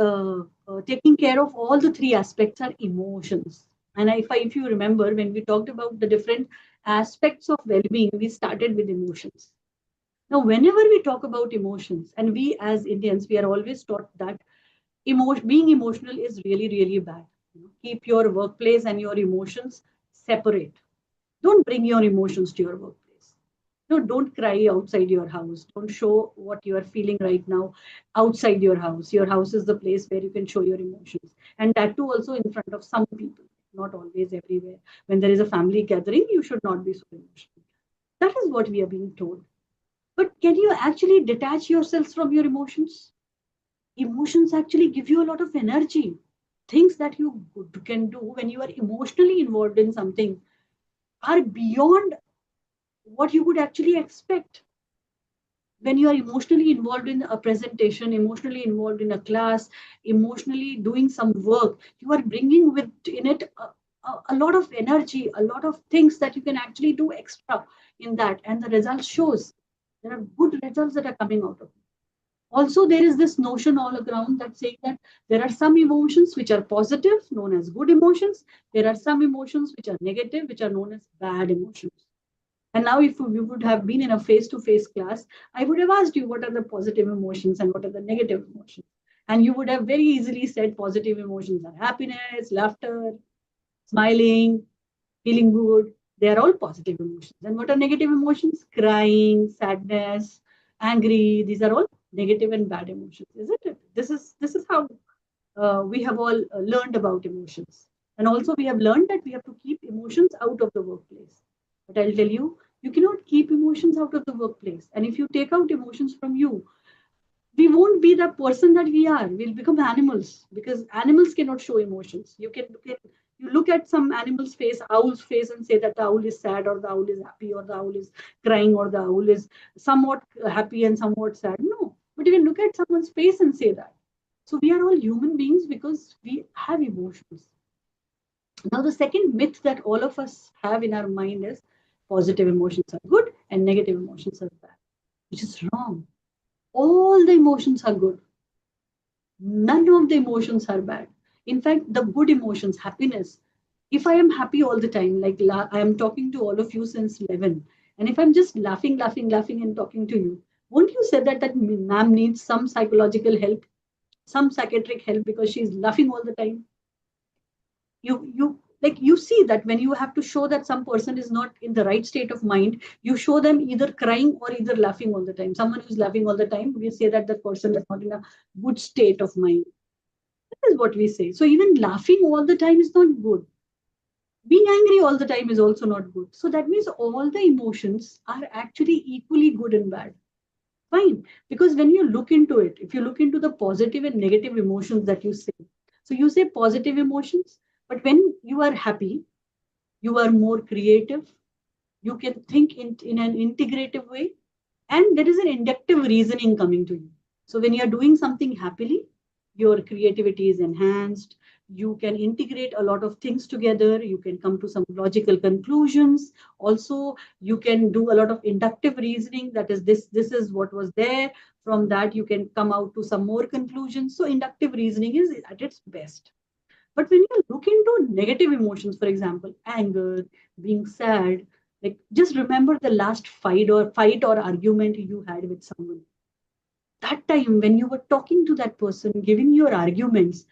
taking care of all the three aspects, are emotions. And if you remember, when we talked about the different aspects of well-being, we started with emotions. Now, whenever we talk about emotions, and we as Indians, we are always taught that being emotional is really, really bad. Keep your workplace and your emotions separate. Don't bring your emotions to your workplace. No, don't cry outside your house. Don't show what you are feeling right now outside your house. Your house is the place where you can show your emotions. And that too also in front of some people, not always everywhere. When there is a family gathering, you should not be so emotional. That is what we are being told. But can you actually detach yourselves from your emotions? Emotions actually give you a lot of energy. Things that you can do when you are emotionally involved in something are beyond what you would actually expect. When you are emotionally involved in a presentation, emotionally involved in a class, emotionally doing some work, you are bringing in it a lot of energy, a lot of things that you can actually do extra in that, and the result shows. There are good results that are coming out of it. Also, there is this notion all around that saying that there are some emotions which are positive, known as good emotions. There are some emotions which are negative, which are known as bad emotions. And now, if we would have been in a face-to-face class, I would have asked you what are the positive emotions and what are the negative emotions. And you would have very easily said positive emotions are happiness, laughter, smiling, feeling good. They are all positive emotions. And what are negative emotions? Crying, sadness, angry. These are all negative and bad emotions, isn't it? This is how we have all learned about emotions. And also we have learned that we have to keep emotions out of the workplace. But I'll tell you, you cannot keep emotions out of the workplace. And if you take out emotions from you, we won't be the person that we are. We'll become animals because animals cannot show emotions. You look at some animal's face, owl's face, and say that the owl is sad or the owl is happy or the owl is crying or the owl is somewhat happy and somewhat sad. No, but you can look at someone's face and say that. So we are all human beings because we have emotions. Now, the second myth that all of us have in our mind is positive emotions are good and negative emotions are bad, which is wrong. All the emotions are good. None of the emotions are bad. In fact, the good emotions, happiness. If I am happy all the time, like I am talking to all of you since 11, and if I'm just laughing, laughing, laughing and talking to you, won't you say that ma'am needs some psychological help, some psychiatric help because she's laughing all the time? You see that when you have to show that some person is not in the right state of mind, you show them either crying or either laughing all the time. Someone who's laughing all the time, we say that that person is not in a good state of mind. That is what we say. So even laughing all the time is not good. Being angry all the time is also not good. So that means all the emotions are actually equally good and bad. Fine. Because when you look into it, if you look into the positive and negative emotions that you say, so you say positive emotions, but when you are happy, you are more creative, you can think in an integrative way, and there is an inductive reasoning coming to you. So when you're doing something happily, your creativity is enhanced, you can integrate a lot of things together, you can come to some logical conclusions. Also, you can do a lot of inductive reasoning, that is this is what was there. From that you can come out to some more conclusions. So inductive reasoning is at its best. But when you look into negative emotions, for example, anger, being sad, like just remember the last fight or argument you had with someone. That time when you were talking to that person, giving your arguments,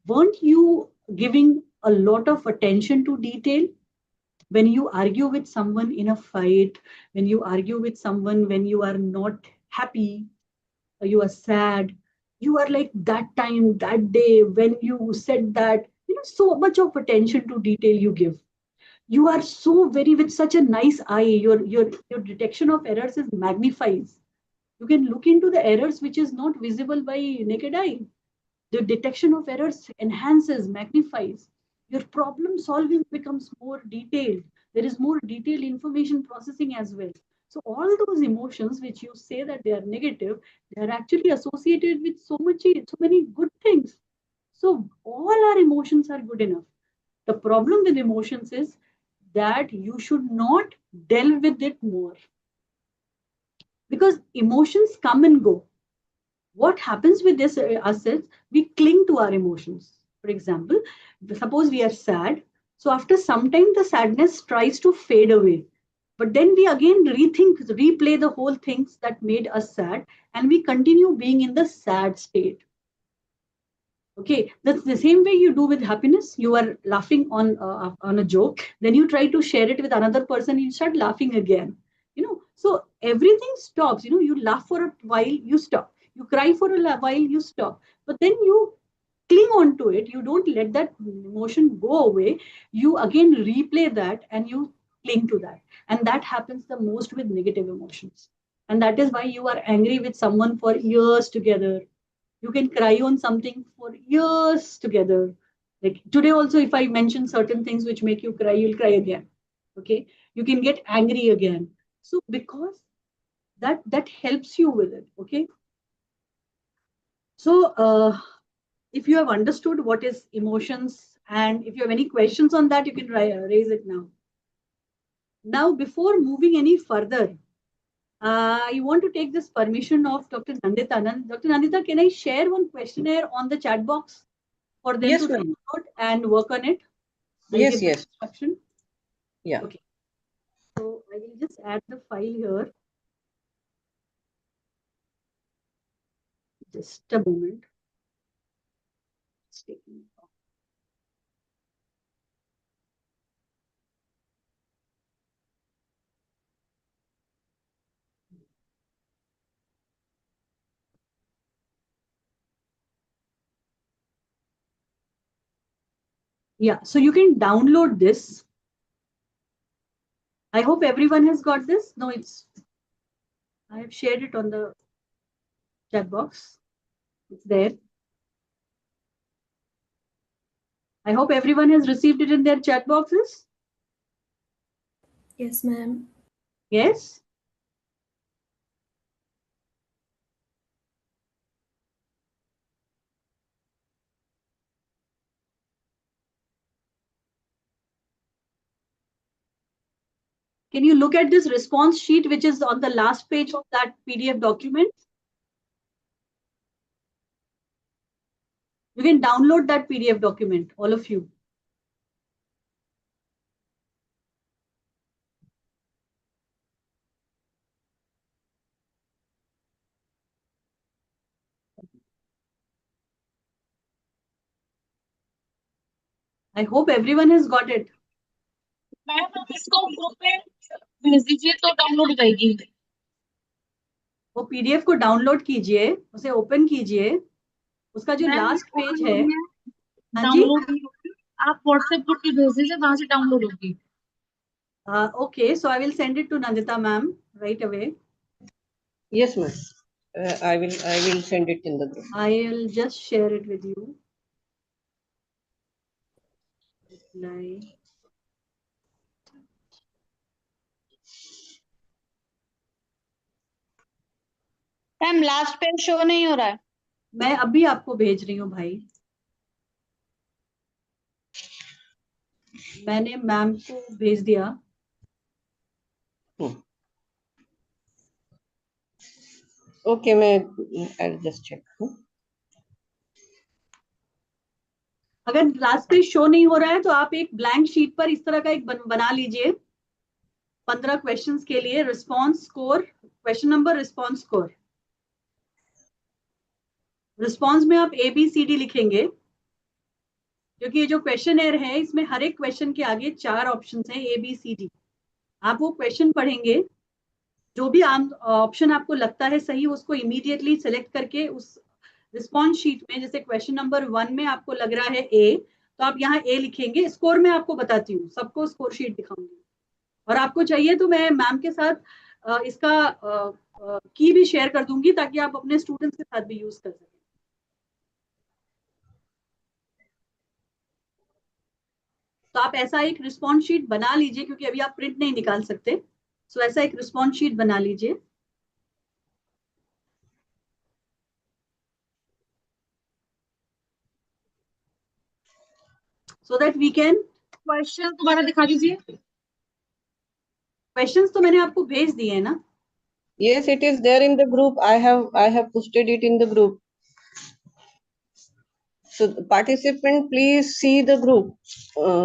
weren't you giving a lot of attention to detail? When you argue with someone in a fight, when you argue with someone when you are not happy, you are sad, you are like that time, that day when you said that, so much of attention to detail you give. You are so very with such a nice eye, your detection of errors is magnifies. You can look into the errors which is not visible by naked eye. The detection of errors enhances, magnifies. Your problem solving becomes more detailed. There is more detailed information processing as well. So all those emotions which you say that they are negative, they are actually associated with so many good things. So all our emotions are good enough. The problem with emotions is that you should not delve with it more, because emotions come and go. What happens with this us is we cling to our emotions. For example, suppose we are sad, So after some time, the sadness tries to fade away. But then we again replay the whole things that made us sad, and we continue being in the sad state. Okay, that's the same way you do with happiness. You are laughing on a joke, then you try to share it with another person, you start laughing again. So everything stops. You laugh for a while, you stop. You cry for a while, you stop. But then you cling on to it. You don't let that emotion go away. You again replay that and you cling to that. And that happens the most with negative emotions. And that is why you are angry with someone for years together. You can cry on something for years together. Like today also, if I mention certain things which make you cry, you'll cry again. Okay. You can get angry again. So because that helps you with it. Okay. So if you have understood what is emotions, and if you have any questions on that, you can raise it now. Now, before moving any further, I want to take this permission of Dr. Nandita. Dr. Nandita, can I share one questionnaire on the chat box for them to download and work on it? Yes. Instruction. Yeah. Okay. So I will just add the file here. Just a moment. It's taking. Yeah, so you can download this. I hope everyone has got this. No, I have shared it on the chat box. It's there. I hope everyone has received it in their chat boxes. Yes, ma'am. Yes. Can you look at this response sheet, which is on the last page of that PDF document? You can download that PDF document, all of you. I hope everyone has got it. Ma'am आप इसको group पे भेज दीजिए तो download हो जाएगी. वो PDF को डाउनलोड कीजिए, उसे ओपन कीजिए, उसका जो लास्ट पेज है. हाँ जी, आप व्हाट्सएप ग्रुप पे भेज दीजिए, वहां से डाउनलोड होगी. Okay, so I will send it to Nandita ma'am right away. Yes, ma'am. I will send it in the group. I will just share it with you. Reply. Ma'am last page show नहीं हो रहा है. मैं अभी आपको भेज रही हूँ भाई. मैंने मैम को भेज दिया. Okay, I'll just check. अगर लास्ट पेज शो नहीं हो रहा है तो आप एक ब्लैंक शीट पर इस तरह का एक बना लीजिए 15 क्वेश्चंस के लिए. Response score, question number, response score. Response में आप ABCD लिखेंगे, क्योंकि ये जो क्वेश्चनएयर है इसमें हर एक क्वेश्चन के आगे 4 ऑप्शंस हैं ABCD. आप वो क्वेश्चन पढ़ेंगे, जो भी ऑप्शन आपको लगता है सही उसको इमीडिएटली सेलेक्ट करके उस रिस्पॉन्स शीट में, जैसे क्वेश्चन नंबर 1 में आपको लग रहा है A, तो आप यहाँ A लिखेंगे. स्कोर में आपको बताती हूँ, सबको स्कोर शीट दिखाऊंगी. और आपको चाहिए तो मैं मैम के साथ इसका की भी शेयर कर दूंगी, ताकि आप अपने स्टूडेंट्स के साथ भी यूज कर सकें. तो आप ऐसा एक रिस्पॉन्स शीट बना लीजिए, क्योंकि अभी आप प्रिंट नहीं निकाल सकते. सो ऐसा एक रिस्पॉन्स शीट बना लीजिए. So that we can. Question दोबारा दिखा दीजिए. क्वेश्चंस तो मैंने आपको भेज दिए हैं ना. Yes, it is there in the group. I have posted it in the group. So participant, please see the group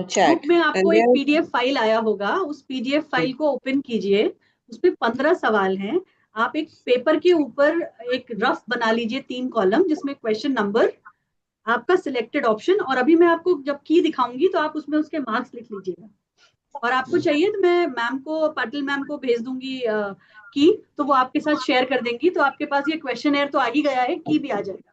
chat. Group में आपको एक पीडीएफ फाइल आया होगा, उस पीडीएफ फाइल को ओपन कीजिए, उसमें 15 सवाल हैं। आप एक पेपर के ऊपर एक रफ बना लीजिए 3 कॉलम, जिसमें क्वेश्चन नंबर, आपका सिलेक्टेड ऑप्शन, और अभी मैं आपको जब की दिखाऊंगी तो आप उसमें उसके मार्क्स लिख लीजिएगा। और आपको चाहिए तो मैं मैम को, पाटिल मैम को भेज दूंगी की, तो वो आपके साथ शेयर कर देंगी, तो आपके पास ये क्वेश्चन तो आ ही गया है, की भी आ जाएगा।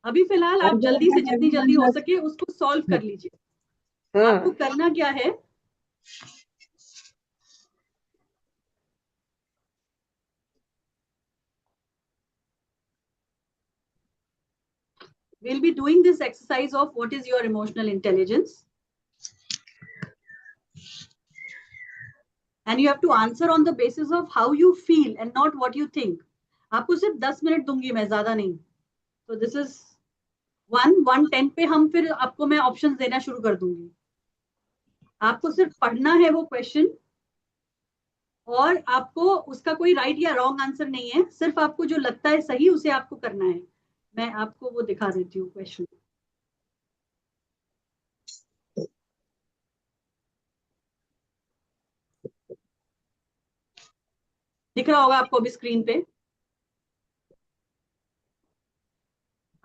अभी फिलहाल आप जल्दी से जितनी जल्दी हो सके उसको सॉल्व कर लीजिए। आपको करना क्या है, we'll be doing this exercise of what is your emotional intelligence, and you have to answer on the basis of how you feel and not what you think. आपको सिर्फ 10 मिनट दूंगी मैं, ज्यादा नहीं। तो दिस इज 1:10 पे हम फिर आपको मैं ऑप्शंस देना शुरू कर दूंगी। आपको सिर्फ पढ़ना है वो क्वेश्चन, और आपको उसका कोई राइट या रॉन्ग आंसर नहीं है, सिर्फ आपको जो लगता है सही उसे आपको करना है। मैं आपको वो दिखा देती हूँ क्वेश्चन। दिख रहा होगा आपको अभी स्क्रीन पे।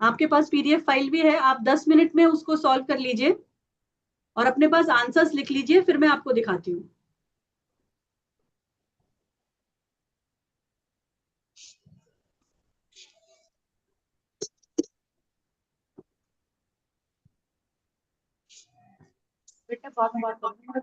आपके पास पीडीएफ फाइल भी है, आप 10 मिनट में उसको सॉल्व कर लीजिए और अपने पास आंसर्स लिख लीजिए, फिर मैं आपको दिखाती हूँ। बेटा बात करो,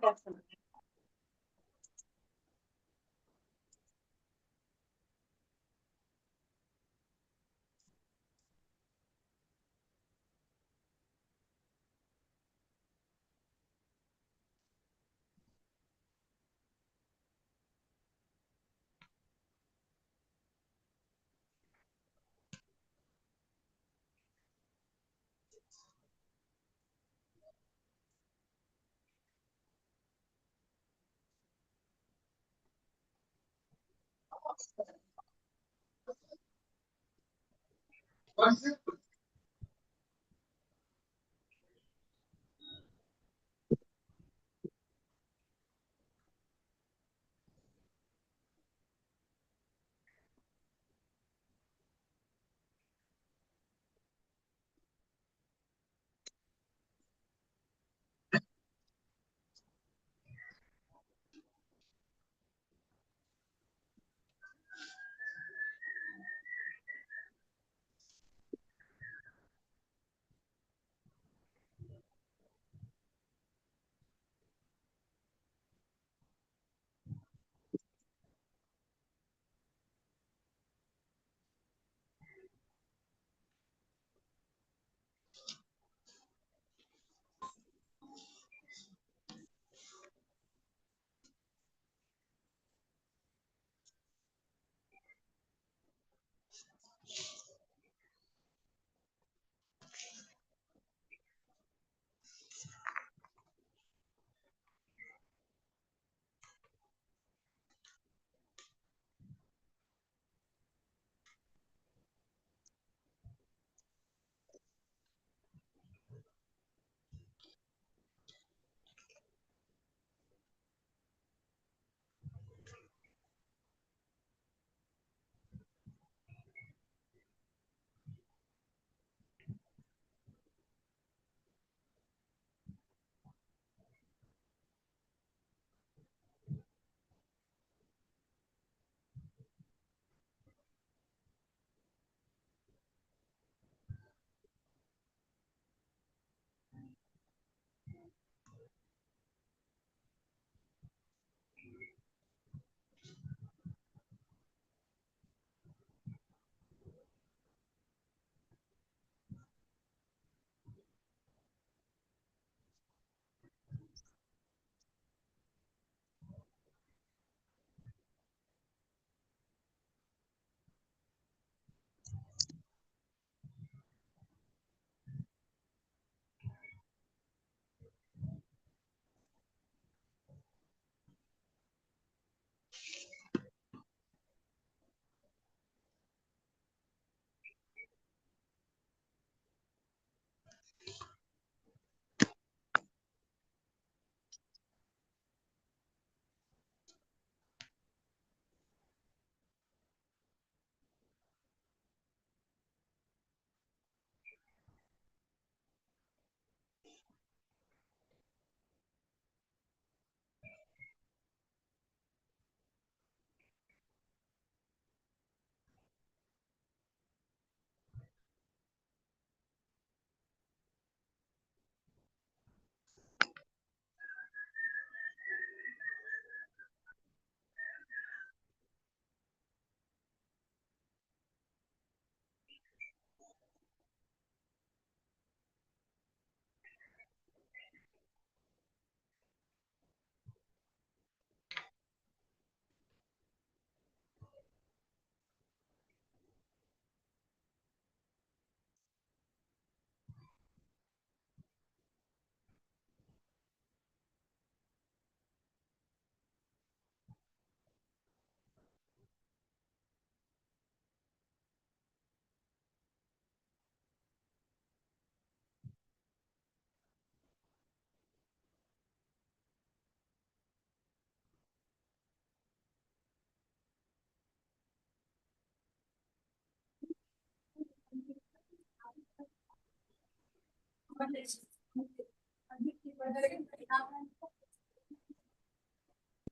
कैसे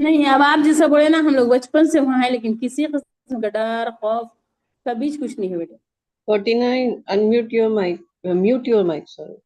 नहीं, अब आप जैसा बोले ना, हम लोग बचपन से वहां है, लेकिन किसी किस्म का डर खौफ कभी कुछ नहीं है बेटा। 49, unmute your mic. Mute your mic, sorry.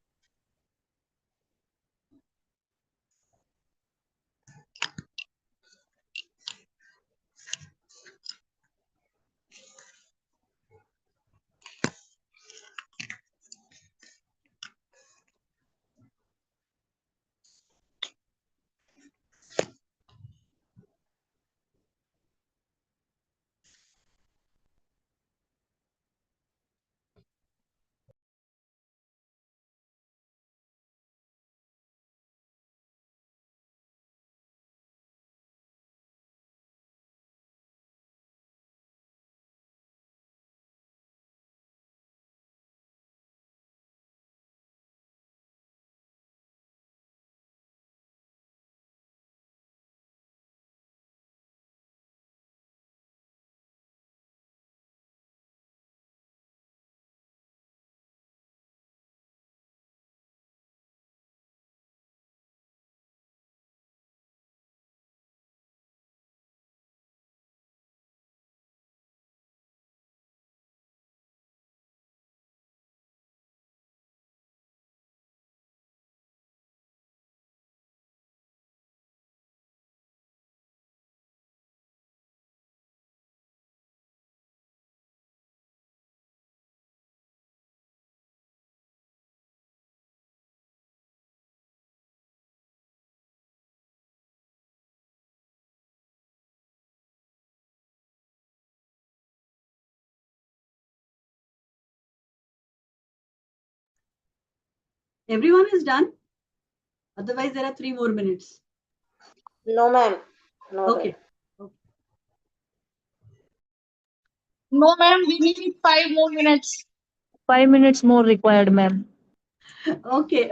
Everyone is done? Otherwise, there are 3 more minutes. No, ma'am. No. Okay. No, ma'am, we need 5 more minutes. 5 minutes more required, ma'am. Okay.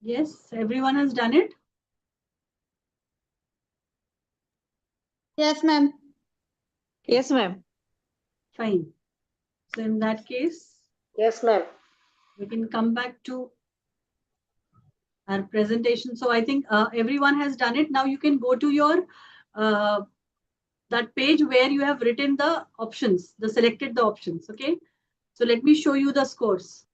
Yes, everyone has done it. Yes, ma'am. Yes, ma'am. Fine. So in that case, Yes, ma'am. we can come back to our presentation. So I think everyone has done it. Now you can go to your that page where you have written the options, selected the options. Okay. So let me show you the scores.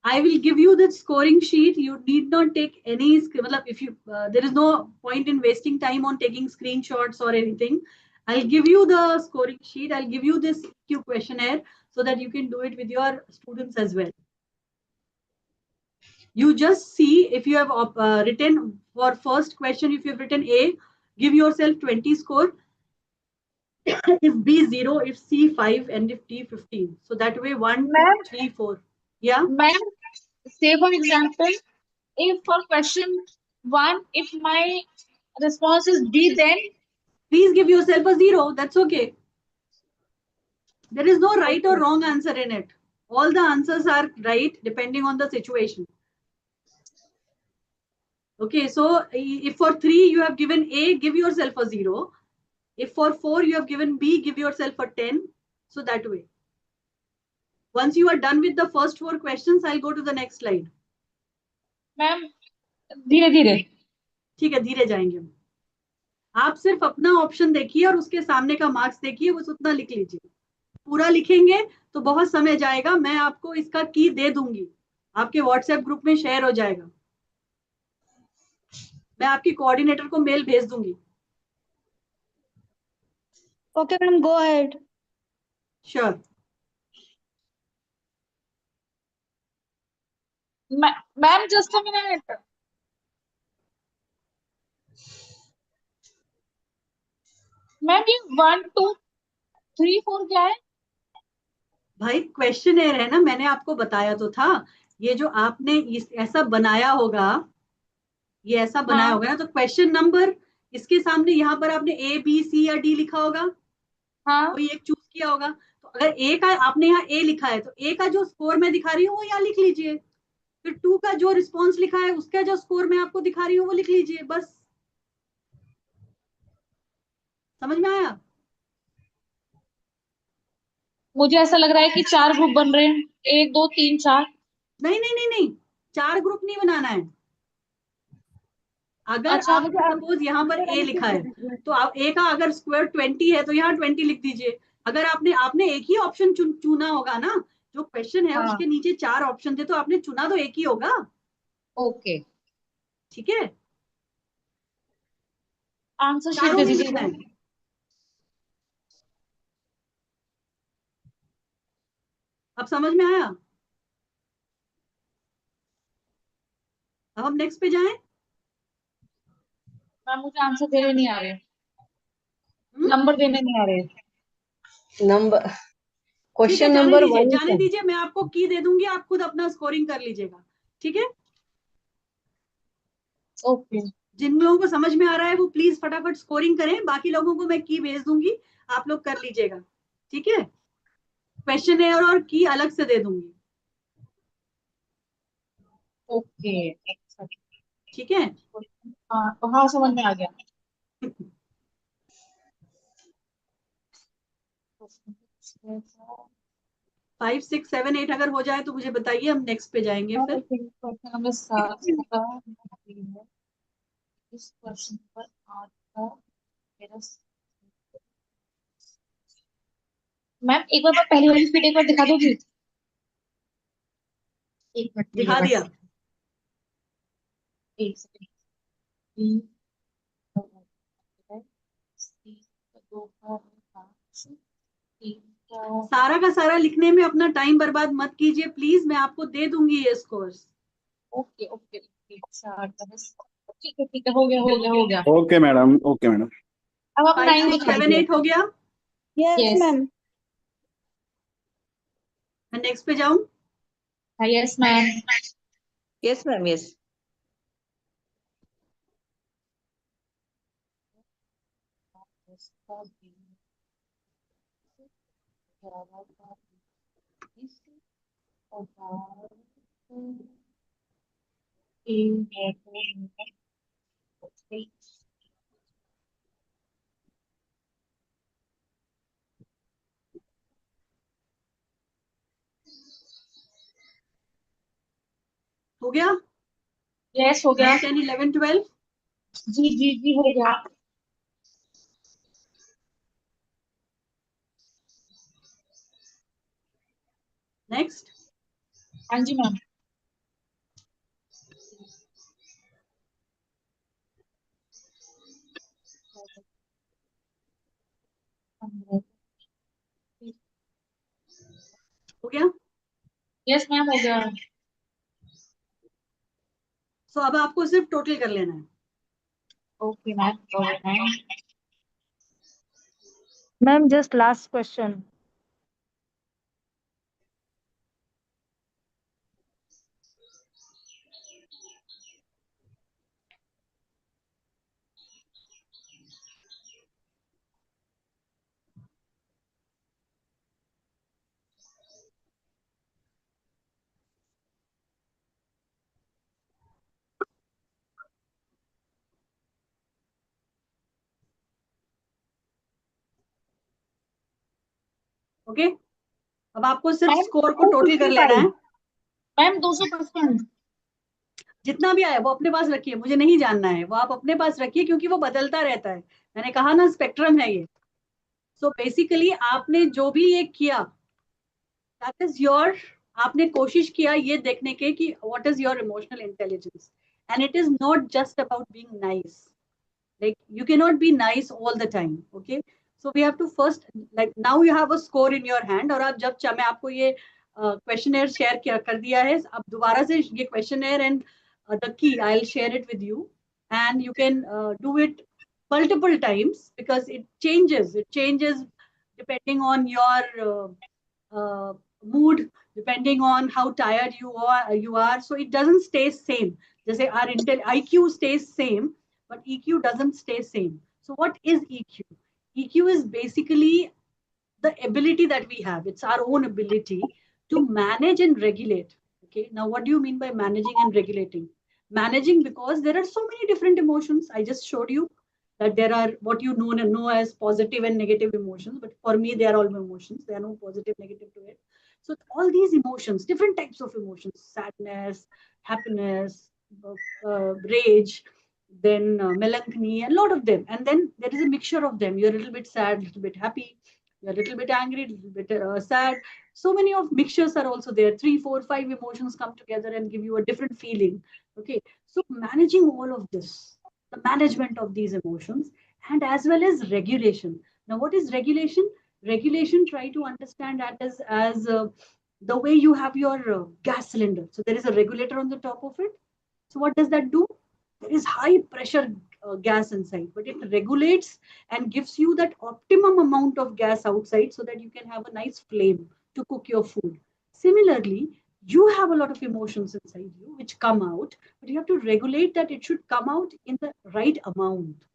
I will give you the scoring sheet. You need not take any. If you there is no point in wasting time on taking screenshots or anything. I'll give you the scoring sheet. I'll give you this Q questionnaire so that you can do it with your students as well. You just see if you have written for first question, if you've written A, give yourself 20 score. If B 0, if C 5, and if D 15. So that way 1, 2, Ma'am, 3, 4. Yeah. ma'am, say for example, if for question 1, if my response is B, then Please give yourself a 0. That's okay. There is no right or wrong answer in it. All the answers are right depending on the situation. Okay, so if for 3 you have given A, give yourself a 0. If for 4 you have given B, give yourself a 10. So that way. Once you are done with the first 4 questions, I'll go to the next slide. Ma'am धीरे धीरे ठीक है, धीरे जाएंगे हम. आप सिर्फ अपना ऑप्शन देखिए और उसके सामने का मार्क्स देखिए, बस उतना लिख लीजिए. पूरा लिखेंगे तो बहुत समय जाएगा. मैं आपको इसका की दे दूंगी, आपके व्हाट्सएप ग्रुप में शेयर हो जाएगा. मैं आपकी कोऑर्डिनेटर को मेल भेज दूंगी. Okay, ma'am, go ahead. Sure. Ma'am just a minute ma'am ये 1 2 3 4 क्या है भाई क्वेश्चनर है ना, मैंने आपको बताया तो था. ये जो आपने ऐसा बनाया होगा, ये ऐसा बनाया हाँ होगा ना, तो क्वेश्चन नंबर इसके सामने यहाँ पर आपने A, B, C या D लिखा होगा. हाँ कोई एक चूज किया होगा. तो अगर A का आपने यहाँ A लिखा है, तो A का जो स्कोर मैं दिखा रही हूँ वो यहाँ लिख लीजिए. फिर 2 का जो रिस्पॉन्स लिखा है उसका जो स्कोर मैं आपको दिखा रही हूँ वो लिख लीजिए. बस समझ में आया? मुझे ऐसा लग रहा है कि 4 ग्रुप बन रहे हैं 1 2 3 4 नहीं नहीं नहीं नहीं, 4 ग्रुप नहीं बनाना है. अगर अच्छा आपने सपोज यहाँ पर A लिखा है, तो आप A का अगर स्क्वायर 20 है तो यहाँ 20 लिख दीजिए. अगर आपने एक ही ऑप्शन चुना होगा ना, जो क्वेश्चन है हाँ उसके नीचे 4 ऑप्शन थे, तो आपने चुना तो एक ही होगा. ओके ठीक है, आंसर शीट चारों दे नहीं दीजिए लिखना है. अब समझ में आया? अब हम नेक्स्ट पे जाएं. मैम मुझे आंसर देने नहीं आ रहे नंबर देने नहीं आ रहे नंबर ठीक है, क्वेश्चन जाने नंबर दीजिए, 1 जाने दीजिए. मैं आपको की दे दूंगी, आप खुद अपना स्कोरिंग कर लीजिएगा. ठीक है, ओके जिन लोगों को समझ में आ रहा है वो प्लीज फटाफट स्कोरिंग करें. बाकी लोगों को मैं की भेज दूंगी, आप लोग कर लीजिएगा. ठीक है, क्वेश्चन और की अलग से दे दूंगी. ओके ठीक है. हाँ तो हाँ समझ में आ गया 5, 6, 7, 8 अगर हो जाए तो मुझे बताइए, हम नेक्स्ट पे जाएंगे फिर. क्वेश्चन नंबर 7 का इस क्वेश्चन पर आपका मेरा मैम एक बार पहली वाली स्पीड एक बार दिखा दोगी एक मिनट के लिए दिखा दिया. बस एक सेकंड सारा का सारा लिखने में अपना टाइम बर्बाद मत कीजिए प्लीज. मैं आपको दे दूंगी ये स्कोर्स. ओके ओके ठीक है हो गया ओके मैडम ओके मैडम अब आप 5, 9 6, दिखा 7, दीजिए 8 हो गया. Yes, yes ma'am. मैं नेक्स्ट पे जाऊं. Yes ma'am yes ma'am yes हो गया? यस हो गया। 10, 11, 12? जी हो गया। Next. हाँ जी मैम। हो गया? यस मैम हो गया। So अब आपको सिर्फ टोटल कर लेना है। Okay ma'am. Ma'am, just last question. Okay, अब आपको सिर्फ स्कोर को टोटल कर लेना है। मैम 200%। जितना भी आया वो अपने पास रखिए, मुझे नहीं जानना है, वो आप अपने पास रखिए क्योंकि वो बदलता रहता है। मैंने कहा ना स्पेक्ट्रम है ये। सो बेसिकली आपने जो भी ये किया दैट इज योर, आपने कोशिश किया ये देखने के कि what is your emotional intelligence, and it is not just about being nice. Like you cannot be nice all the time. Okay, so we have to first, like now you have a score in your hand, और आप जब मैं आपको ये questionnaire share कर दिया है, अब दोबारा से ये questionnaire and the key I'll share it with you, and you can do it multiple times because it changes depending on your mood, depending on how tired you are, so it doesn't stay same. जैसे our IQ stays same, but EQ doesn't stay same. So what is EQ? EQ is basically the ability that we have. It's our own ability to manage and regulate. Okay, now what do you mean by managing and regulating? Managing, because there are so many different emotions. I just showed you that there are what you know as positive and negative emotions, but for me they are all emotions. There are no positive, negative to it. So all these emotions, different types of emotions: sadness, happiness, rage, then melancholy, a lot of them, and then there is a mixture of them. You're a little bit sad, a little bit happy, you're a little bit angry, a little bit sad. So many of mixtures are also there. 3, 4, 5 emotions come together and give you a different feeling. Okay, so managing all of this, the management of these emotions, and as well as regulation. Now what is regulation? Regulation, try to understand that as the way you have your gas cylinder. So there is a regulator on the top of it. So what does that do? There is high pressure gas inside, but it regulates and gives you that optimum amount of gas outside so that you can have a nice flame to cook your food. Similarly, you have a lot of emotions inside you which come out, but you have to regulate that it should come out in the right amount.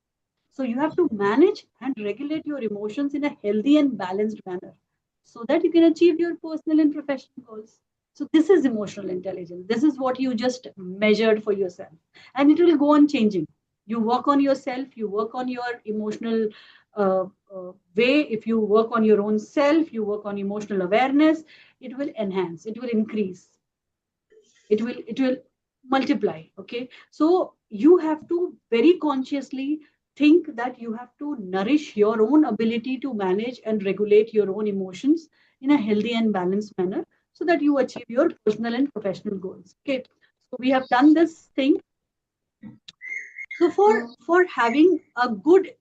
So you have to manage and regulate your emotions in a healthy and balanced manner so that you can achieve your personal and professional goals. So this is emotional intelligence. This is what you just measured for yourself. And it will go on changing. You work on yourself, you work on your emotional way. If you work on your own self, you work on emotional awareness, it will enhance, it will increase, it will multiply. Okay, so you have to very consciously think that you have to nourish your own ability to manage and regulate your own emotions in a healthy and balanced manner so that you achieve your personal and professional goals. Okay, so we have done this thing. So for having a good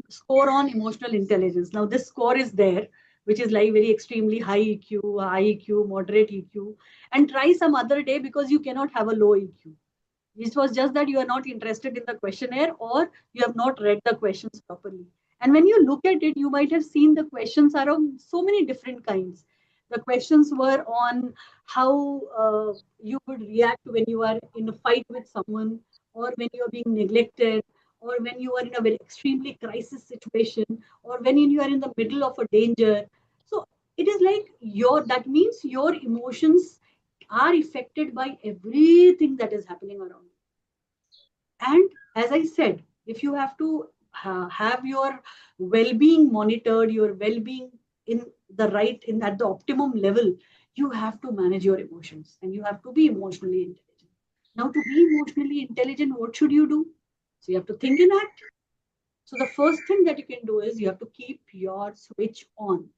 score on emotional intelligence, now this score is there, which is like very extremely high EQ, high EQ, moderate EQ, and try some other day because you cannot have a low EQ. It was just that you are not interested in the questionnaire or you have not read the questions properly. And when you look at it, you might have seen the questions are of so many different kinds. The questions were on how you would react when you are in a fight with someone, or when you are being neglected, or when you are in a very extremely crisis situation, or when you are in the middle of a danger. So it is like that means your emotions are affected by everything that is happening around you. And as I said, if you have to have your well-being monitored, your well-being in the right, in at the optimum level, you have to manage your emotions and you have to be emotionally intelligent. Now, to be emotionally intelligent, what should you do? So you have to think and act. So the first thing that you can do is you have to keep your switch on.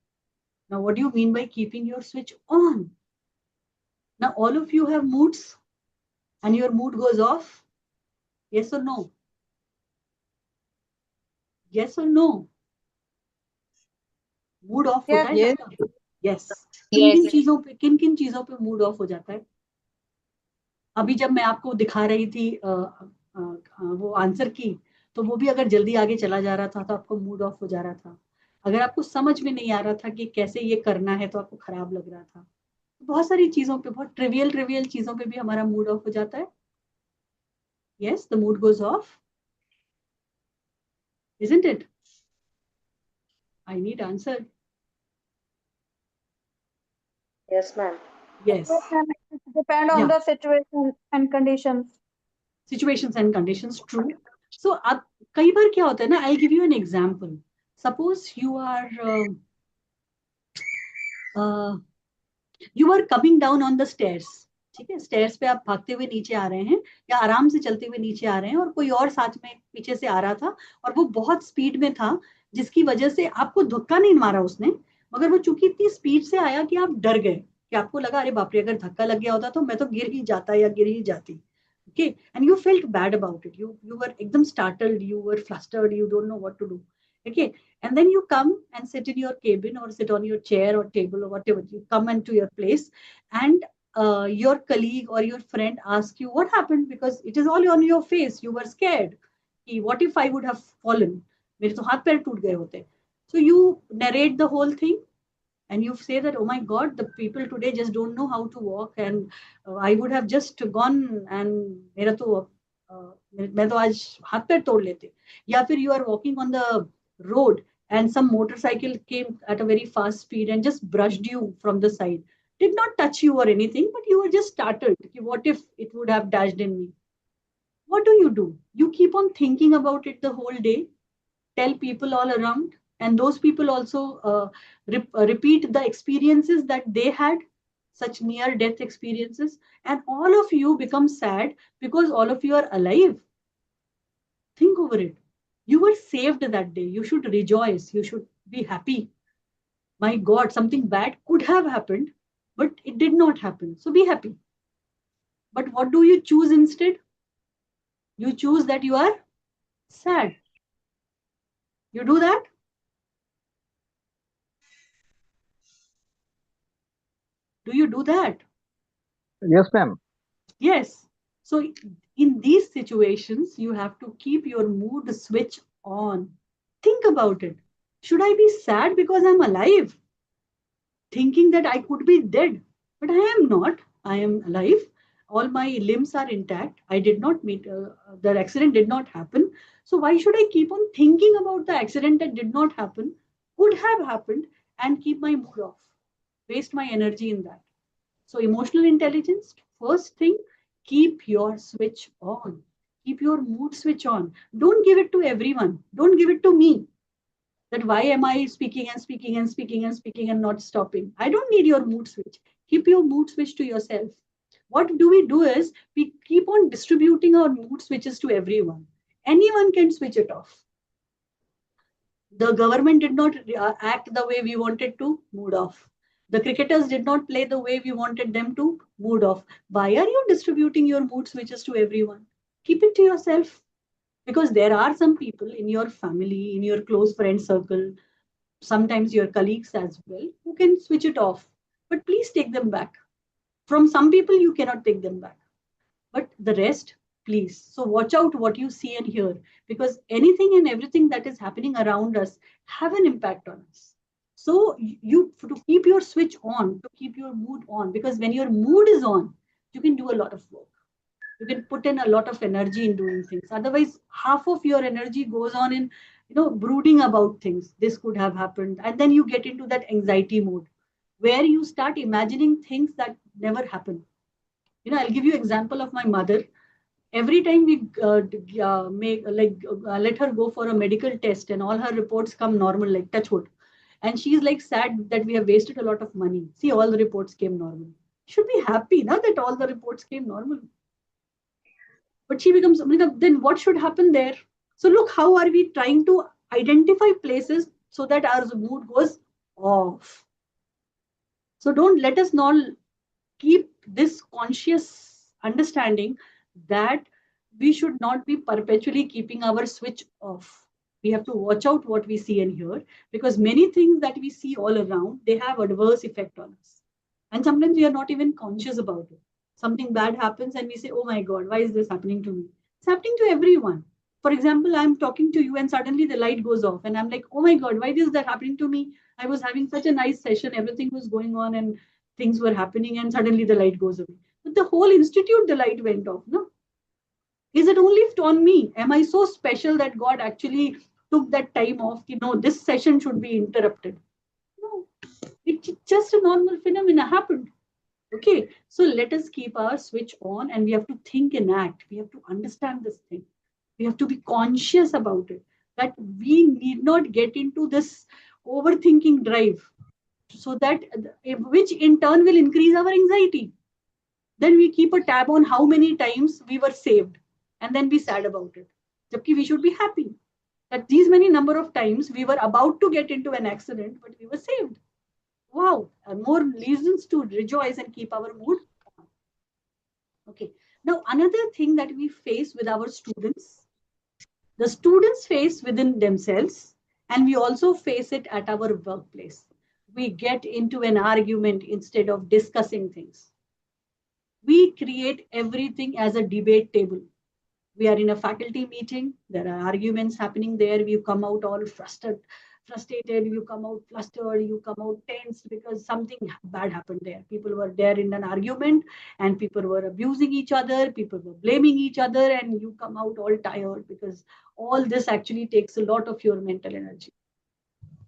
Now, what do you mean by keeping your switch on? Now, all of you have moods and your mood goes off. Yes or no? Yes or no? Mood off होता है सबका? Yes. किन किन चीजों पे mood off हो जाता है? अभी जब मैं आपको दिखा रही थी वो आंसर की, तो वो भी अगर जल्दी आगे चला जा रहा था तो आपको मूड ऑफ हो जा रहा था. अगर आपको समझ में नहीं आ रहा था कि कैसे ये करना है तो आपको खराब लग रहा था. बहुत सारी चीजों पे, बहुत ट्रिवियल चीजों पे भी हमारा मूड ऑफ हो जाता है. Yes, the mood goes off. Isn't it? I need answer. Yes, ma'am. Yes. It depend on the situation and conditions. Situations and conditions, true. So अब कई बार क्या होता है ना, I'll give you an example. Suppose you are coming down on the stairs. ठीक है, stairs पे आप भागते हुए नीचे आ रहे हैं या आराम से चलते हुए नीचे आ रहे हैं और कोई और साथ में पीछे से आ रहा था और वो बहुत स्पीड में था, जिसकी वजह से आपको धक्का नहीं मारा उसने, मगर वो चूंकि इतनी स्पीड से आया कि आप डर गए, कि आपको लगा अरे बाप रे, अगर धक्का लग गया होता तो मैं तो गिर ही जाता या गिर ही जाती. Okay, and you felt bad about it. You were ekdam startled, you were flustered, you don't know what to do. Okay, and then you come and sit in your cabin or sit on your chair or table or whatever. You come into your place, and your colleague or your friend asks you what happened, because it is all on your face. You were scared. What if I would have fallen? मेरे तो हाथ पैर टूट गए होते. So you narrate the whole thing. And you say that, oh my God, the people today just don't know how to walk, and I would have just gone and मेरा तो मैं तो आज हाथ पैर तोड़ लेते. या फिर you are walking on the road and some motorcycle came at a very fast speed and just brushed you from the side, did not touch you or anything, but you were just startled. What if it would have dashed in me? What do? You keep on thinking about it the whole day, tell people all around, and those people also repeat the experiences that they had, such near death experiences, and all of you become sad because all of you are alive. Think over it. You were saved that day. You should rejoice. You should be happy. My God, something bad could have happened, but it did not happen. So be happy. But what do you choose instead? You choose that you are sad. You do that? Do you do that? Yes, ma'am. Yes. So in these situations, you have to keep your mood switch on. Think about it. Should I be sad because I'm alive? Thinking that I could be dead, but I am not. I am alive. All my limbs are intact. I did not meet, the accident did not happen. So why should I keep on thinking about the accident that did not happen, could have happened, and keep my mood off? Waste my energy in that. So emotional intelligence, first thing, keep your switch on. Keep your mood switch on. Don't give it to everyone. Don't give it to me. That why am I speaking and speaking and speaking and speaking and not stopping? I don't need your mood switch. Keep your mood switch to yourself. What do we do is we keep on distributing our mood switches to everyone. Anyone can switch it off. The government did not act the way we wanted to, mood off. The cricketers did not play the way we wanted them to, mood off. Why are you distributing your mood switches to everyone? Keep it to yourself. Because there are some people in your family, in your close friend circle, sometimes your colleagues as well, who can switch it off. But please take them back. From some people, you cannot take them back. But the rest, please. So watch out what you see and hear, because anything and everything that is happening around us have an impact on us. So you to keep your switch on, to keep your mood on, because when your mood is on, you can do a lot of work. You can put in a lot of energy in doing things. Otherwise, half of your energy goes on in, brooding about things. This could have happened. And then you get into that anxiety mode where you start imagining things that never happen. I'll give you an example of my mother. Every time we let her go for a medical test and all her reports come normal, like touch wood, and she's like sad that we have wasted a lot of money. See, all the reports came normal. Should be happy now that all the reports came normal. But she becomes, then what should happen there? So look, how are we trying to identify places so that our mood goes off? So don't let us not keep this conscious understanding that we should not be perpetually keeping our switch off. We have to watch out what we see and hear, because many things that we see all around, they have adverse effect on us. And sometimes we are not even conscious about it. Something bad happens and we say, oh my God, why is this happening to me? It's happening to everyone. For example, I'm talking to you and suddenly the light goes off and I'm like, oh my God, why is that happening to me? I was having such a nice session, everything was going on and things were happening and suddenly the light goes away. But the whole institute, the light went off. No? Is it only on me? Am I so special that God actually took that time off? No, this session should be interrupted. No, it's just a normal phenomena happened. Okay, so let us keep our switch on and we have to think and act. We have to understand this thing. We have to be conscious about it, that we need not get into this overthinking drive, so that which in turn will increase our anxiety. Then we keep a tab on how many times we were saved and then be sad about it. Jabki we should be happy that these many number of times we were about to get into an accident, but we were saved. Wow, more reasons to rejoice and keep our mood on. Okay, now another thing that we face with our students, the students face within themselves, and we also face it at our workplace. We get into an argument instead of discussing things. We create everything as a debate table. We are in a faculty meeting, there are arguments happening there, we come out all frustrated, you come out flustered, you come out tense because something bad happened there. People were there in an argument and people were abusing each other, people were blaming each other, and you come out all tired because all this actually takes a lot of your mental energy.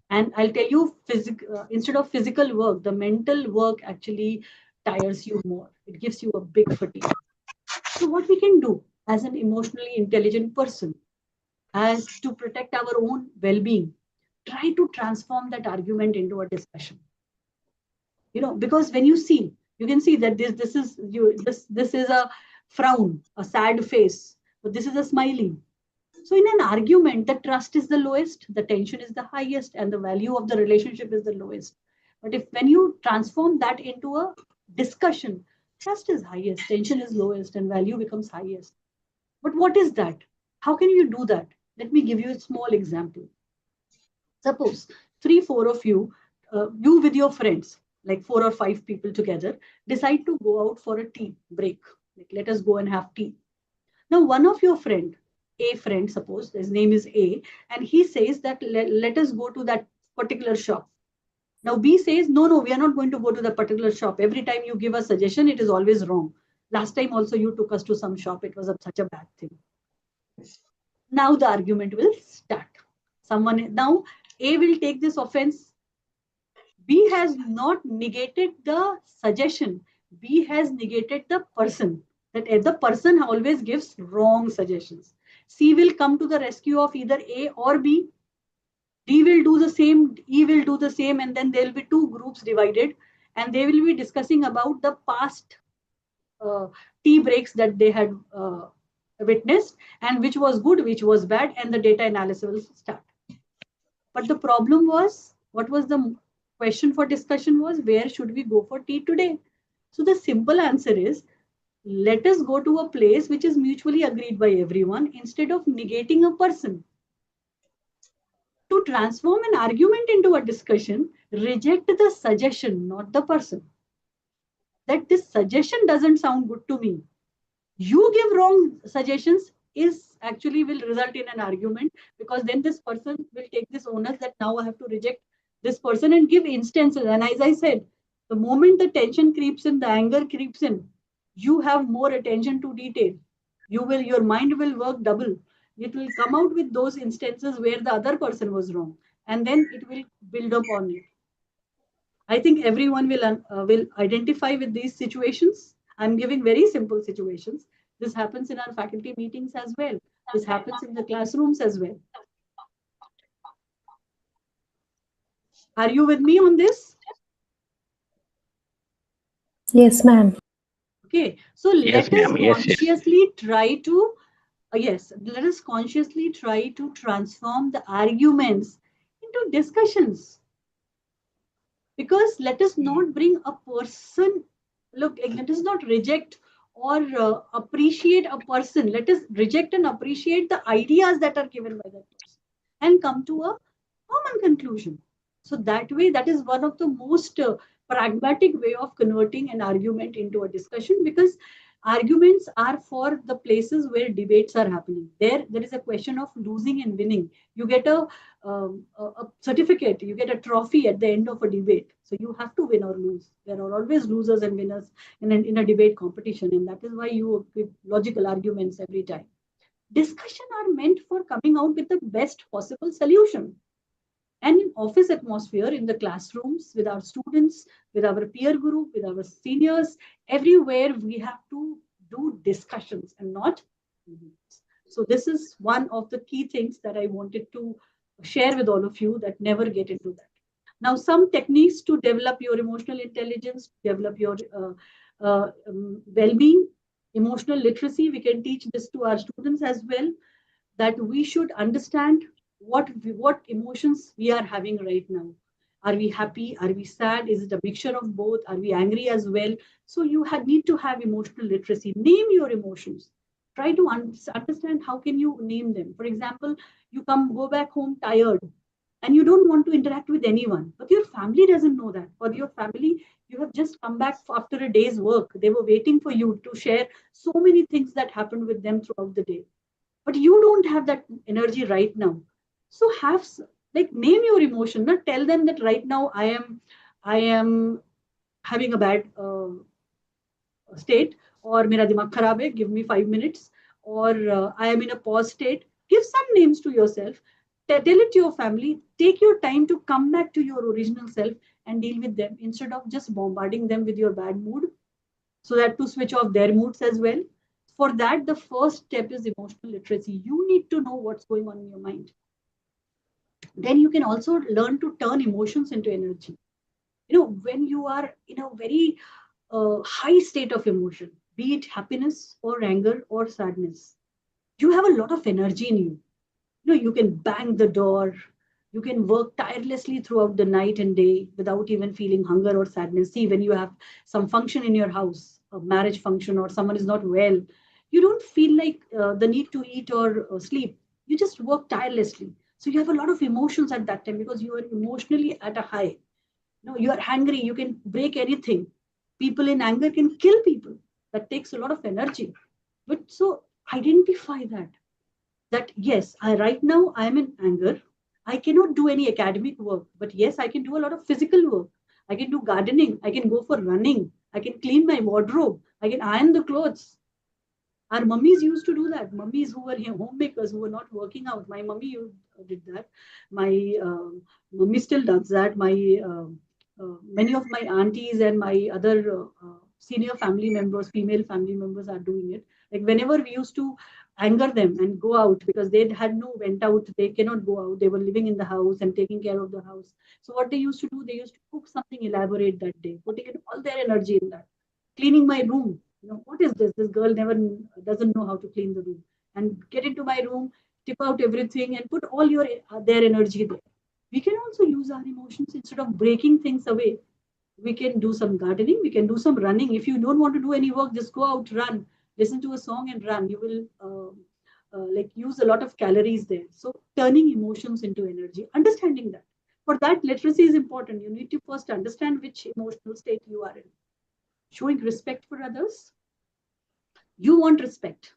And I'll tell you, instead of physical work, the mental work actually tires you more. It gives you a big fatigue. So what we can do as an emotionally intelligent person, as to protect our own well-being, try to transform that argument into a discussion. Because when you see, you can see that this is a frown, a sad face, but this is a smiling. So in an argument, the trust is the lowest, the tension is the highest, and the value of the relationship is the lowest. But when you transform that into a discussion, trust is highest, tension is lowest, and value becomes highest. But what is that? How can you do that? Let me give you a small example. Suppose 3-4 of you, you with your friends, like 4 or 5 people together, decide to go out for a tea break. Like, let us go and have tea. Now, one of your A friend, suppose his name is A, and he says that let us go to that particular shop. Now, B says, no, we are not going to go to the particular shop. Every time you give a suggestion, it is always wrong. Last time also you took us to some shop. It was such a bad thing. Now the argument will start. Now A will take this offense. B has not negated the suggestion. B has negated the person. That the person always gives wrong suggestions. C will come to the rescue of either A or B. D will do the same, E will do the same, and then there will be 2 groups divided, and they will be discussing about the past tea breaks that they had witnessed, and which was good, which was bad, and the data analysis will start. But the problem was, what was the question for discussion was, where should we go for tea today? So the simple answer is, let us go to a place which is mutually agreed by everyone instead of negating a person. To transform an argument into a discussion, reject the suggestion, not the person. That this suggestion doesn't sound good to me. You give wrong suggestions is actually will result in an argument, because then this person will take this onus that now I have to reject this person and give instances. And as I said, the moment the tension creeps in, the anger creeps in, you have more attention to detail. Your mind will work double. It will come out with those instances where the other person was wrong, and then it will build up on it. I think everyone will identify with these situations. I'm giving very simple situations. This happens in our faculty meetings as well. This happens in the classrooms as well. Are you with me on this? Yes, ma'am. Okay, so Yes, let us ma'am. Yes, yes. consciously try to, yes, let us consciously try to transform the arguments into discussions. Because let us not bring a person, look, like, let us not reject or appreciate a person. Let us reject and appreciate the ideas that are given by that person and come to a common conclusion. So that way, that is one of the most pragmatic way of converting an argument into a discussion, because arguments are for the places where debates are happening. There is a question of losing and winning. You get a certificate, you get a trophy at the end of a debate. So you have to win or lose. There are always losers and winners in a debate competition, and that is why you give logical arguments every time. Discussion are meant for coming out with the best possible solution. And in office atmosphere, in the classrooms, with our students, with our peer group, with our seniors, everywhere we have to do discussions and not debates. So this is one of the key things that I wanted to share with all of you, that never get into that. Now, some techniques to develop your emotional intelligence, develop your well-being, emotional literacy. We can teach this to our students as well, that we should understand what emotions we are having right now. Are we happy? Are we sad? Is it a mixture of both? Are we angry as well? So you need to have emotional literacy. Name your emotions. Try to understand how can you name them. For example, you go back home tired and you don't want to interact with anyone, but your family doesn't know that. For your family, you have just come back after a day's work. They were waiting for you to share so many things that happened with them throughout the day, but you don't have that energy right now. So name your emotion. Not tell them that right now I am having a bad state, or mera dimag kharab hai, give me 5 minutes, or I am in a pause state. Give some names to yourself. Tell it to your family. Take your time to come back to your original self and deal with them, instead of just bombarding them with your bad mood, so that to switch off their moods as well. For that, the first step is emotional literacy. You need to know what's going on in your mind. Then you can also learn to turn emotions into energy. When you are in a very high state of emotion, be it happiness or anger or sadness, you have a lot of energy in you. You can bang the door, you can work tirelessly throughout the night and day without even feeling hunger or sadness. See, when you have some function in your house, a marriage function, or someone is not well, you don't feel like the need to eat or sleep. You just work tirelessly. So you have a lot of emotions at that time, because you are emotionally at a high. You are angry, you can break anything. People in anger can kill people. That takes a lot of energy. But so identify that yes, right now I'm in anger. I cannot do any academic work, but yes, I can do a lot of physical work. I can do gardening. I can go for running. I can clean my wardrobe. I can iron the clothes. Our mummies used to do that. Mummies who were homemakers, who were not working out. My mummy did that. My mummy still does that. Many of my aunties and my other senior family members, female family members, are doing it. Like whenever we used to anger them and go out, because they had no went out, they cannot go out. They were living in the house and taking care of the house. So what they used to do, they used to cook something elaborate that day, putting in all their energy in that. Cleaning my room. What is this? This girl never doesn't know how to clean the room. And get into my room, tip out everything, and put all their energy there. We can also use our emotions instead of breaking things away. We can do some gardening. We can do some running. If you don't want to do any work, just go out, run, listen to a song, and run. You will use a lot of calories there. So turning emotions into energy, understanding that. For that, literacy is important. You need to first understand which emotional state you are in. Showing respect for others. You want respect,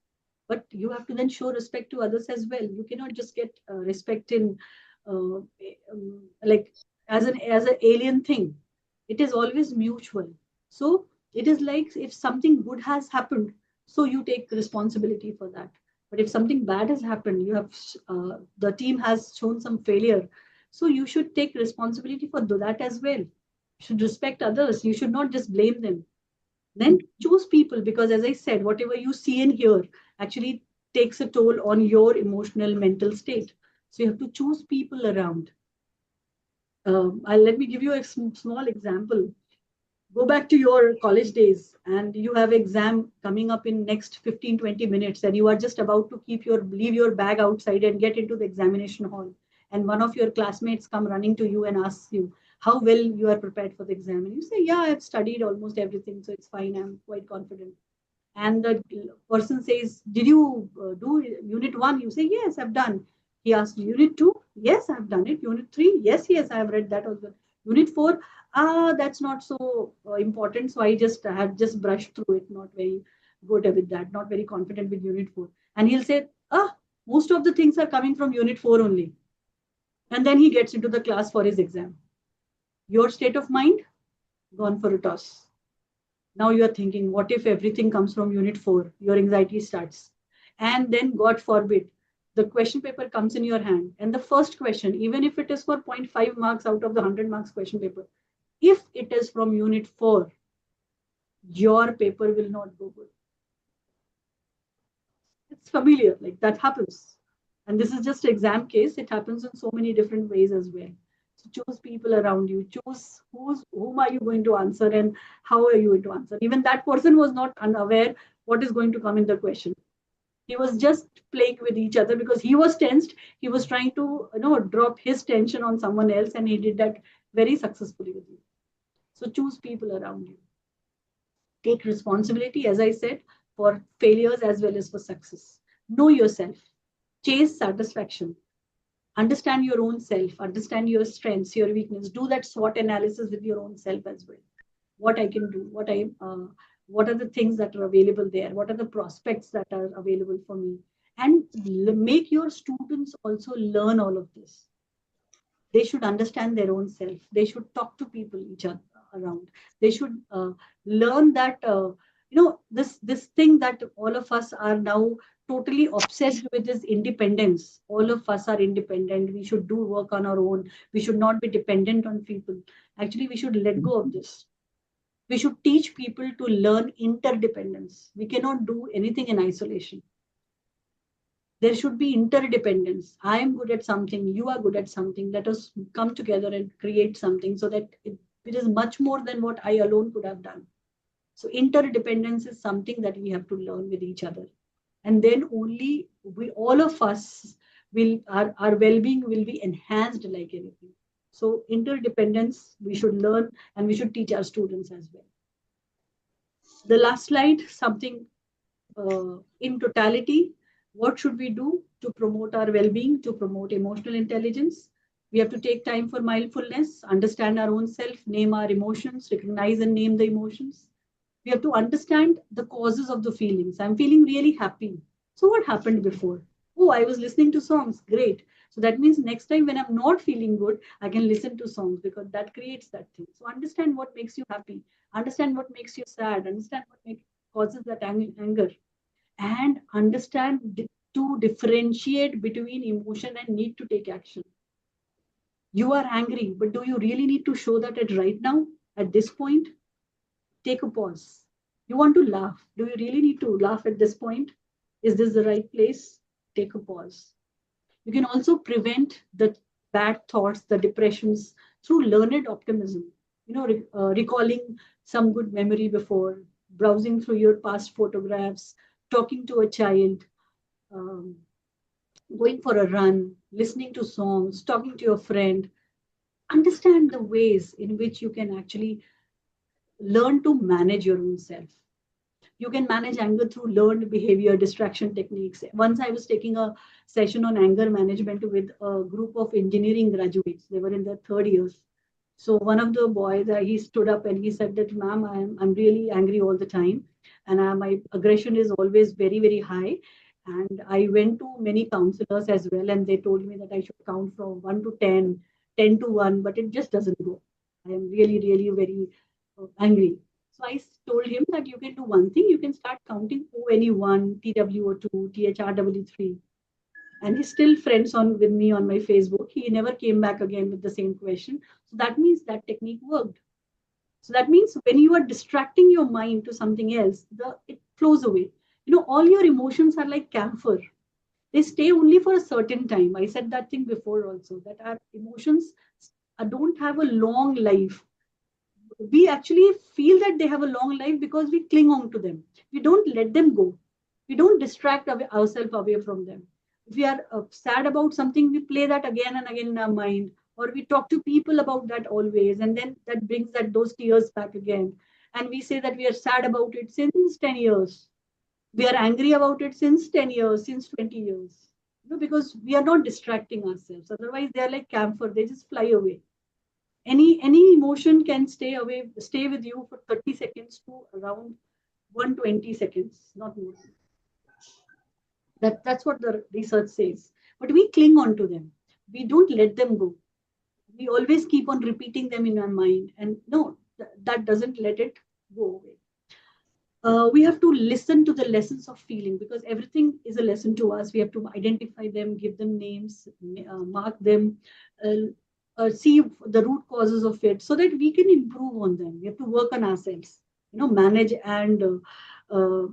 but you have to then show respect to others as well. You cannot just get respect in like as an alien thing. It is always mutual. So it is like if something good has happened, so you take responsibility for that. But if something bad has happened, you have the team has shown some failure, so you should take responsibility for that as well. You should respect others. You should not just blame them. Then choose people, because as I said, whatever you see and hear actually takes a toll on your emotional, mental state. So you have to choose people around. Let me give you a small example. Go back to your college days and you have exam coming up in next 15-20 minutes, and you are just about to leave your bag outside and get into the examination hall, and one of your classmates come running to you and asks you how well you are prepared for the exam, and you say, yeah, I've studied almost everything, so it's fine, I'm quite confident. And the person says, did you do unit 1? You say, yes, I've done. He asks, unit 2? Yes, I've done it. Unit 3? Yes, I've read that also. Unit 4? That's not so important, so I had just brushed through it, not very good with that, not very confident with unit 4. And he'll say, most of the things are coming from unit 4 only. And then he gets into the class for his exam. Your state of mind? Gone for a toss. Now you are thinking, what if everything comes from unit 4? Your anxiety starts. And then, God forbid, the question paper comes in your hand. And the first question, even if it is for 0.5 marks out of the 100 marks question paper, if it is from unit 4, your paper will not go good. It's familiar, like that happens. And this is just an exam case. It happens in so many different ways as well. So choose people around you. Choose whom are you going to answer and how are you going to answer. Even that person was not unaware what is going to come in the question. He was just playing with each other because he was tensed. He was trying to drop his tension on someone else, and he did that very successfully with you. So choose people around you. Take responsibility, as I said, for failures as well as for success. Know yourself. Chase satisfaction. Understand your own self. Understand your strengths, your weakness. Do that SWOT analysis with your own self as well. What I can do, what are the things that are available there? What are the prospects that are available for me? And make your students also learn all of this. They should understand their own self. They should talk to people each other around. They should learn that this thing that all of us are now totally obsessed with is independence. All of us are independent. We should do work on our own. We should not be dependent on people. Actually, we should let go of this. We should teach people to learn interdependence. We cannot do anything in isolation. There should be interdependence. I am good at something, you are good at something. Let us come together and create something so that it is much more than what I alone could have done. So interdependence is something that we have to learn with each other. And then only all of us our well-being will be enhanced like anything. So interdependence, we should learn, and we should teach our students as well. The last slide, something in totality, what should we do to promote our well-being, to promote emotional intelligence? We have to take time for mindfulness, understand our own self, name our emotions, recognize and name the emotions. We have to understand the causes of the feelings. I'm feeling really happy. So what happened before? Oh, I was listening to songs. Great. So that means next time when I'm not feeling good, I can listen to songs because that creates that thing. So understand what makes you happy. Understand what makes you sad. Understand what causes that anger. And understand to differentiate between emotion and need to take action. You are angry, but do you really need to show that right now, at this point? Take a pause. You want to laugh. Do you really need to laugh at this point? Is this the right place? Take a pause. You can also prevent the bad thoughts, the depressions through learned optimism. Recalling some good memory before, browsing through your past photographs, talking to a child, going for a run, listening to songs, talking to your friend. Understand the ways in which you can actually learn to manage your own self. You can manage anger through learned behavior, distraction techniques. Once I was taking a session on anger management with a group of engineering graduates. They were in their third years. So one of the boys, he stood up and he said that, ma'am, I'm really angry all the time. And my aggression is always very, very high. And I went to many counselors as well. And they told me that I should count from 1 to 10, 10 to 1, but it just doesn't go. I am really, really very angry. So I told him that you can do one thing. You can start counting ONE1, TWO2, THRW3. And he's still friends with me on my Facebook. He never came back again with the same question. So that means that technique worked. So that means when you are distracting your mind to something else, it flows away. All your emotions are like camphor. They stay only for a certain time. I said that thing before also, that our emotions don't have a long life. We actually feel that they have a long life because we cling on to them. We don't let them go. We don't distract ourselves away from them. If we are sad about something, we play that again and again in our mind, or we talk to people about that always, and then that brings those tears back again. And we say that we are sad about it since 10 years. We are angry about it since 10 years, since 20 years. Because we are not distracting ourselves. Otherwise, they are like camphor, they just fly away. Any emotion can stay with you for 30 seconds to around 120 seconds, not more. That's what the research says. But we cling on to them. We don't let them go. We always keep on repeating them in our mind. And no, that doesn't let it go away. We have to listen to the lessons of feeling, because everything is a lesson to us. We have to identify them, give them names, mark them, see the root causes of it, so that we can improve on them. We have to work on ourselves, manage, and uh, uh,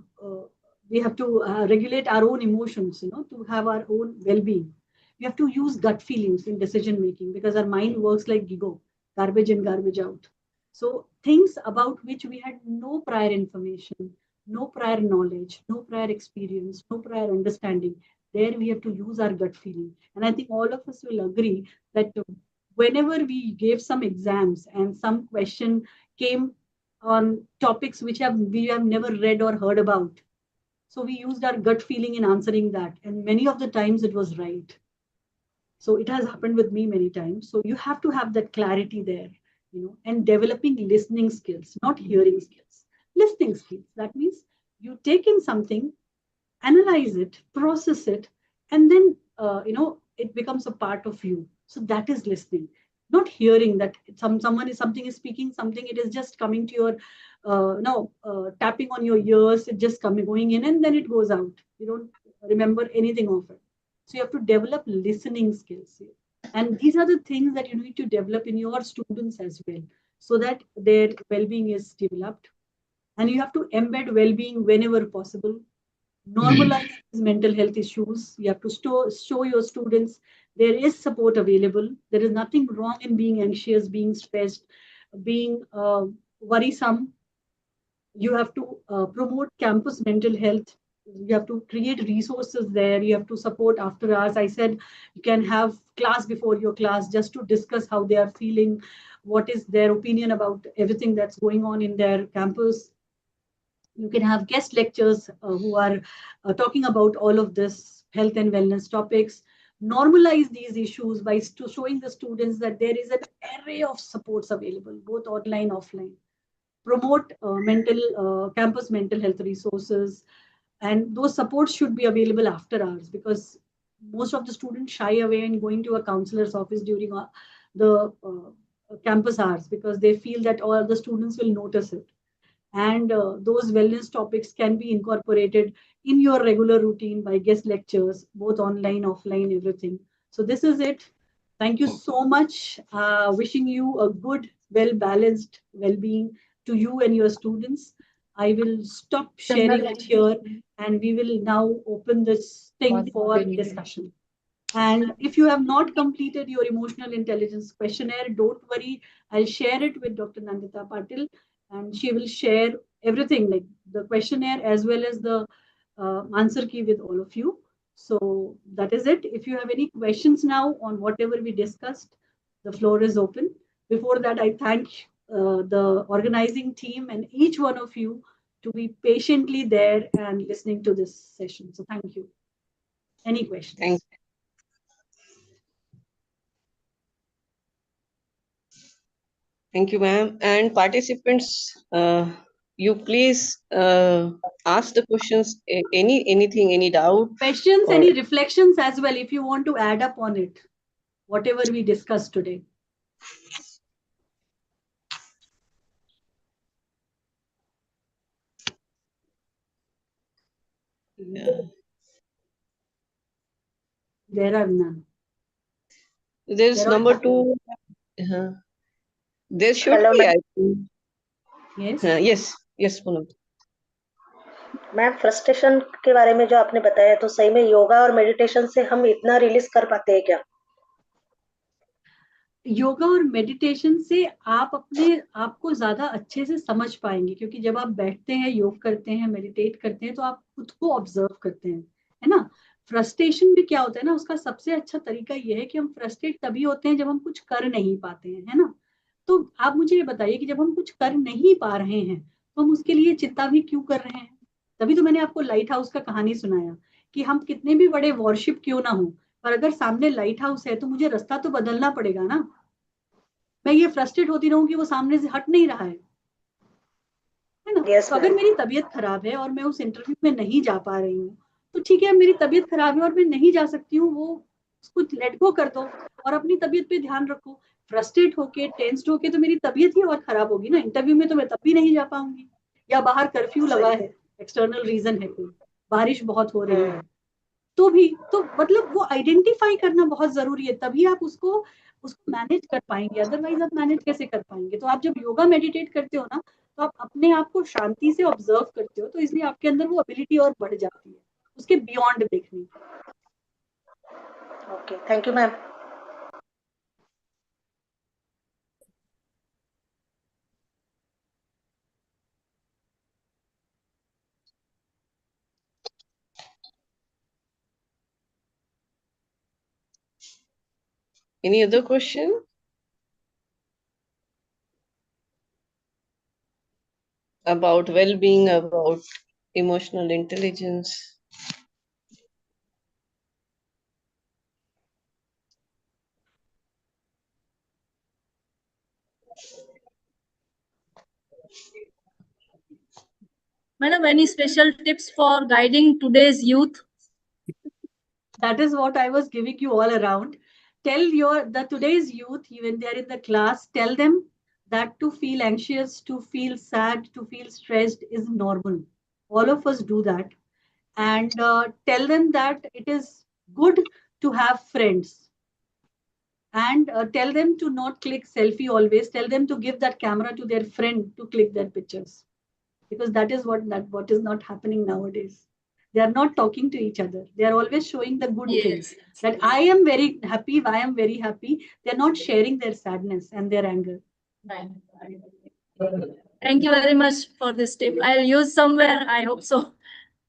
we have to regulate our own emotions, to have our own well-being. We have to use gut feelings in decision making, because our mind works like gigo, garbage in, garbage out. So things about which we had no prior information, no prior knowledge, no prior experience, no prior understanding, there we have to use our gut feeling. And I think all of us will agree that whenever we gave some exams and some question came on topics which we have never read or heard about, so we used our gut feeling in answering that. And many of the times it was right. So it has happened with me many times. So you have to have that clarity there, and developing listening skills, not hearing skills. Listening skills. That means you take in something, analyze it, process it, and then it becomes a part of you. So that is listening, not hearing that something is speaking something. It is just coming to your tapping on your ears. It just going in and then it goes out. You don't remember anything of it. So you have to develop listening skills here. And these are the things that you need to develop in your students as well, so that their well-being is developed. And you have to embed well-being whenever possible. Normalize these mental health issues. You have to show your students there is support available. There is nothing wrong in being anxious, being stressed, being worrisome. You have to promote campus mental health. You have to create resources there. You have to support after hours. I said you can have class before your class just to discuss how they are feeling, what is their opinion about everything that's going on in their campus. You can have guest lectures who are talking about all of this health and wellness topics. Normalize these issues by showing the students that there is an array of supports available, both online, offline. Promote campus mental health resources, and those supports should be available after hours, because most of the students shy away in going to a counselor's office during the campus hours, because they feel that all the students will notice it. And those wellness topics can be incorporated in your regular routine by guest lectures, both online, offline, everything. So this is it. Thank you so much. Wishing you a good, well-balanced well-being to you and your students. I will stop sharing it here, and we will now open this thing for discussion. And if you have not completed your emotional intelligence questionnaire, don't worry. I'll share it with Dr. Nandita Patil, and she will share everything, like the questionnaire as well as the answer key, with all of you. So that is it. If you have any questions now on whatever we discussed, the floor is open. Before that, I thank the organizing team and each one of you to be patiently there and listening to this session. So thank you. Any questions? Thank you, ma'am. And participants, you please ask the questions, anything, any doubt. Questions, any reflections as well, if you want to add up on it, whatever we discussed today. Yeah. There are none. There's number 2. There should Hello, be, ma'am. I think. Yes. Yes, Poonam. Ma'am frustration के बारे में जो आपने बताया तो सही में योगा और मेडिटेशन से हम इतना रिलीज कर पाते हैं क्या? योगा और मेडिटेशन से आप अपने आप को ज्यादा अच्छे से समझ पाएंगे, क्योंकि जब आप बैठते हैं, योग करते हैं, मेडिटेट करते हैं, तो आप खुद को ऑब्जर्व करते हैं, है ना। फ्रस्ट्रेशन में क्या होता है ना, उसका सबसे अच्छा तरीका यह है कि हम फ्रस्ट्रेट तभी होते हैं जब हम कुछ कर नहीं पाते हैं, है ना। तो आप मुझे ये बताइए कि जब हम कुछ कर नहीं पा रहे हैं तो हम उसके लिए चिंता भी क्यों कर रहे हैं? तभी तो मैंने आपको लाइट हाउस का कहानी सुनाया कि हम कितने भी बड़े वॉरशिप क्यों ना हो, पर अगर सामने लाइट हाउस है तो मुझे रास्ता तो बदलना पड़ेगा ना। मैं ये फ्रस्ट्रेट होती रहूं कि वो सामने से हट नहीं रहा है ना। Yes, तो अगर ma'am. मेरी तबीयत खराब है और मैं उस इंटरव्यू में नहीं जा पा रही हूँ, तो ठीक है, मेरी तबीयत खराब है और मैं नहीं जा सकती हूँ, वो उसको लेट गो कर दो और अपनी तबीयत पे ध्यान रखो। फ्रस्ट्रेट होके, टेंस्ड होके तो मेरी तबीयत ही और खराब होगी ना, इंटरव्यू में तो मैं तब भी नहीं जा पाऊंगी। या बाहर कर्फ्यू लगा है, एक्सटर्नल रीजन है, कोई बारिश बहुत हो रही है, तो भी तो मतलब वो आइडेंटिफाई करना बहुत जरूरी है, तभी आप उसको मैनेज कर पाएंगे। अदरवाइज आप मैनेज कैसे कर पाएंगे? तो आप जब योगा मेडिटेट करते हो ना, तो आप अपने आप को शांति से ऑब्जर्व करते हो, तो इसलिए आपके अंदर वो एबिलिटी और बढ़ जाती है उसके बियॉन्ड देखने की। Okay, thank you, ma'am. Any other question? About well-being, about emotional intelligence. Madam, any special tips for guiding today's youth? That is what I was giving you all around. Tell the today's youth, when they are in the class, tell them that to feel anxious, to feel sad, to feel stressed is normal. All of us do that. And tell them that it is good to have friends. And tell them to not click selfie always. Tell them to give that camera to their friend to click their pictures, because that is what is not happening nowadays. They are not talking to each other. They are always showing the good things. That I am very happy. I am very happy. They are not sharing their sadness and their anger. Thank you very much for this tip. I'll use somewhere. I hope so.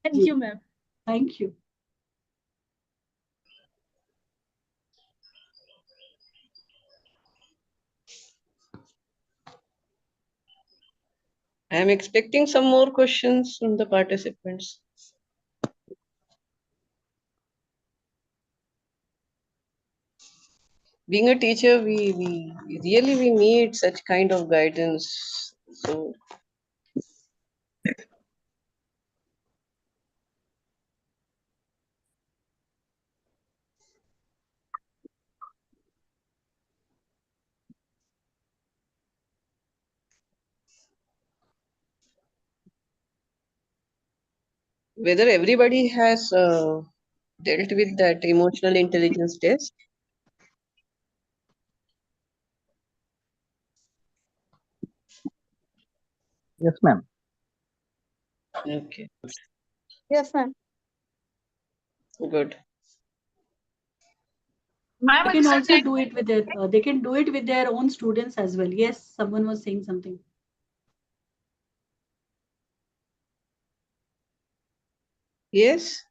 Thank you, ma'am. Thank you. I am expecting some more questions from the participants. Being a teacher, we really need such kind of guidance. So whether everybody has dealt with that emotional intelligence test? Yes, ma'am. Okay, Yes, ma'am. good. They can also do it with they can do it with their own students as well. Yes, someone was saying something. Yes.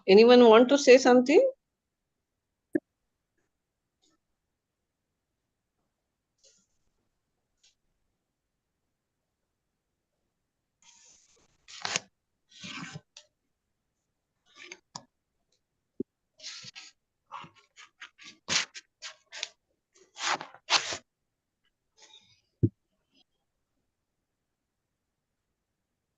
Anyone want to say something?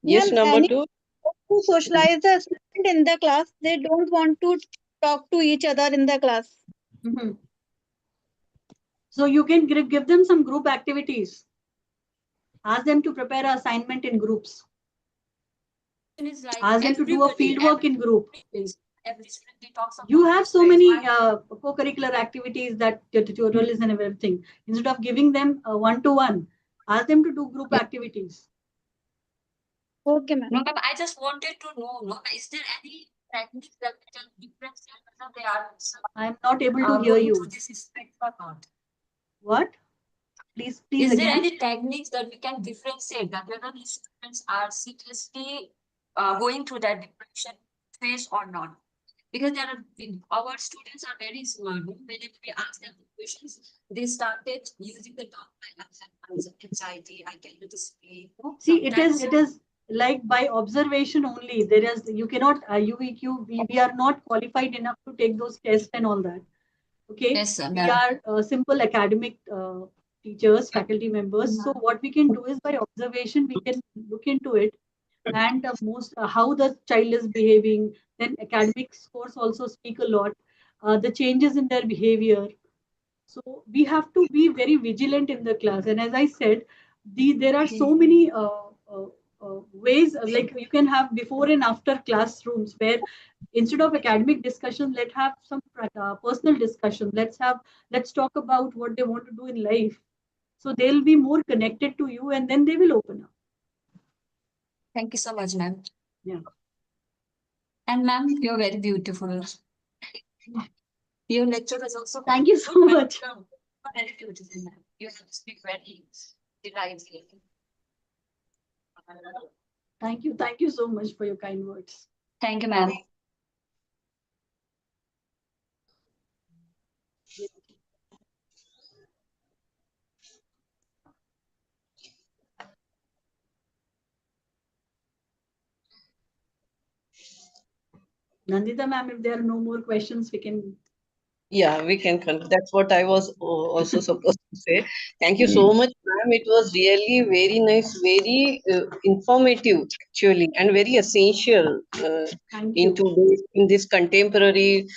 Yes, number two. To socialize the student in the class, they don't want to talk to each other in the class. Mm-hmm. So you can give them some group activities. Ask them to prepare an assignment in groups. Ask them to do a field work in group. You have so many co-curricular activities that your tutorials and everything. Instead of giving them one-to-one, ask them to do group activities. Okay, ma'am. No, ma'am, I just wanted to know, no, is there any techniques that can differentiate whether they are I'm not able to hear going you. through this aspect or not? What? Please Is there again. any techniques that we can differentiate that whether these students are seriously going through that depression phase or not? Because there are our students are very smart. Whenever we ask them questions, they started using the term like anxiety, I cannot sleep. See, it is like by observation only. There is you cannot we are not qualified enough to take those tests and all that. Okay, yes, sir, we are simple academic teachers, faculty members. So what we can do is by observation we can look into it, and most how the child is behaving. Then academic scores also speak a lot. The changes in their behavior. So we have to be very vigilant in the class. And as I said, there are so many ways, like you can have before and after classrooms where instead of academic discussion, let's have some personal discussion. Let's talk about what they want to do in life. So they'll be more connected to you, and then they will open up. Thank you so much, ma'am. Yeah. And ma'am, you're very beautiful. Your lecture was also. Thank you so much. Very beautiful, ma'am. You have to speak very delightfully. Thank you so much for your kind words. Thank you, ma'am. Nandita ma'am, if there are no more questions, we can. Yeah, we can. That's what I was also supposed to say. Thank you so much, ma'am. It was really very nice, very informative, actually, and very essential in this contemporary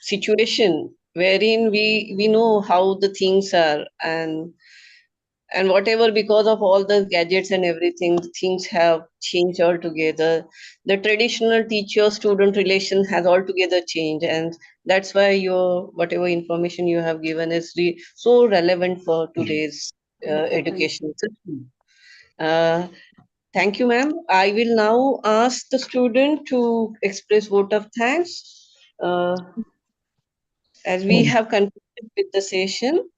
situation, wherein we know how the things are, and whatever, because of all the gadgets and everything, things have changed altogether. The traditional teacher student relation has altogether changed, and that's why your whatever information you have given is so relevant for today's education system. Thank you, ma'am. I will now ask the student to express vote of thanks, as we have concluded with the session.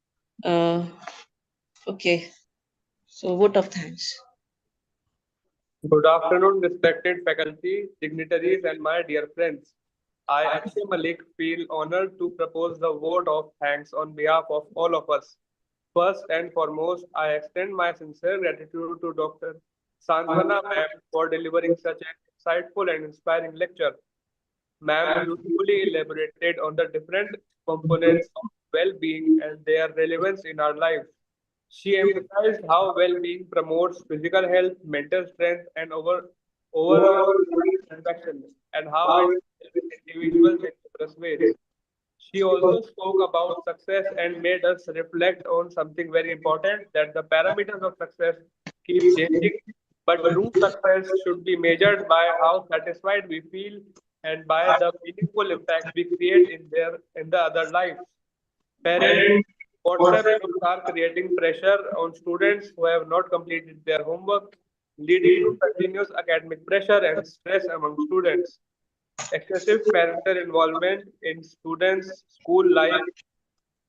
Okay, so vote of thanks. Good afternoon, respected faculty, dignitaries, and my dear friends. I, Akshay Malik, feel honored to propose the vote of thanks on behalf of all of us. First and foremost, I extend my sincere gratitude to Dr. Santwana ma'am for delivering such an insightful and inspiring lecture. Ma'am beautifully elaborated on the different components of well-being and their relevance in our lives. She emphasized how well-being promotes physical health, mental strength, and overall satisfaction, and how it helps individuals in numerous ways. She also spoke about success and made us reflect on something very important, that the parameters of success keep changing, but true success should be measured by how satisfied we feel and by the meaningful impact we create in the other lives. Parents, WhatsApp groups are creating pressure on students who have not completed their homework, leading to continuous academic pressure and stress among students. Excessive parental involvement in students' school life,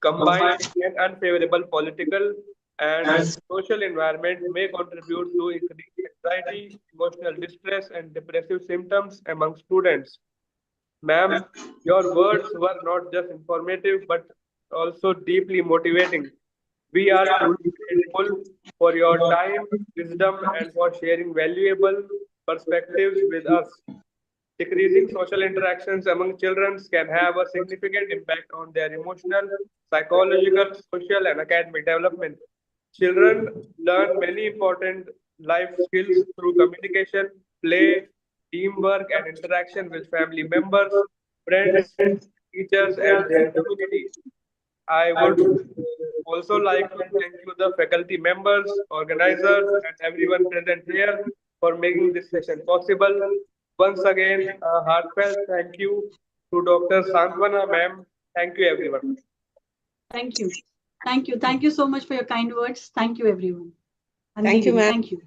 combined with an unfavorable political and social environment, may contribute to increased anxiety, emotional distress, and depressive symptoms among students. Ma'am, your words were not just informative but also deeply motivating. We are truly grateful for your time, wisdom, and for sharing valuable perspectives with us. Decreasing social interactions among children can have a significant impact on their emotional, psychological, social, and academic development. Children learn many important life skills through communication, play, teamwork, and interaction with family members, friends, teachers, and their community. I would also like to thank you, the faculty members, organizers, and everyone present here for making this session possible. Once again, a heartfelt thank you to Dr. Santwana ma'am. Thank you, everyone. Thank you. Thank you. Thank you so much for your kind words. Thank you, everyone. And Thank you, Nidhi, ma'am. thank you.